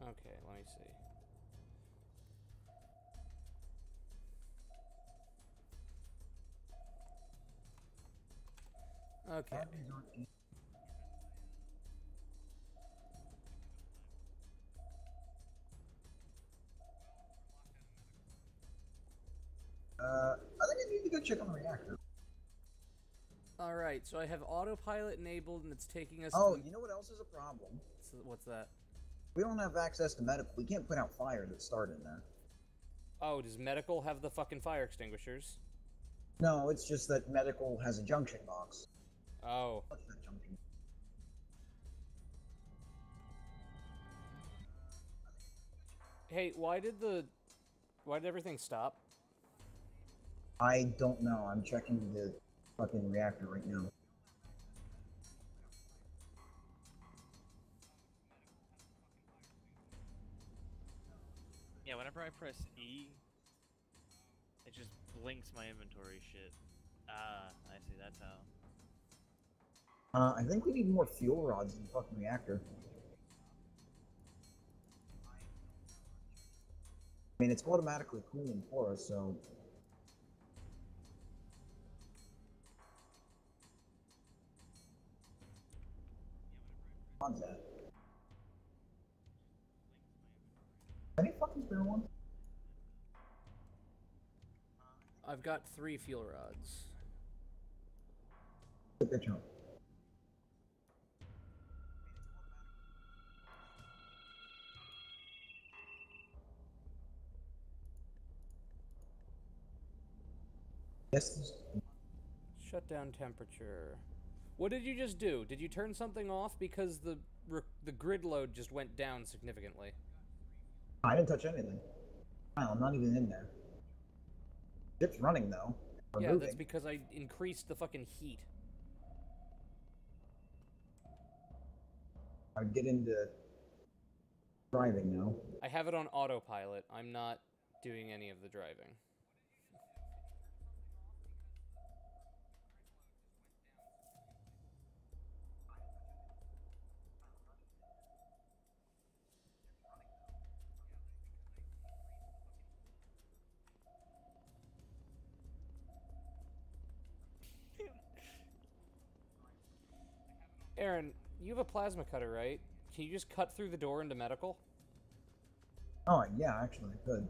Okay, let me see. Okay. I think I need to go check on the reactor. Alright, so I have autopilot enabled and it's taking us Oh, to... you know what else is a problem? What's that? We don't have access to medical. We can't put out fire that started in there. Oh, does medical have the fucking fire extinguishers? No, it's just that medical has a junction box. Oh. What's that junction? Hey, why did everything stop? I don't know. I'm checking the fucking reactor right now. Yeah, whenever I press E, it just blinks my inventory shit. Ah, I see, that's how. I think we need more fuel rods in the fucking reactor. I mean, it's automatically cooling for us, so... What's that? Any fucking spare ones? I've got 3 fuel rods. Take that jump. Yes. Shut down temperature. What did you just do? Did you turn something off? Because the grid load just went down significantly. I didn't touch anything. Wow, I'm not even in there. Ship's running though. We're yeah, moving. That's because I increased the fucking heat. I get into driving now. I have it on autopilot. I'm not doing any of the driving. Aaron, you have a plasma cutter, right? Can you just cut through the door into medical? Oh, yeah, actually, I could.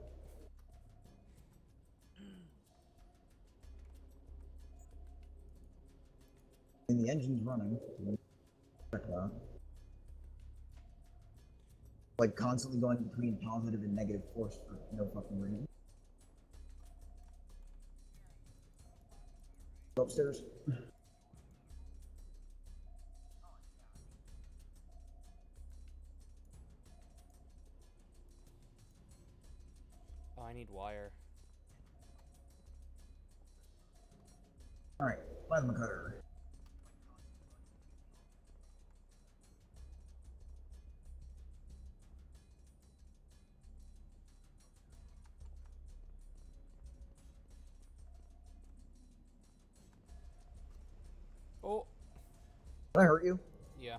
And the engine's running. Check it out. Like, constantly going between positive and negative force for no fucking reason. Go upstairs. Oh, I need wire. Alright, plasma cutter. Oh! Did I hurt you? Yeah.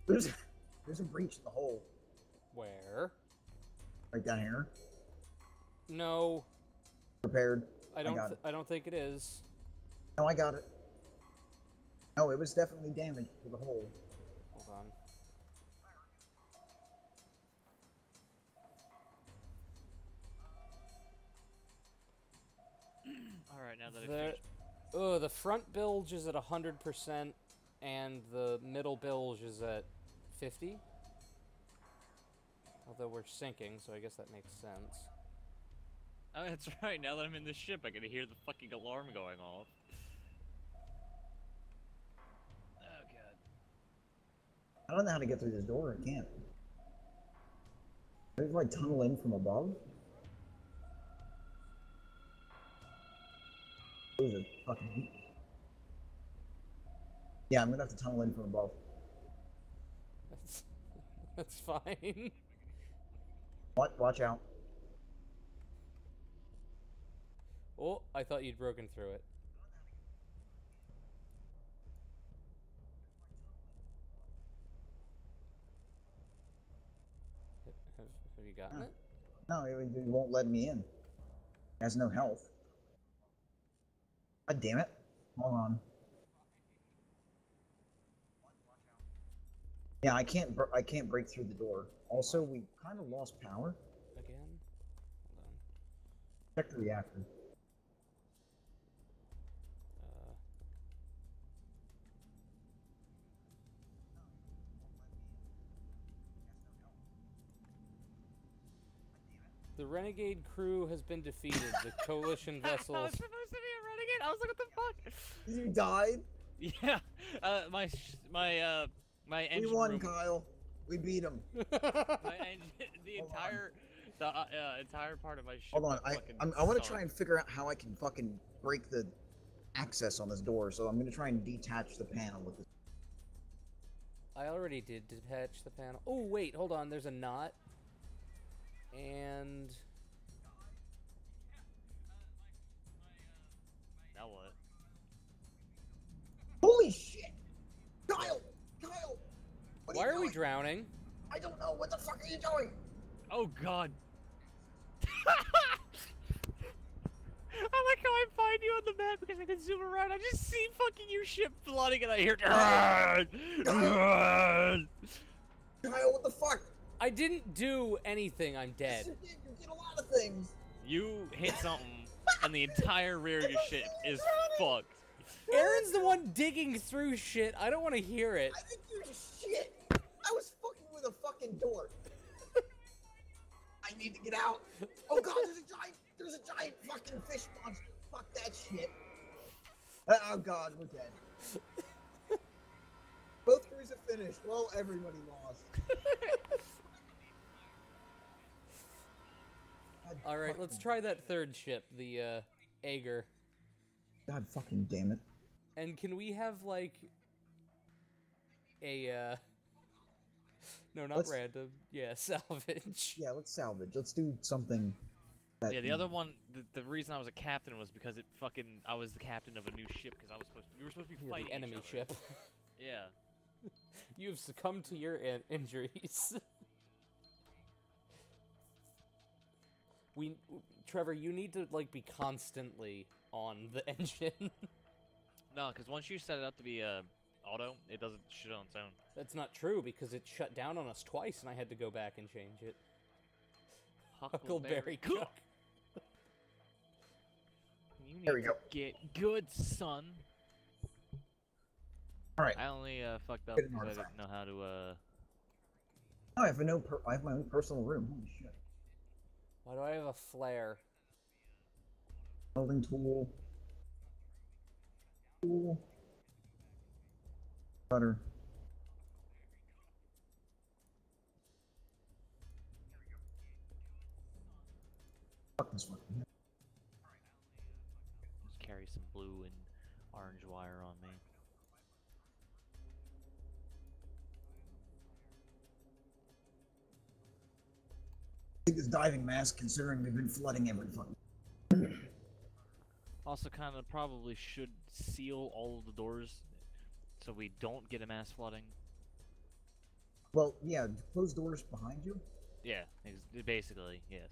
There's a breach in the hole. Where? Right down here. No. Prepared. I don't think it is. No, I got it. No, it was definitely damaged to the hole. Hold on. Alright, now that I've The finished. the front bilge is at 100%, and the middle bilge is at 50. Although we're sinking, so I guess that makes sense. Oh, that's right. Now that I'm in the ship, I can hear the fucking alarm going off. Oh god. I don't know how to get through this door. I can't. Maybe if I tunnel in from above? Those are fucking... Yeah, I'm gonna have to tunnel in from above. That's fine. What? Watch out. Oh, I thought you'd broken through it. Have you gotten it? No, it won't let me in. It has no health. God damn it. Hold on. Yeah, I can't break through the door. Also, we kind of lost power. Again? Hold on. Check the reactor. The renegade crew has been defeated. The coalition I vessels. was supposed to be a renegade. I was like, what the fuck? You died? Yeah. My engine We won, room. Kyle. We beat him. My engine, the Hold entire part of my ship. Hold on. got fucking I want to sunk. try and figure out how I can fucking break the access on this door. So I'm gonna try and detach the panel with this. I already did detach the panel. Oh, wait, hold on. There's a knot. And... Now what? Holy shit! Kyle! Kyle! What Why you are we doing? drowning? I don't know. What the fuck are you doing? Oh god. I like how I find you on the map because I can zoom around. I just see fucking your ship flooding and I hear. Kyle, what the fuck? I didn't do anything. I'm dead. Yes, you did a lot of things. You hit something and the entire rear of your ship is fucked. Aaron's the one digging through shit. I don't want to hear it. I think you're shit. I was fucking with a fucking door. I need to get out. Oh god, there's a giant fucking fish monster. Fuck that shit. Oh god, we're dead. Both crews have finished. Well, everybody lost. All right, let's try that third ship, the Ager. God fucking damn it. And can we have like a no, not Let's- random. Yeah, salvage. Yeah, let's salvage. Let's do something. That Yeah, the other one, the reason I was a captain was because I was the captain of a new ship because we were supposed to be You're fighting the enemy each other. ship. Yeah. You have succumbed to your injuries. Trevor, you need to like be constantly on the engine. No, because once you set it up to be auto, it doesn't shit on its own. That's not true because it shut down on us twice, and I had to go back and change it. Huckleberry Cook. You need There we to go. get good, son. All right. I only fucked up Get an because I artifact. didn't know how to Oh, I have my own personal room. Holy shit. Why do I have a flare? Welding tool. Tool. Cutter. Fuck this one. just carry some blue and orange wire on me. I think this diving mask, considering we've been flooding every fucking. Also, kind of probably should seal all of the doors so we don't get a mass flooding. Well, yeah, close doors behind you. Yeah, basically, yes.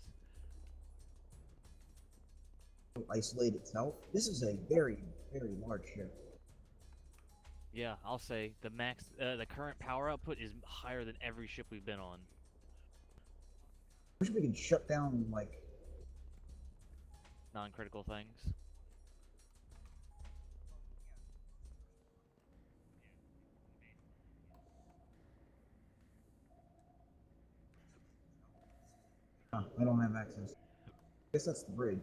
Isolate itself. This is a very, very large ship. Yeah, I'll say the the current power output is higher than every ship we've been on. I wish we could shut down, like, Non-critical things. I don't have access. Guess that's the bridge.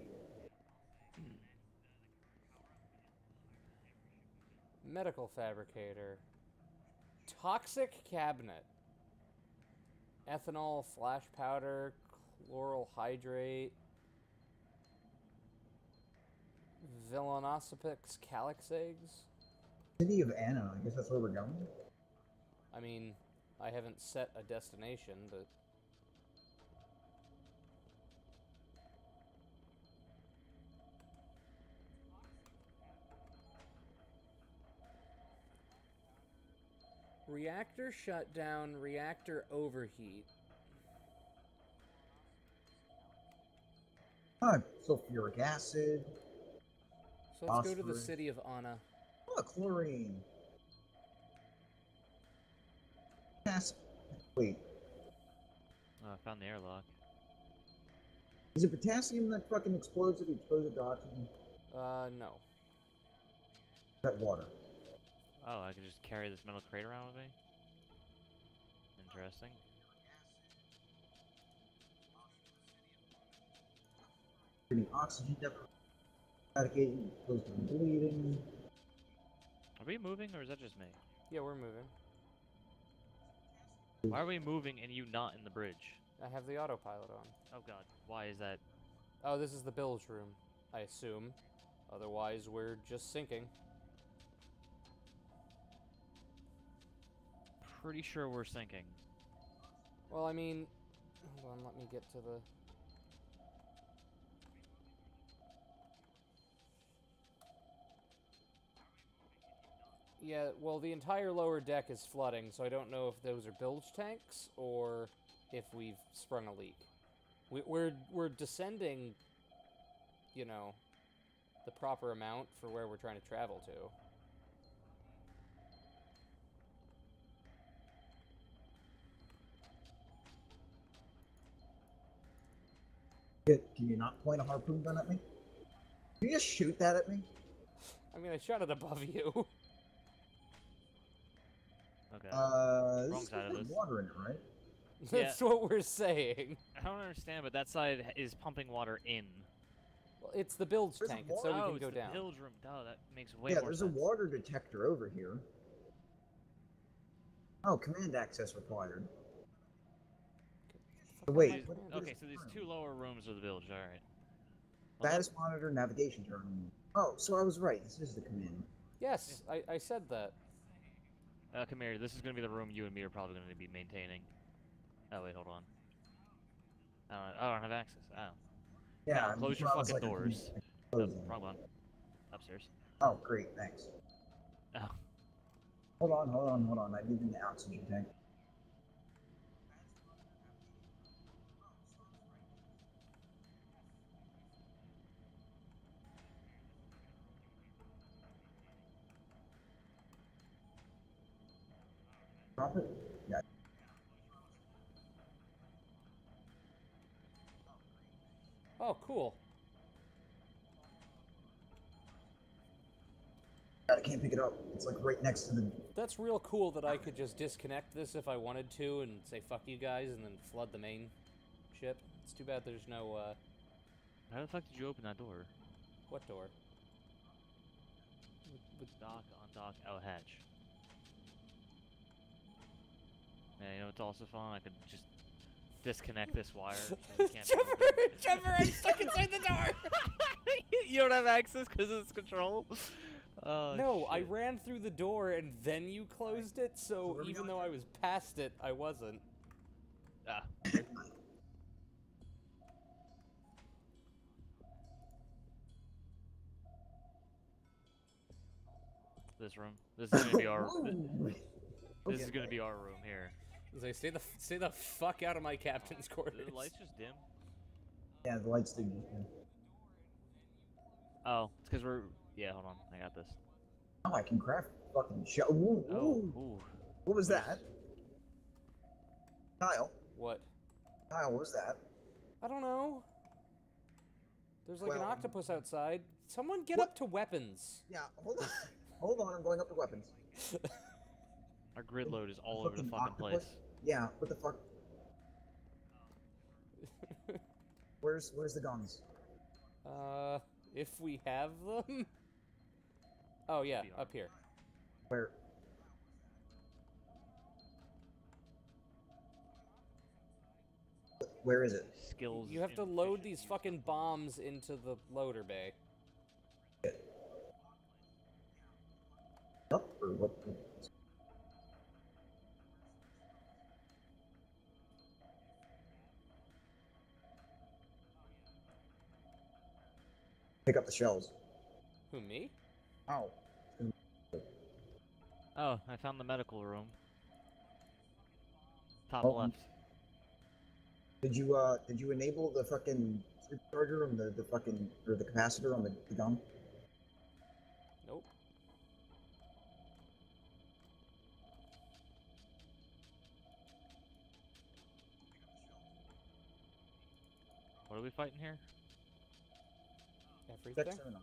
Medical fabricator. Toxic cabinet. Ethanol, flash powder, chloral hydrate. Villanocepix calyx eggs. City of Anna. I guess that's where we're going. I mean, I haven't set a destination, but... Reactor shutdown, reactor overheat. Sulfuric acid. So let's go to the Phosphorus. city of Anna. Oh, chlorine. Wait, Oh, I found the airlock. is it potassium that fucking explodes if you expose it to oxygen? No. Is that water? Oh, I can just carry this metal crate around with me? Interesting. Getting oxygen eradicating, goes to bleeding. Are we moving, or is that just me? Yeah, we're moving. Why are we moving and you not in the bridge? I have the autopilot on. Oh god, why is that? Oh, this is the bilge room, I assume. Otherwise, we're just sinking. Pretty sure we're sinking. Well, I mean... Hold on, let me get to the... Yeah, well, the entire lower deck is flooding, so I don't know if those are bilge tanks or if we've sprung a leak. We're descending, you know, the proper amount for where we're trying to travel to. Can you not point a harpoon gun at me? Can you just shoot that at me? I mean, I shot it above you. Okay. Wrong Wrong side of this. water in it, right? That's what we're saying. I don't understand, but that side is pumping water in. Well, it's the bilge There's a tank, it's so we Oh, can it's go the down. bilge room. Duh, that makes way Yeah, more there's sense. a water detector over here. Oh, command access required. Fuck Wait, am I what- doing? what Okay, is so the these room? two lower rooms are the bilge. All right. Status monitor navigation terminal. Oh, so I was right. This is the command. Yes, I said that. Come here. This is gonna be the room you and me are probably gonna be maintaining. Oh wait, hold on. I don't have access. Oh. Yeah, No, close your well, I was fucking like, I doors. can Oh, close them. wrong one. Upstairs. Oh, great, thanks. Oh. Hold on. I need an oxygen tank. Drop it? Yeah. Oh, cool. I can't pick it up. It's like right next to the. That's real cool that I could just disconnect this if I wanted to and say fuck you guys and then flood the main ship. It's too bad there's no, How the fuck did you open that door? what door? Dock, undock, out hatch. Yeah, you know what's also fun? I could just disconnect this wire. So you can't be able to- Trevor, I'm stuck inside the door! You don't have access because it's control? Oh, No, I shit. ran through the door and then you closed it, so where are we even going? though I was past it, I wasn't. Ah. This room. This is gonna be our. Ooh. This is gonna be our room here. As I stay the fuck out of my captain's quarters. Did the lights just dim? Yeah, the lights did. Oh, it's because we're. Yeah, hold on. I got this. Oh, I can craft fucking shell. Ooh, Oh, ooh. ooh. What was that? Kyle, What? what was that? I don't know. There's like an Well, octopus outside. Someone get what- up to weapons. Yeah, hold on. Hold on, I'm going up to weapons. Our grid load is all over the Fucking fucking octopus? place. Yeah, what the fuck? Where's the guns? If we have them? Oh yeah, up here. Where? Where is it? Skills. You have to load these fucking bombs into the loader bay. Up or what? Pick up the shells. Who, me? Ow. Oh, I found the medical room. Top Oh. left. Did you enable the fucking supercharger on the fucking, or the capacitor on the gun? Nope. What are we fighting here? Everything? Check sonar.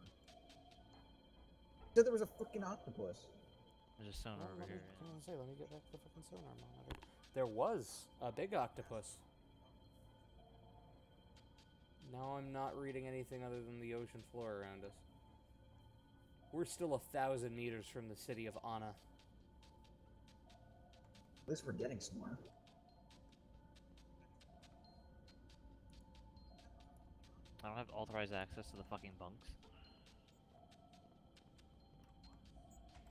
Said there was a fucking octopus. There's a sonar Well, over let me, here. I was gonna say, let me get back the fucking sonar monitor. There was a big octopus. Now I'm not reading anything other than the ocean floor around us. We're still 1,000 meters from the city of Anna. At least we're getting somewhere. I don't have authorized access to the fucking bunks.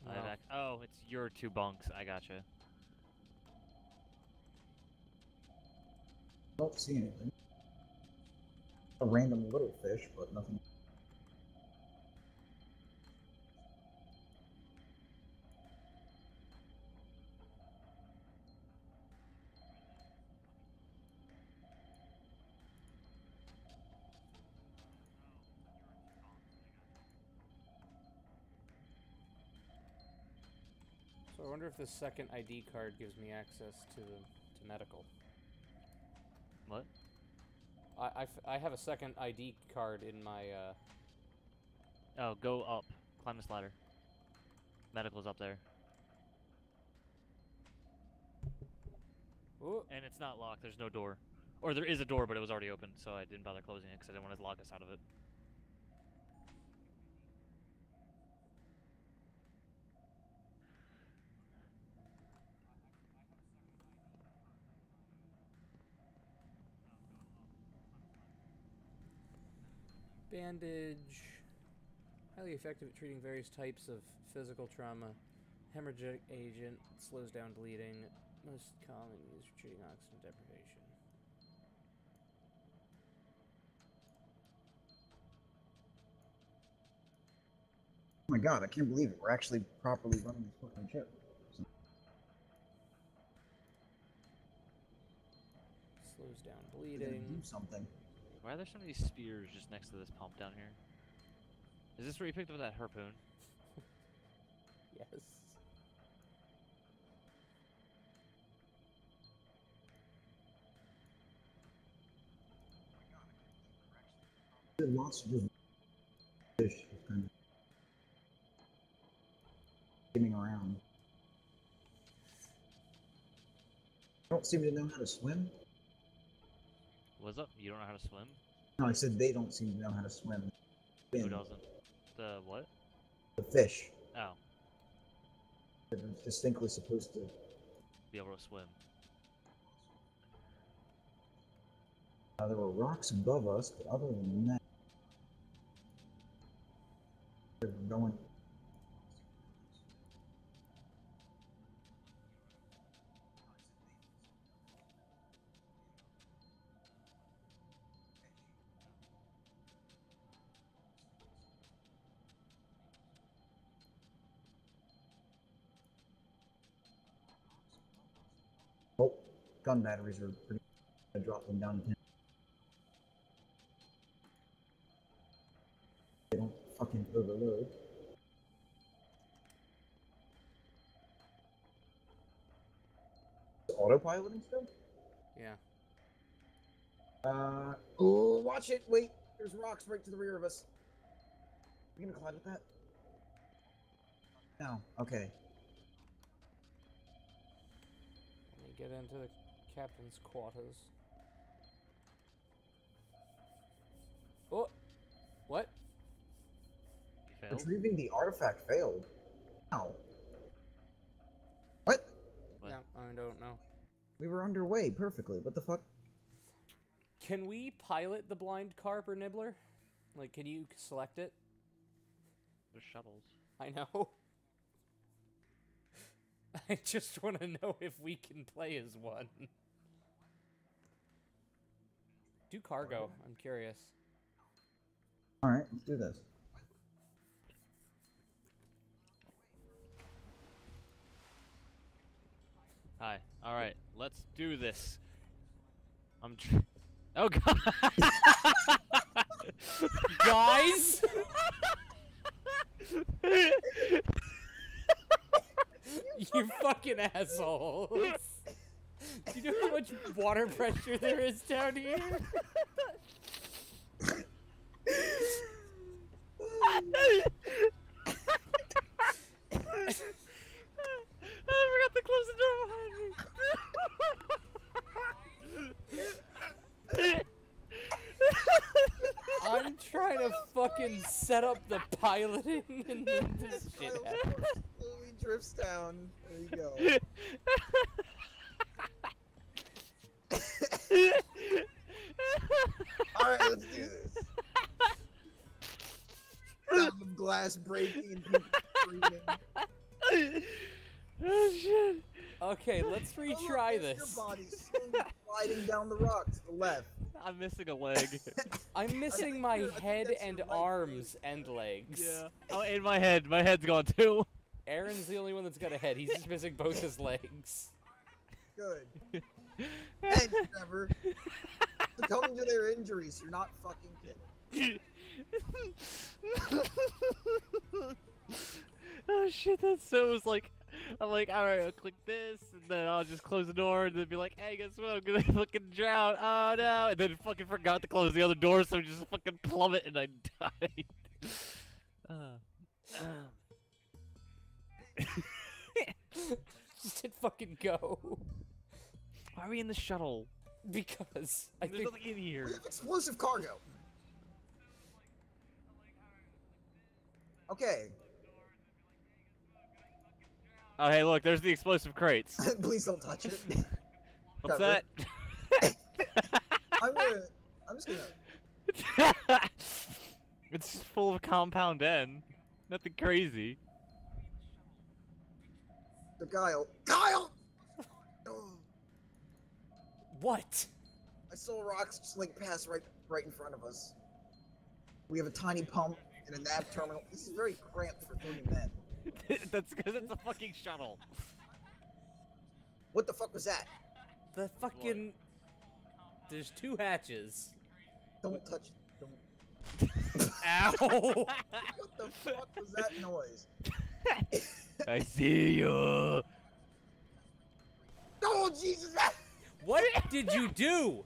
I have oh, it's your 2 bunks. I gotcha. Don't see anything. A random little fish, but nothing. So I wonder if this second ID card gives me access to medical. What? I have a second ID card in my Oh, go up. Climb this ladder. Medical's up there. Ooh. And it's not locked. There's no door. Or there is a door, but it was already open, so I didn't bother closing it because I didn't want to lock us out of it. Bandage. Highly effective at treating various types of physical trauma. Hemorrhagic agent. Slows down bleeding. Most common used for treating oxygen deprivation. Oh my god, I can't believe it. We're actually properly running this fucking ship. Slows down We're gonna bleeding. do something. Why are there so many spears just next to this pump down here? Is this where you picked up that harpoon? Yes. There's lots of just fish kind of skimming around. I don't seem to know how to swim. What's up? You don't know how to swim? No, I said they don't seem to know how to swim. Who Spin. doesn't? The what? The fish. Oh, They're distinctly supposed to. be able to swim. There were rocks above us, but other than that, they're going. Oh, gun batteries are pretty. I dropped them down to 10. They don't fucking overload. Autopiloting still? Yeah. Oh, watch it! Wait, there's rocks right to the rear of us. You gonna climb with that? No. Okay. Let me get into the captain's quarters. Oh, what? You failed? Retrieving the artifact failed. Ow. What? What? No, I don't know. We were underway perfectly. What the fuck? Can we pilot the blind carp or nibbler? Like, can you select it? There's shuttles. I know. I just want to know if we can play as one. Do cargo. I'm curious. Alright, let's do this. Hi. All right. Let's do this. Oh God. Guys! You fucking assholes! Do you know how much water pressure there is down here? I forgot to close the door behind me. I'm trying to fucking set up the piloting and then this shit happens. Slowly drifts down. There you go. Alright, let's do this. Sound of glass breaking and people screaming. Oh shit. Okay, let's Oh, retry look, there's this. Your body's slowly sliding down the rock to the left. I'm missing a leg. I'm missing my I think head that's and your right arms and legs. Yeah. Oh, and my head. My head's gone too. Aaron's the only one that's got a head. He's just missing both his legs. Good. Thanks, Trevor. Succumbing to their injuries, you're not fucking kidding. Oh shit, that's so. It was like, I'm like, alright, I'll click this, and then I'll just close the door, and then be like, hey, guess what? I'm gonna fucking drown. Oh no! And then fucking forgot to close the other door, so I just fucking plummet, and I died. Just hit fucking go. Why are we in the shuttle? Because I There's think nothing in here. We have explosive cargo. Okay. Oh, hey, look, there's the explosive crates. Please don't touch it. What's Trevor. that? I'm just gonna. It's just full of compound N. Nothing crazy. So Kyle! Oh, what? I saw rocks slink past right in front of us. We have a tiny pump and a nav terminal. This is very cramped for 3 men. That's because it's a fucking shuttle. What the fuck was that? The fucking. There's 2 hatches. Don't touch it. Don't. Ow! What the fuck was that noise? I see you. Oh, Jesus! What did you do?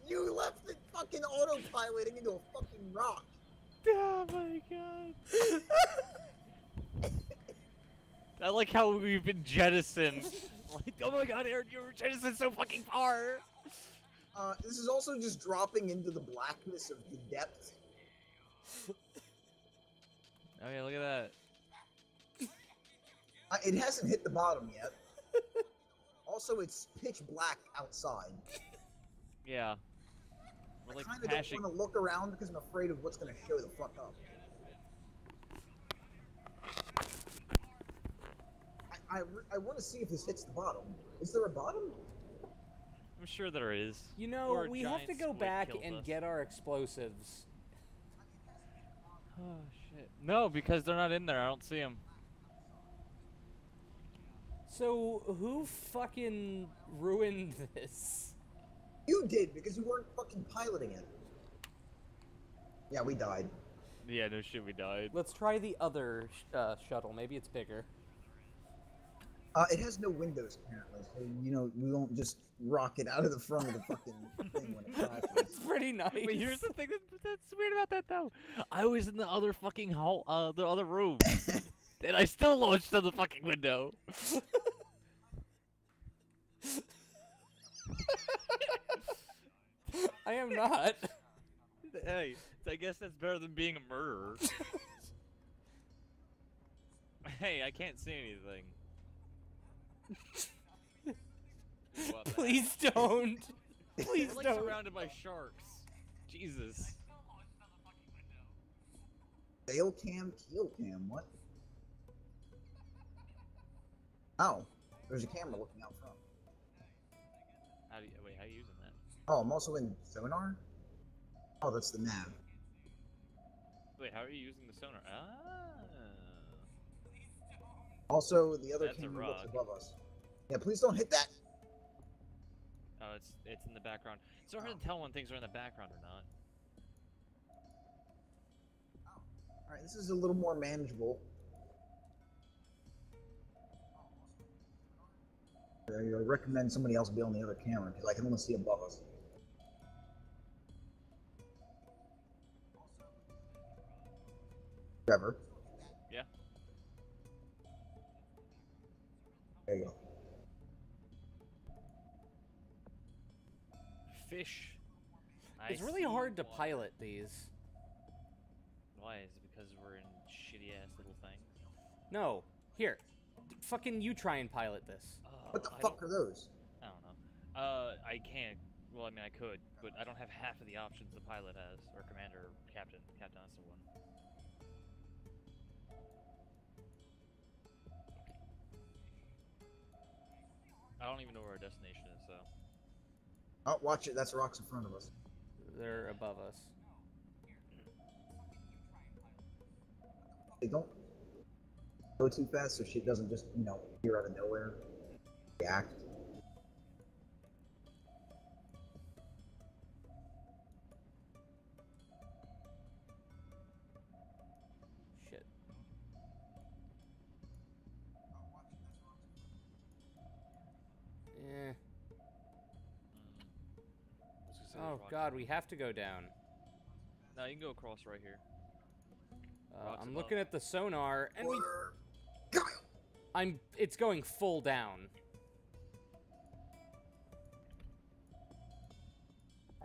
You left it fucking autopiloting into a fucking rock. Oh my god. I like how we've been jettisoned. Like, oh my god, Aaron, you were jettisoned so fucking far. This is also just dropping into the blackness of the depths. Oh yeah, look at that. It hasn't hit the bottom yet. Also, it's pitch black outside. Yeah. We're like I kind of pashing. don't want to look around because I'm afraid of what's going to show the fuck up. I want to see if this hits the bottom. Is there a bottom? I'm sure there is. You Or know, a we have to giant go squid back killed and us. get our explosives. Oh shit. No, because they're not in there. I don't see them. So, who fucking ruined this? You did, because you weren't fucking piloting it. Yeah, we died. Yeah, no shit, we died. Let's try the other shuttle. Maybe it's bigger. It has no windows, apparently, so, you know, we won't just rocket out of the front of the fucking thing when it crashes. That's pretty nice. But here's the thing that's weird about that though. I was in the other fucking hall, the other room, and I still launched through the fucking window. I am not. Hey, I guess that's better than being a murderer. Hey, I can't see anything. What the heck? Please don't. Please We're like don't. surrounded by sharks. Jesus. Sail cam, keel cam, what? Oh, there's a camera looking out front. Wait, how are you using that? Oh, I'm also in sonar? Oh, that's the nav. Wait, how are you using the sonar? Ah. Also, the other That's a camera looks rock. above us. Yeah, please don't hit that! Oh, it's in the background. It's so hard to tell when things are in the background or not. Alright, this is a little more manageable. I recommend somebody else be on the other camera, because I can only see above us. Trevor. Yeah. There you go. Fish. It's I really see hard to water. pilot these. Why? Is it because we're in shitty ass little things? No. Here. Fucking you try and pilot this. What the I fuck don't- are those? I don't know. I can't. Well, I mean, I could, but I don't have half of the options the pilot has, or commander, or captain. Captain, that's the one. I don't even know where our destination is, so. Oh, watch it, that's rocks in front of us. They're above us. They don't go too fast so shit doesn't just, appear out of nowhere. React. Shit. Eh. Oh god, we have to go down. No, you can go across right here. Rocks I'm above. looking at the sonar, and we... Kyle! It's going full down.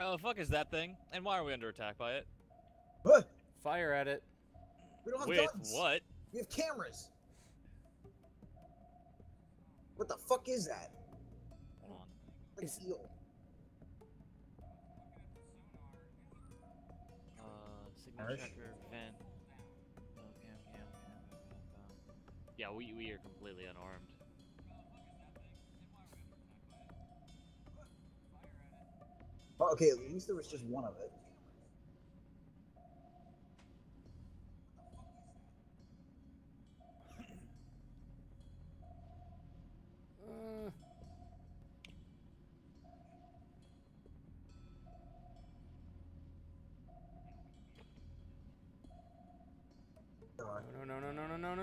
Oh, the fuck is that thing? And why are we under attack by it? What? Fire at it. We don't have With guns! what? We have cameras! What the fuck is that? Hold on. Like Is- an eel. Signal Harsh. checker, vent. Yeah, we are completely unarmed. Oh, okay, at least there was just one of it. God.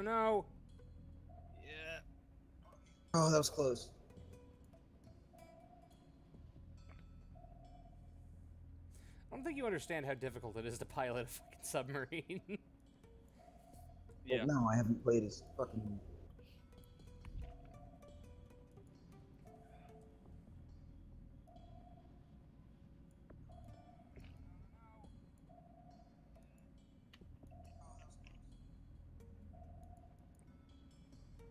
No. Yeah. Oh, that was close. I don't think you understand how difficult it is to pilot a fucking submarine. Yeah. Well, no, I haven't played as fucking...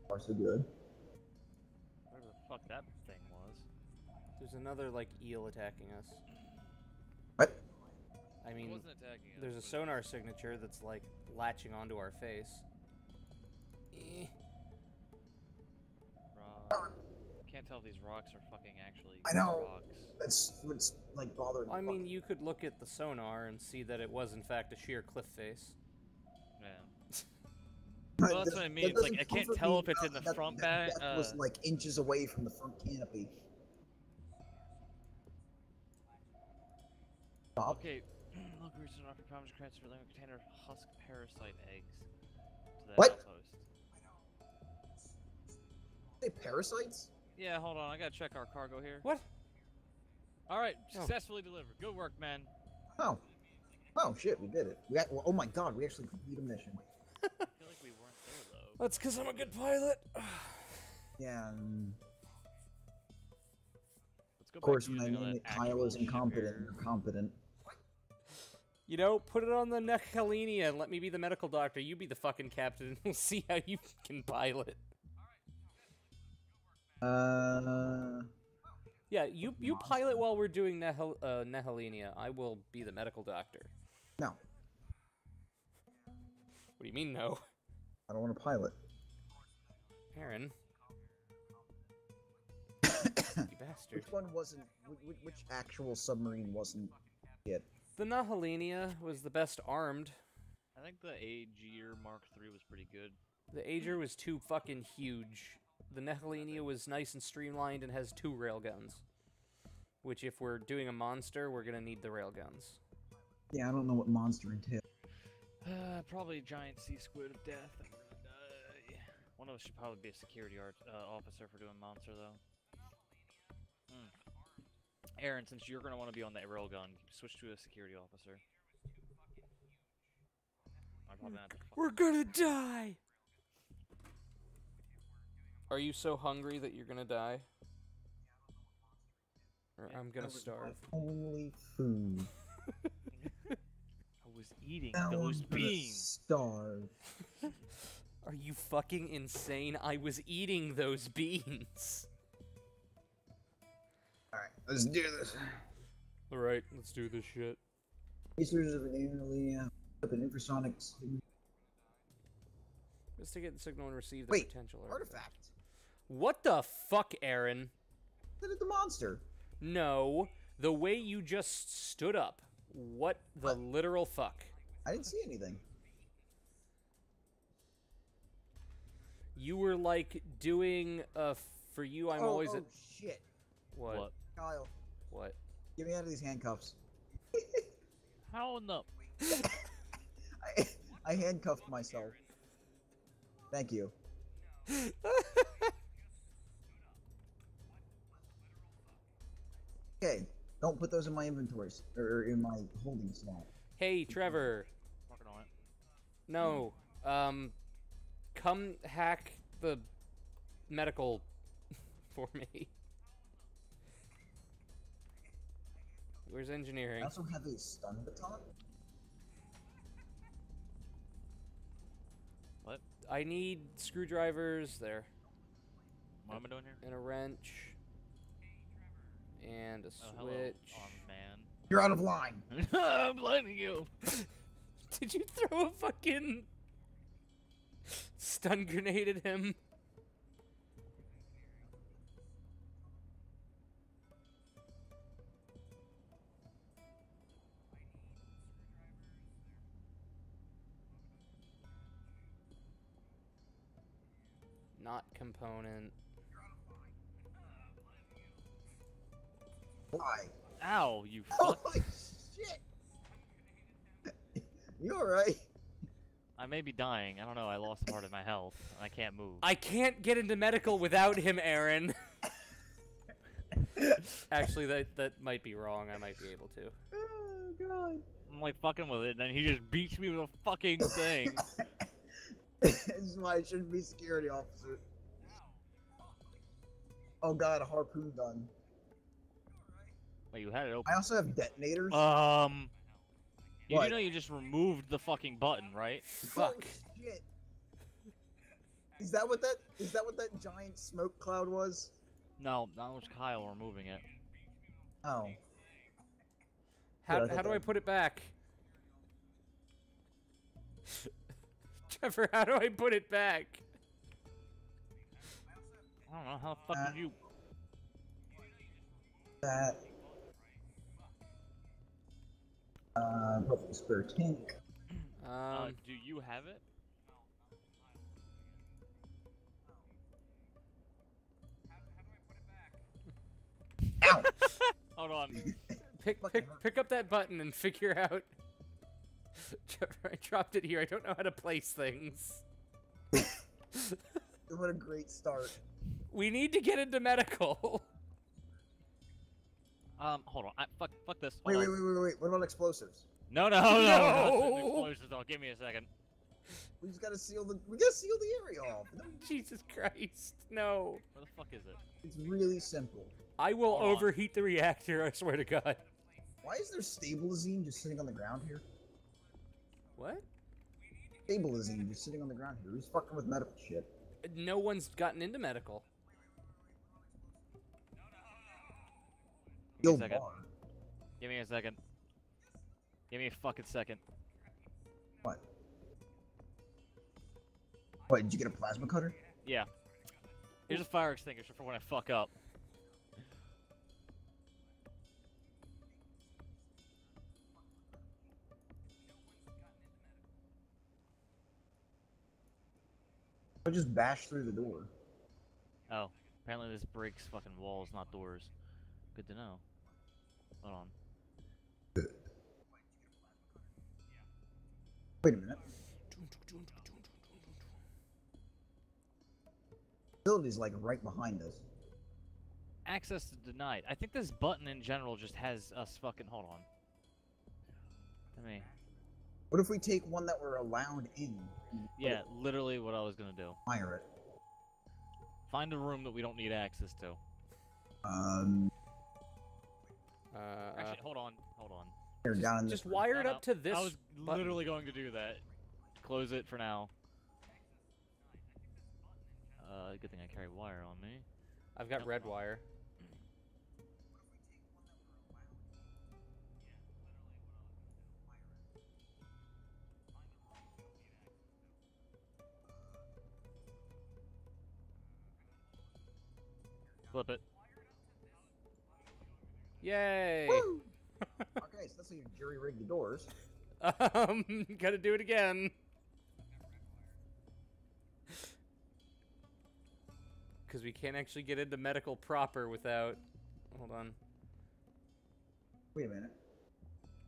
Far so good. Whatever the fuck that thing was. There's another, like, eel attacking us. What? I It mean, wasn't attacking us, there's a but- sonar signature that's, like, latching onto our face. Eh. Rock. Can't tell if these rocks are fucking actually I know. rocks. That's what's, like, bothering I the mean, fuck- you could look at the sonar and see that it was, in fact, a sheer cliff face. Yeah. But Well, that's that- what I mean, that it's like, doesn't I can't comfort tell me if it's in enough the that- front that back, Death was, like, inches away from the front canopy. Stop. Okay, look, we're just offer problems credits for a container of husk parasite eggs to that What? outpost. Say parasites? Yeah, hold on, I gotta check our cargo here. What? Alright, Oh. successfully delivered. Good work, man. Oh. Oh, shit, we did it. Oh my god, we actually completed a mission. I feel like we weren't there, though. That's because I'm a good pilot. Yeah, Let's go of course, back when to I using all name that it Kyle actual is ship incompetent, air. you're competent. You know, put it on the Nechalenia and let me be the medical doctor. You be the fucking captain, and we'll see how you can pilot. Yeah, you pilot while we're doing Nechalenia. I will be the medical doctor. No. What do you mean, no? I don't want to pilot. Aaron. You bastard. Which one wasn't... Which actual submarine wasn't it? The Nechalenia was the best armed. I think the Aegir Mark III was pretty good. The Aegir was too fucking huge. The Nechalenia was nice and streamlined and has 2 railguns. Which, if we're doing a monster, we're gonna need the railguns. Yeah, I don't know what monster entails. Probably a giant sea squid of death. I'm gonna die. One of us should probably be a security officer for doing monster, though. Aaron, since you're gonna want to be on that railgun, switch to a security officer. I'm probably not. We're gonna die! Are you so hungry that you're gonna die? Or I'm gonna starve. Only food. I was eating Now those I'm gonna beans. starve. Are you fucking insane? I was eating those beans. Alright, let's do this. Alright, let's do this shit. Researchers of an up an infrasonic... Investigate the signal and receive the Wait, potential artifact. What the fuck, Aaron? That is the monster. No, the way you just stood up. What the literal fuck? I didn't see anything. You were like doing for you I'm always oh at shit. what? Kyle, What? get me out of these handcuffs. How in the... I handcuffed myself. Thank you. Okay, don't put those in my inventories or in my holding slot. Hey, Trevor. Working on it. No. Come hack the medical for me. Where's I engineering? also have a stun baton. What? I need screwdrivers there. What am I doing here? And a wrench. And a Oh, hello, switch. armed man. You're out of line. I'm blaming you. Did you throw a fucking stun grenade at him? Not component. Why? Ow, you fuck. Holy shit! You alright? I may be dying. I don't know. I lost a part of my health. And I can't move. I can't get into medical without him, Aaron. Actually, that might be wrong. I might be able to. Oh god. I'm like fucking with it, and then he just beats me with a fucking thing. This is why I shouldn't be security officer. Oh god, a harpoon gun. Wait, you had it open. I also have detonators. You What? do know you just removed the fucking button, right? Fuck. Holy shit. Is that what that giant smoke cloud was? No, that was Kyle removing it. Oh. How Yeah, I do I thought put it back? Trevor, how do I put it back? I don't know, how the fuck did you... That. Probably spare tank. Do you have it? Ow! Hold on. Pick up that button and figure out. Trevor, I dropped it here. I don't know how to place things. What a great start. We need to get into medical. Hold on. Fuck this. Wait, Hold on. wait. What about explosives? No. No! Explosives off. Give me a second. We gotta seal the area off. Jesus Christ, no. Where the fuck is it? It's really simple. I will Hold on. overheat the reactor, I swear to God. Why is there stabilizine just sitting on the ground here? What? Stabilizing, just sitting on the ground here. Who's fucking with medical shit? No one's gotten into medical. Give me Yo, a second. bar. Give me a second. Give me a fucking second. What? What, did you get a plasma cutter? Yeah. Here's a fire extinguisher for when I fuck up. I just bashed through the door. Oh, apparently this breaks fucking walls, not doors. Good to know. Hold on. Wait a minute. Facility's like right behind us. Access denied. I think this button in general just has us fucking. Hold on. Let me. What if we take one that we're allowed in? Yeah, literally what I was gonna do. Fire it. Find a room that we don't need access to. Actually, hold on. Hold on. Here, down in Just this wire it up to this I was button. literally going to do that. Close it for now. Good thing I carry wire on me. I've got red wire. Flip it. Yay! Woo! Okay, so that's how you jury-rig the doors. Gotta do it again. Because we can't actually get into medical proper without... Hold on. Wait a minute.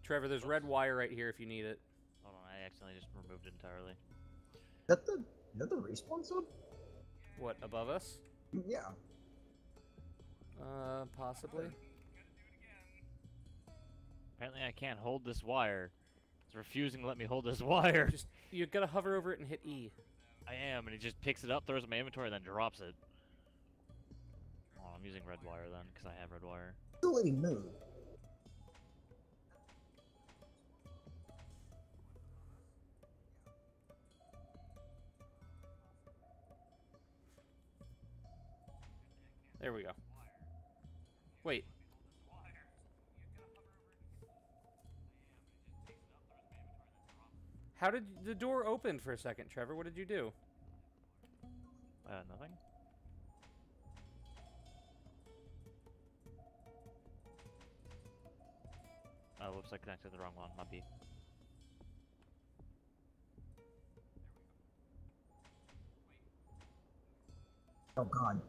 Trevor, there's red wire right here if you need it. Hold on, I accidentally just removed it entirely. Is that the respawn zone? What, above us? Yeah. Possibly. Apparently I can't hold this wire. It's refusing to let me hold this wire. Just, you gotta hover over it and hit E. I am, and it just picks it up, throws it in my inventory, and then drops it. Oh, I'm using red wire then, because I have red wire. Facility move. There we go. Wait. How did the door open for a second, Trevor? What did you do? Nothing? Oh, whoops, I connected the wrong one, my B. Oh god.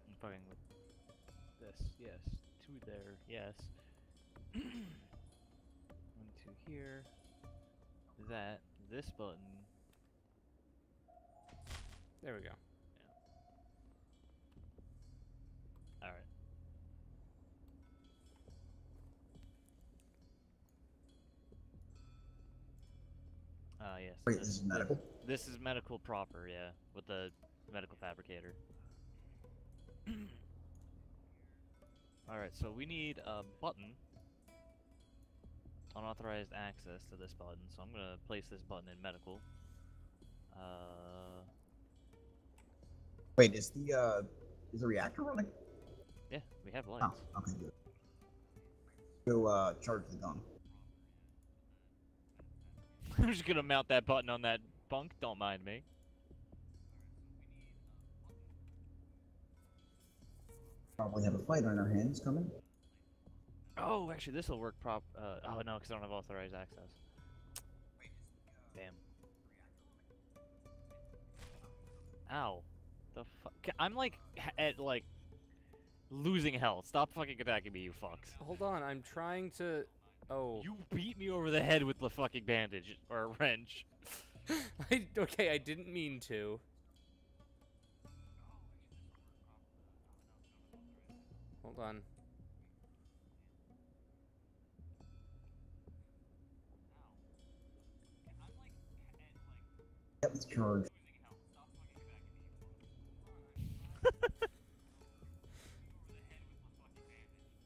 I'm fucking with this, yes. 2 there, yes. 1, 2 here. That, this button. There we go. Alright. Yes. Wait, this is medical? This is medical proper, yeah. With the medical fabricator. Alright, so we need a button. Unauthorized access to this button, so I'm gonna place this button in medical. Wait, is the reactor running? Yeah, we have lights. Oh, okay, good. Go, charge the gun. I'm just gonna mount that button on that bunk, don't mind me. Probably have a fight on our hands coming. Oh, actually, this will work oh no, because I don't have authorized access. Damn. Ow. The fuck? I'm like, at like, losing health. Stop fucking attacking me, you fucks. Hold on, I'm trying to... Oh. You beat me over the head with the fucking bandage, or wrench. Okay, I didn't mean to. Hold on. Yep, it's charged.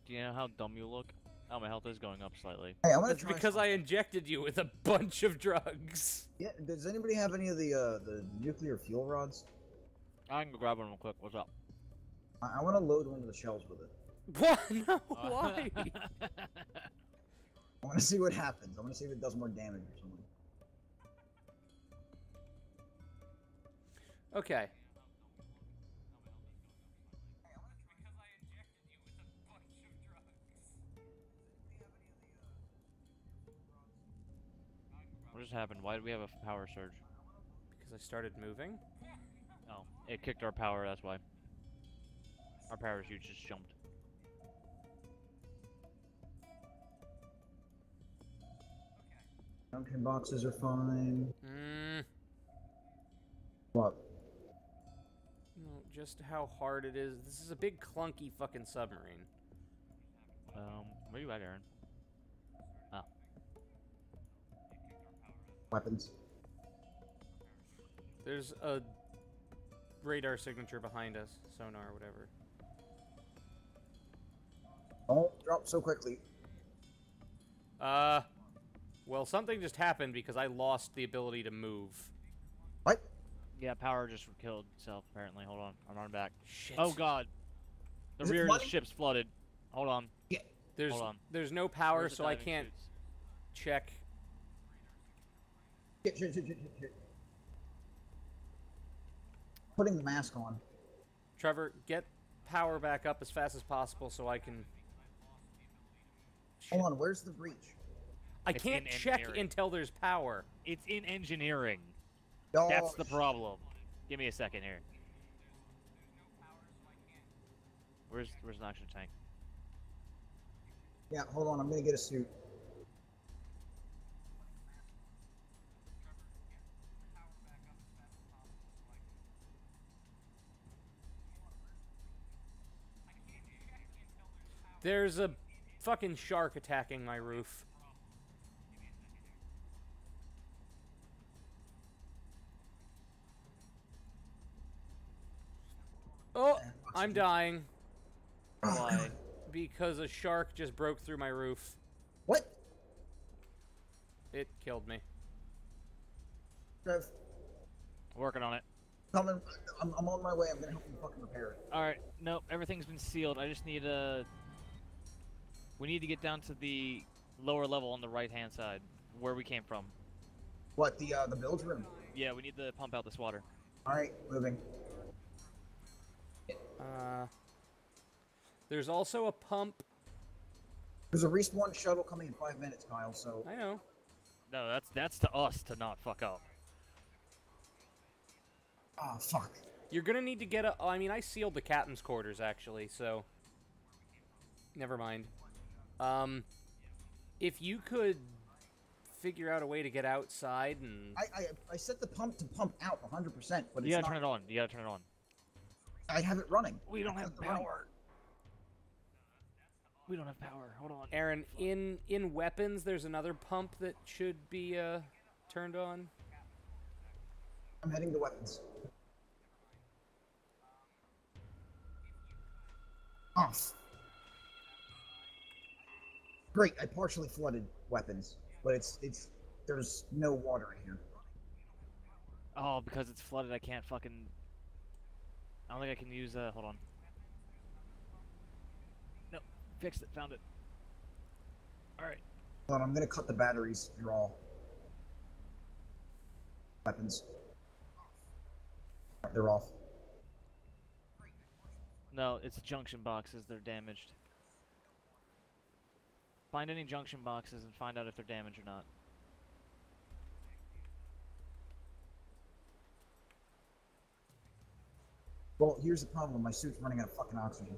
Do you know how dumb you look? Oh, my health is going up slightly. Hey, I want to That's try because I something. injected you with a bunch of drugs. Yeah, does anybody have any of the nuclear fuel rods? I can go grab one real quick. What's up? I want to load one of the shells with it. What? No, why? I want to see what happens. I want to see if it does more damage or something. Okay. What just happened? Why did we have a power surge? Because I started moving? Oh, it kicked our power, that's why. Our power huge just jumped. Junction boxes are fine. What? No, just how hard it is. This is a big clunky fucking submarine. Where you at, Aaron? Oh. Weapons. There's a radar signature behind us. Sonar, whatever. Don't drop so quickly. Well, something just happened because I lost the ability to move. What? Yeah, power just killed itself, apparently. Hold on, I'm running back. Shit. Oh god. The Is it rear of the flooding? ship's flooded. Hold on. Yeah. There's Hold on. there's no power, Where's the so I diving can't suits? check. Shit. Putting the mask on. Trevor, get power back up as fast as possible so I can... Hold on, where's the breach? I It's can't in check engineering. until there's power. It's in engineering. Oh, That's the problem. Give me a second here. Where's an oxygen tank? Yeah, hold on, I'm gonna get a suit. There's a fucking shark attacking my roof. Oh, I'm dying Why? because a shark just broke through my roof. What? It killed me. Trev, Working on it. coming. I'm on my way. I'm gonna help you fucking repair it. Alright, nope, everything's been sealed. I just need we need to get down to the lower level on the right-hand side, where we came from. What, the bilge room? Yeah, we need to pump out this water. Alright, moving. There's also a pump. There's a respawn shuttle coming in 5 minutes, Kyle, so... I know. No, that's to us to not fuck up. Oh, fuck. You're gonna need to get a... Oh, I mean, I sealed the captain's quarters, actually, so... Never mind. If you could figure out a way to get outside and... I set the pump to pump out 100%, but You it's gotta not... turn it on. You gotta turn it on. I have it running. We don't I have it running. power. We don't have power. Hold on. Aaron, in weapons, there's another pump that should be, turned on. I'm heading to weapons. Off. Great, I partially flooded weapons, but there's no water in here. Oh, because it's flooded, I can't fucking... I don't think I can use, hold on. No, fixed it, found it. Alright. Hold on, I'm gonna cut the batteries draw. Weapons. They're off. No, it's junction boxes, they're damaged. Find any junction boxes and find out if they're damaged or not. Well, here's the problem. My suit's running out of fucking oxygen.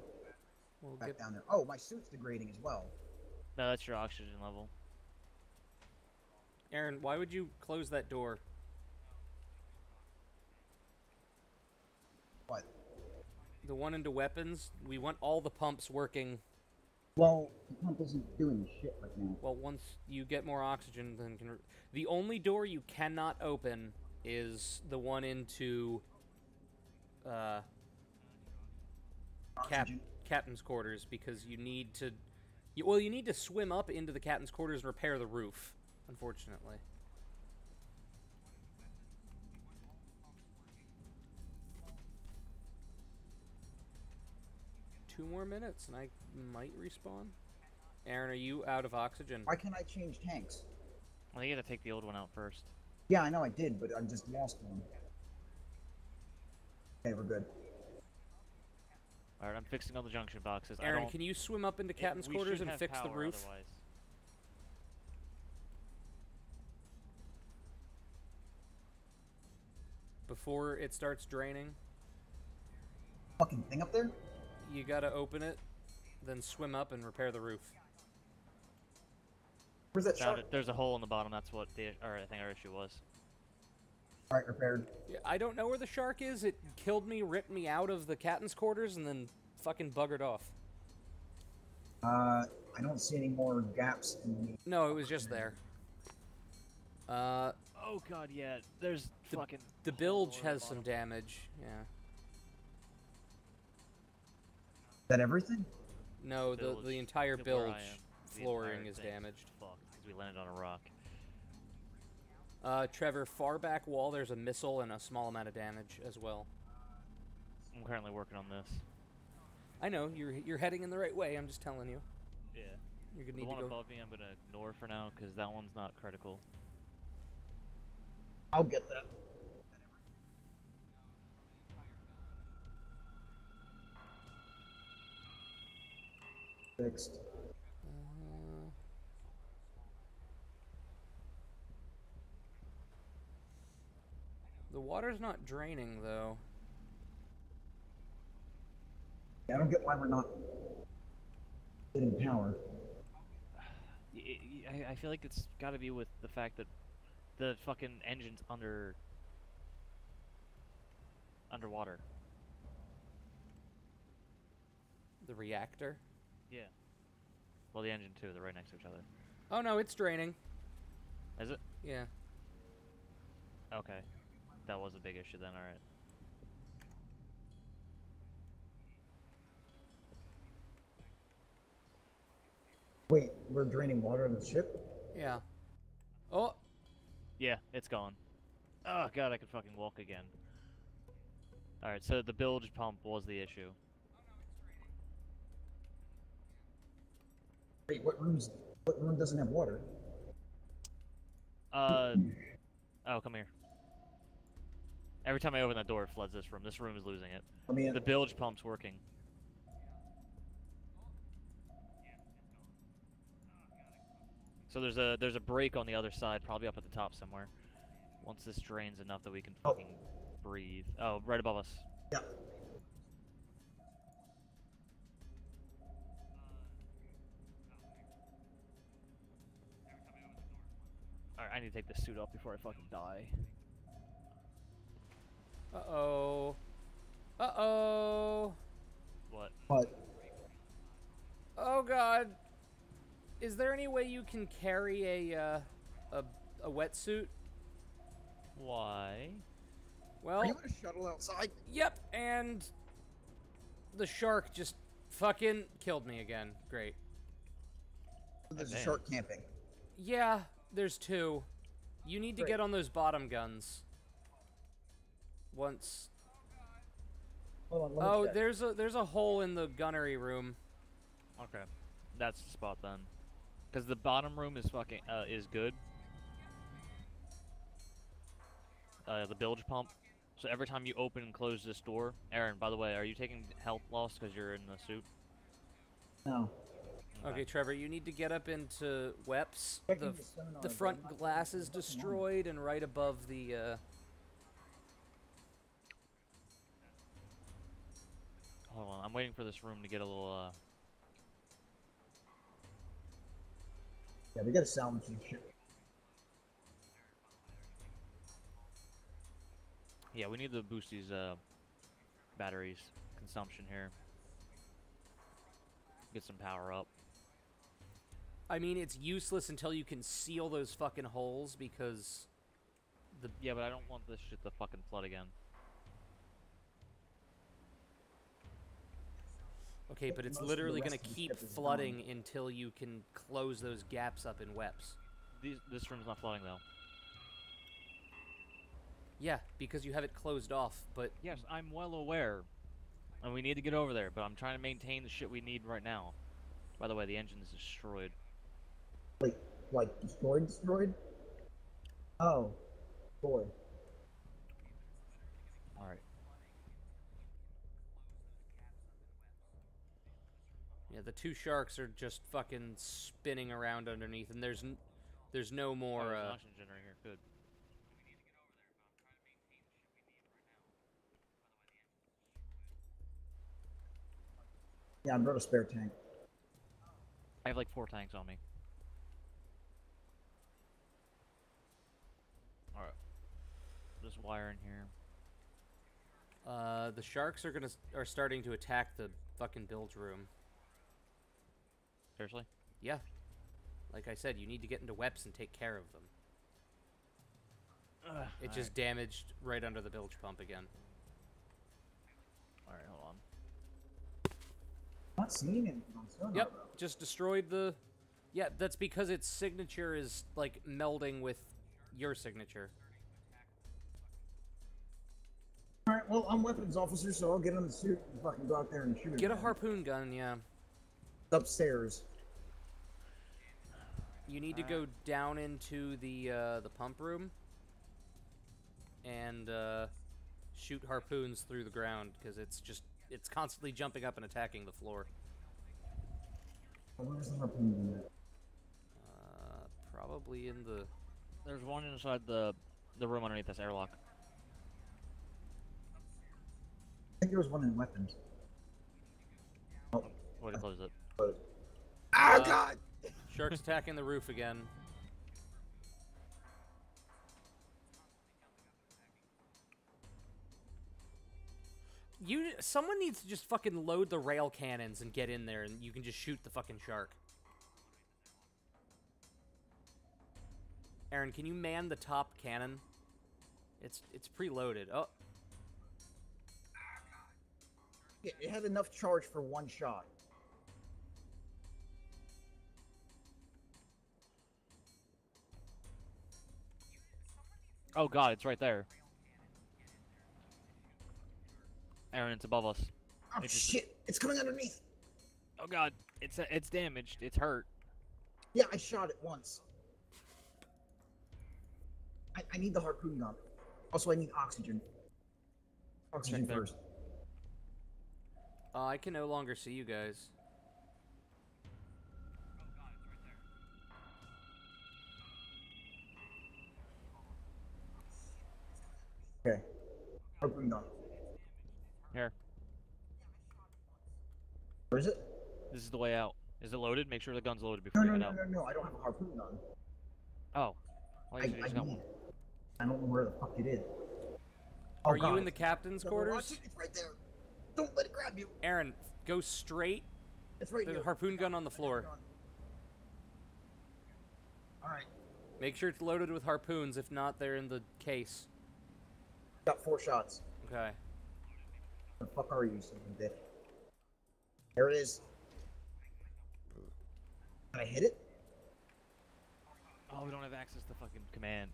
We'll Back get... down there. Oh, my suit's degrading as well. No, that's your oxygen level. Aaron, why would you close that door? What? The one into weapons? We want all the pumps working. Well, the pump isn't doing shit right now. Well, once you get more oxygen, then can... The only door you cannot open is the one into Oxygen. captain's quarters, because you need to... you need to swim up into the captain's quarters and repair the roof, unfortunately. Two more minutes and I might respawn. Aaron, are you out of oxygen? Why can't I change tanks? Well, you gotta take the old one out first. Yeah, I know I did, but I just lost one. Okay, we're good. Alright, I'm fixing all the junction boxes. Aaron, can you swim up into captain's quarters and fix the roof? Otherwise. Before it starts draining? Fucking thing up there? You gotta open it, then swim up and repair the roof. Where's that Found shark? it. There's a hole in the bottom. That's what I think our issue was. Alright, repaired. Yeah, I don't know where the shark is. It killed me, ripped me out of the captain's quarters, and then fucking buggered off. I don't see any more gaps in the... No, it was just there. Oh god, yeah. There's fucking... The bilge has some damage, yeah. Is that everything? No, the entire Where I bilge am, the flooring entire is thing's damaged. fucked because we landed on a rock. Trevor, far back wall, there's a missile and a small amount of damage as well. I'm currently working on this. I know, you're heading in the right way, I'm just telling you. Yeah. You're gonna The need one to go... above me I'm gonna ignore for now because that one's not critical. I'll get that. Fixed. The water's not draining, though. Yeah, I don't get why we're not getting power. I feel like it's gotta be with the fact that the fucking engine's underwater. The reactor? Yeah. Well, the engine too. They're right next to each other. Oh no, it's draining. Is it? Yeah. Okay. That was a big issue then. All right. Wait, we're draining water in the ship? Yeah. Oh! Yeah, it's gone. Oh god, I could fucking walk again. Alright, so the bilge pump was the issue. Wait, what room doesn't have water? Oh, come here. Every time I open that door, it floods this room. This room is losing it. Let me in. The bilge pump's working. So there's a break on the other side, probably up at the top somewhere. Once this drains enough that we can fucking breathe. Oh, right above us. Yeah. Alright, I need to take this suit off before I fucking die. Uh-oh. Uh-oh. What? What? Oh god. Is there any way you can carry a wetsuit? Why? Well, Are you in a shuttle outside? yep, and the shark just fucking killed me again. Great. There's a damn. shark camping. Yeah, there's two. You need to Great. get on those bottom guns. Once. Hold on, let me Oh, check. there's a hole in the gunnery room. Okay. That's the spot then. Because the bottom room is fucking, is good. The bilge pump. So every time you open and close this door... Aaron, by the way, are you taking health loss because you're in the suit? No. Okay, Trevor, you need to get up into Weps. Checking The, the sonar, the but front I'm not glass seeing is what's going on. destroyed, and right above the, Hold on, I'm waiting for this room to get a little, Yeah, we gotta salvage some shit. Yeah, we need to boost these, batteries consumption here. Get some power up. I mean, it's useless until you can seal those fucking holes, because Yeah, but I don't want this shit to fucking flood again. Okay, but it's Most of the literally rest going of to the keep ship is flooding until you can close those gaps up in WEPs. This room's not flooding though. Yeah, because you have it closed off, but Yes, I'm well aware. And we need to get over there, but I'm trying to maintain the shit we need right now. By the way, the engine is destroyed. Wait, like destroyed? Oh, boy. Alright. yeah, the two sharks are just fucking spinning around underneath, and there's no Oh, more. there's an oxygen generator here. Good. Yeah, I brought a spare tank. I have like 4 tanks on me. Alright. There's wire in here. The sharks are starting to attack the fucking bilge room. Seriously? Yeah, like I said, you need to get into WEPs and take care of them. It just damaged right under the bilge pump again. Alright, hold on. I'm not seeing anything on sonar, Yep, though. just destroyed the... Yeah, that's because its signature is, like, melding with your signature. Alright, well, I'm weapons officer, so I'll get on the suit and fucking go out there and shoot it. Get a man. harpoon gun, yeah. It's upstairs. You need to go down into the pump room and shoot harpoons through the ground, because it's constantly jumping up and attacking the floor. Where's the harpoon gun at? Probably in the... There's one inside the room underneath this airlock. I think there was one in weapons. Oh, Way to close it. but... Ah, Uh, God! Shark's attacking the roof again. Someone needs to just fucking load the rail cannons and get in there, and you can just shoot the fucking shark. Aaron, can you man the top cannon? It's preloaded. Oh, Yeah, it had enough charge for one shot. Oh god, it's right there. Aaron, it's above us. Oh, It just- shit! It's coming underneath! Oh god, it's damaged. It's hurt. Yeah, I shot it once. I need the harpoon gun. Also, I need oxygen. Oxygen Check there. first. I can no longer see you guys. Okay. Harpoon gun. Here. Where is it? This is the way out. Is it loaded? Make sure the gun's loaded before No, you no, get no, out. no, no. I don't have a harpoon gun. Oh. Well, you I should've just got need one. it. I don't know where the fuck it is. Oh, Are you God. in the captain's No, quarters? watch it. It's right there. Don't let it grab you. Aaron, go straight. It's right There's here. a harpoon gun on the floor. All right. Make sure it's loaded with harpoons. If not, they're in the case. Got 4 shots. Okay. Where the fuck are you, son of a bitch? There it is. Can I hit it? Oh, we don't have access to fucking command.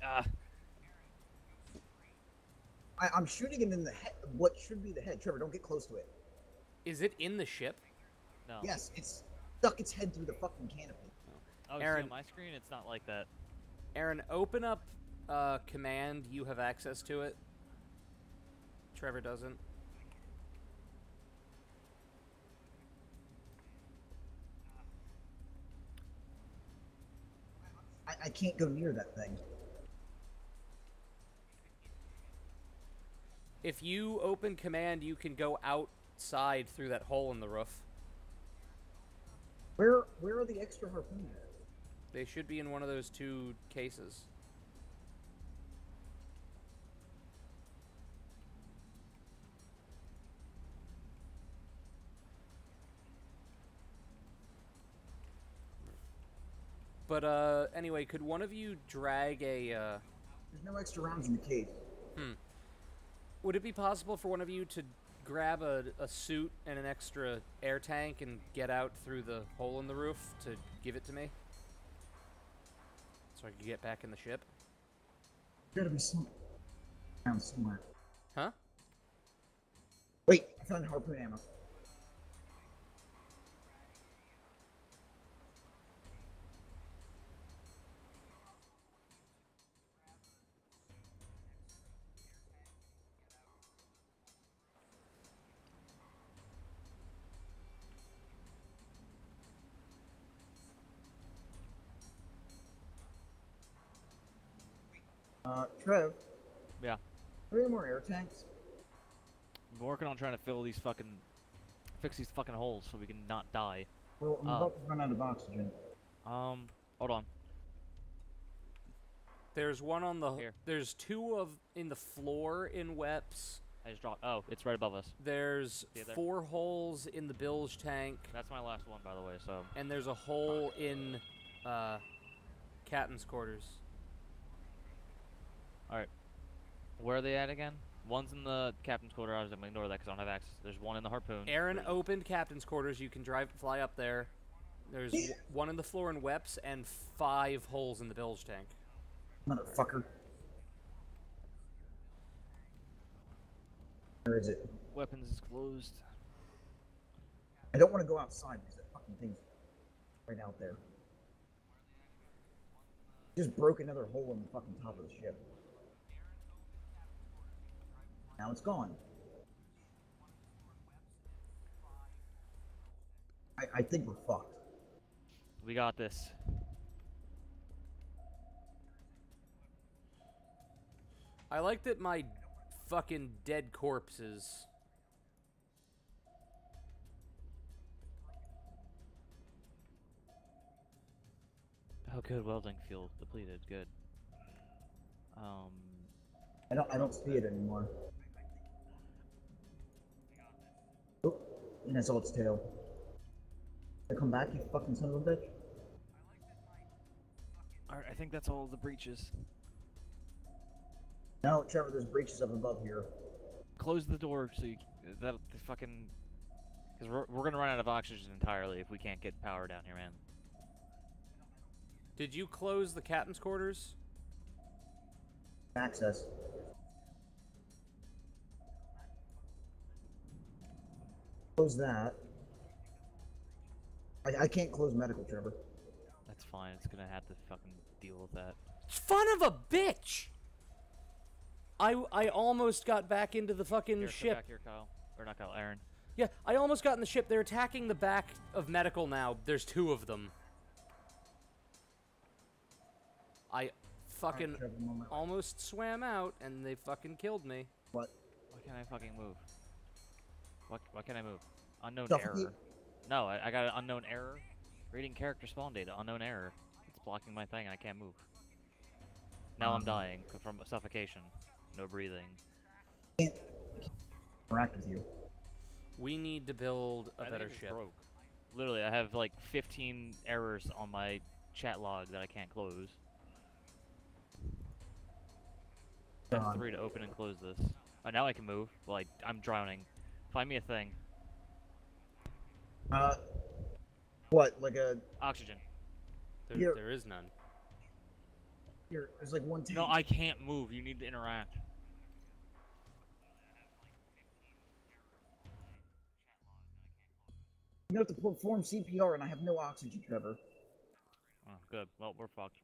Ah. I'm shooting it in the head. What should be the head? Trevor, don't get close to it. Is it in the ship? No. Yes, it's stuck its head through the fucking canopy. Oh, see, Aaron- on my screen, it's not like that. Aaron, open up command. You have access to it. Trevor doesn't. I can't go near that thing. If you open command, you can go outside through that hole in the roof. Where are the extra harpoons? They should be in one of those 2 cases. But anyway, could one of you drag a There's no extra rounds in the cave. Would it be possible for one of you to grab a suit and an extra air tank and get out through the hole in the roof to give it to me? So I can get back in the ship? There's gotta be some around somewhere. Huh? Wait, I found harpoon ammo. Trev, Yeah. are there any more air tanks? I'm working on trying to fix these fucking holes so we can not die. Well, I'm about to run out of oxygen. Hold on. There's one on the... Here. There's two in the floor in Weps. I just dropped. Oh, it's right above us. There's See it there? 4 holes in the bilge tank. That's my last one, by the way. So. And there's a hole in Captain's quarters. All right. Where are they at again? One's in the captain's quarter. I was gonna ignore that because I don't have access. There's one in the harpoon. Aaron opened Captain's quarters. You can fly up there. There's one in the floor in Weps and 5 holes in the bilge tank. Motherfucker. Where is it? Weapons is closed. I don't want to go outside because that fucking thing's right out there. Just broke another hole in the fucking top of the ship. Now it's gone. I think we're fucked. We got this. I like that my fucking dead corpses. Oh, good. Welding fuel depleted. Good. I don't see it anymore. Oh, and that's all its tail. I come back, you fucking son of a bitch. Alright, I think that's all the breaches. No, Trevor, there's breaches up above here. Close the door so you that the fucking because we're gonna run out of oxygen entirely if we can't get power down here, man. Did you close the captain's quarters? Access. Close that. I can't close medical, Trevor. That's fine. It's gonna have to fucking deal with that. Son of a bitch! I almost got back into the fucking Here, sit ship. back here, Kyle. Or not Kyle, Aaron. Yeah, I almost got in the ship. They're attacking the back of medical now. There's 2 of them. I fucking Alright, Trevor, I'm on my way. almost swam out, and they fucking killed me. What? Why can't I fucking move? Why can't I move? Unknown Suffocate. error. No, I got an unknown error. Reading character spawn data. Unknown error. It's blocking my thing and I can't move. Now I'm dying from suffocation. No breathing. Can't interact with you. We need to build a I think better it just ship. broke. Literally, I have like 15 errors on my chat log that I can't close. God. F3 to open and close this. Oh, now I can move. Well, I'm drowning. Find me a thing. What? Like a Oxygen. Here. There is none. here? There's like one tank. No, I can't move. You need to interact. You have to perform CPR, and I have no oxygen, Trevor. Oh, good. Well, we're fucked.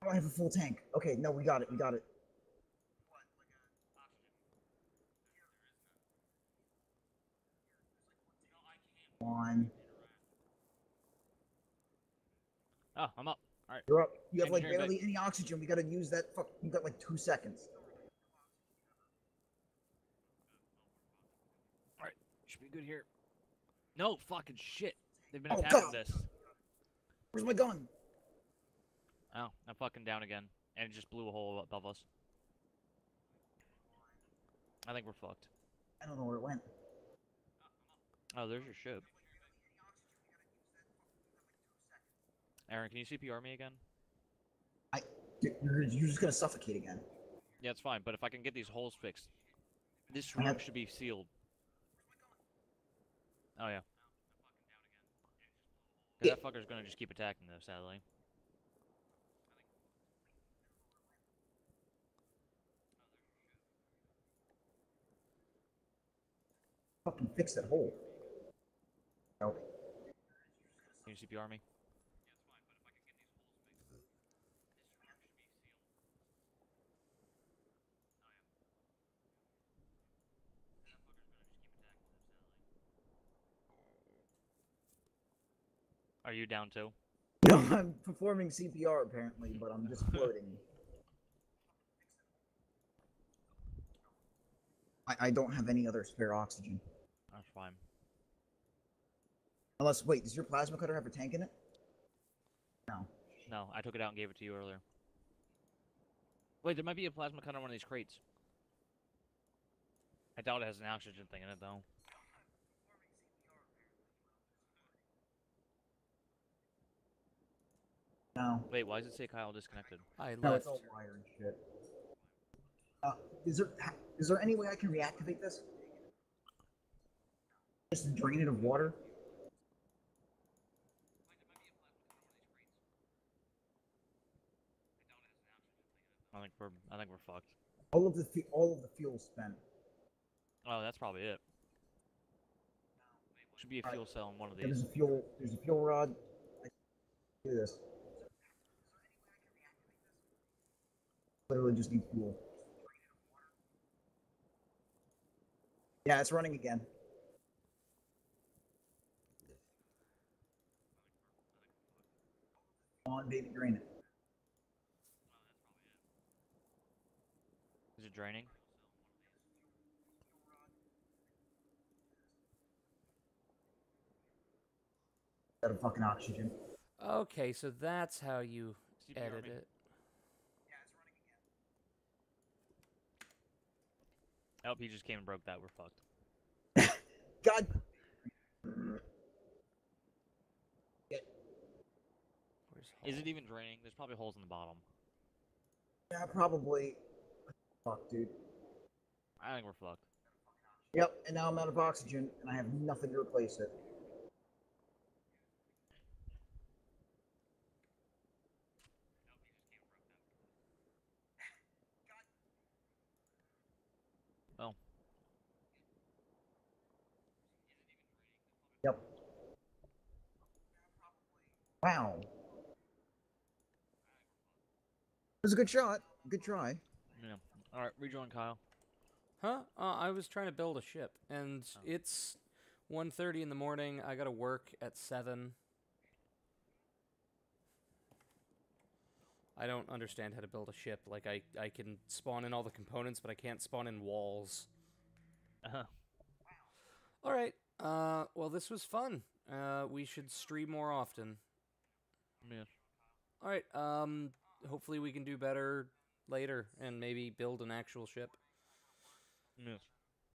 I don't have a full tank. Okay, no, we got it. We got it. One. Oh, I'm up. Alright. You're up. You have like Engineering barely any oxygen. We gotta use that. Fuck. You got like 2 seconds. Alright. Should be good here. No, fucking shit. They've been Oh, attacking God. this. Where's my gun? Oh, I'm fucking down again. And it just blew a hole above us. I think we're fucked. I don't know where it went. Oh, there's your ship. Aaron, can you CPR me again? you're just gonna suffocate again. Yeah, it's fine, but if I can get these holes fixed, this I room have- should be sealed. Oh, yeah. 'Cause that fucker's gonna just keep attacking, though, sadly. Fucking fix that hole. No. Can you CPR me? Are you down too? No, I'm performing CPR apparently, but I'm just floating. I don't have any other spare oxygen. That's fine. Unless, wait, does your plasma cutter have a tank in it? No. No, I took it out and gave it to you earlier. Wait, there might be a plasma cutter on one of these crates. I doubt it has an oxygen thing in it, though. No. Wait, why does it say Kyle disconnected? I No, left. it's all wire and shit. Is there any way I can reactivate this? Just drain it of water? I think we're fucked. All of the fuel spent. Oh, that's probably it. Should be a fuel cell in one of these. There's a fuel rod. I can do this. Literally just need fuel. Yeah, it's running again. Come on, baby, drain it. Is it draining? Out of fucking oxygen. Okay, so that's how you CPR edit me. it. Oh, he just came and broke that. We're fucked. God. Where's Is Hall? it even draining? There's probably holes in the bottom. Yeah, probably. Fuck, dude. I think we're fucked. Yep, and now I'm out of oxygen, and I have nothing to replace it. Oh. Yep. Wow. It was a good shot. Good try. Yeah. Alright, rejoin Kyle. Huh? I was trying to build a ship, and it's 1:30 in the morning. I gotta work at 7. I don't understand how to build a ship. Like, I can spawn in all the components, but I can't spawn in walls. Uh-huh. Alright, well, this was fun. We should stream more often. Yes. Alright, hopefully we can do better later, and maybe build an actual ship. Yes.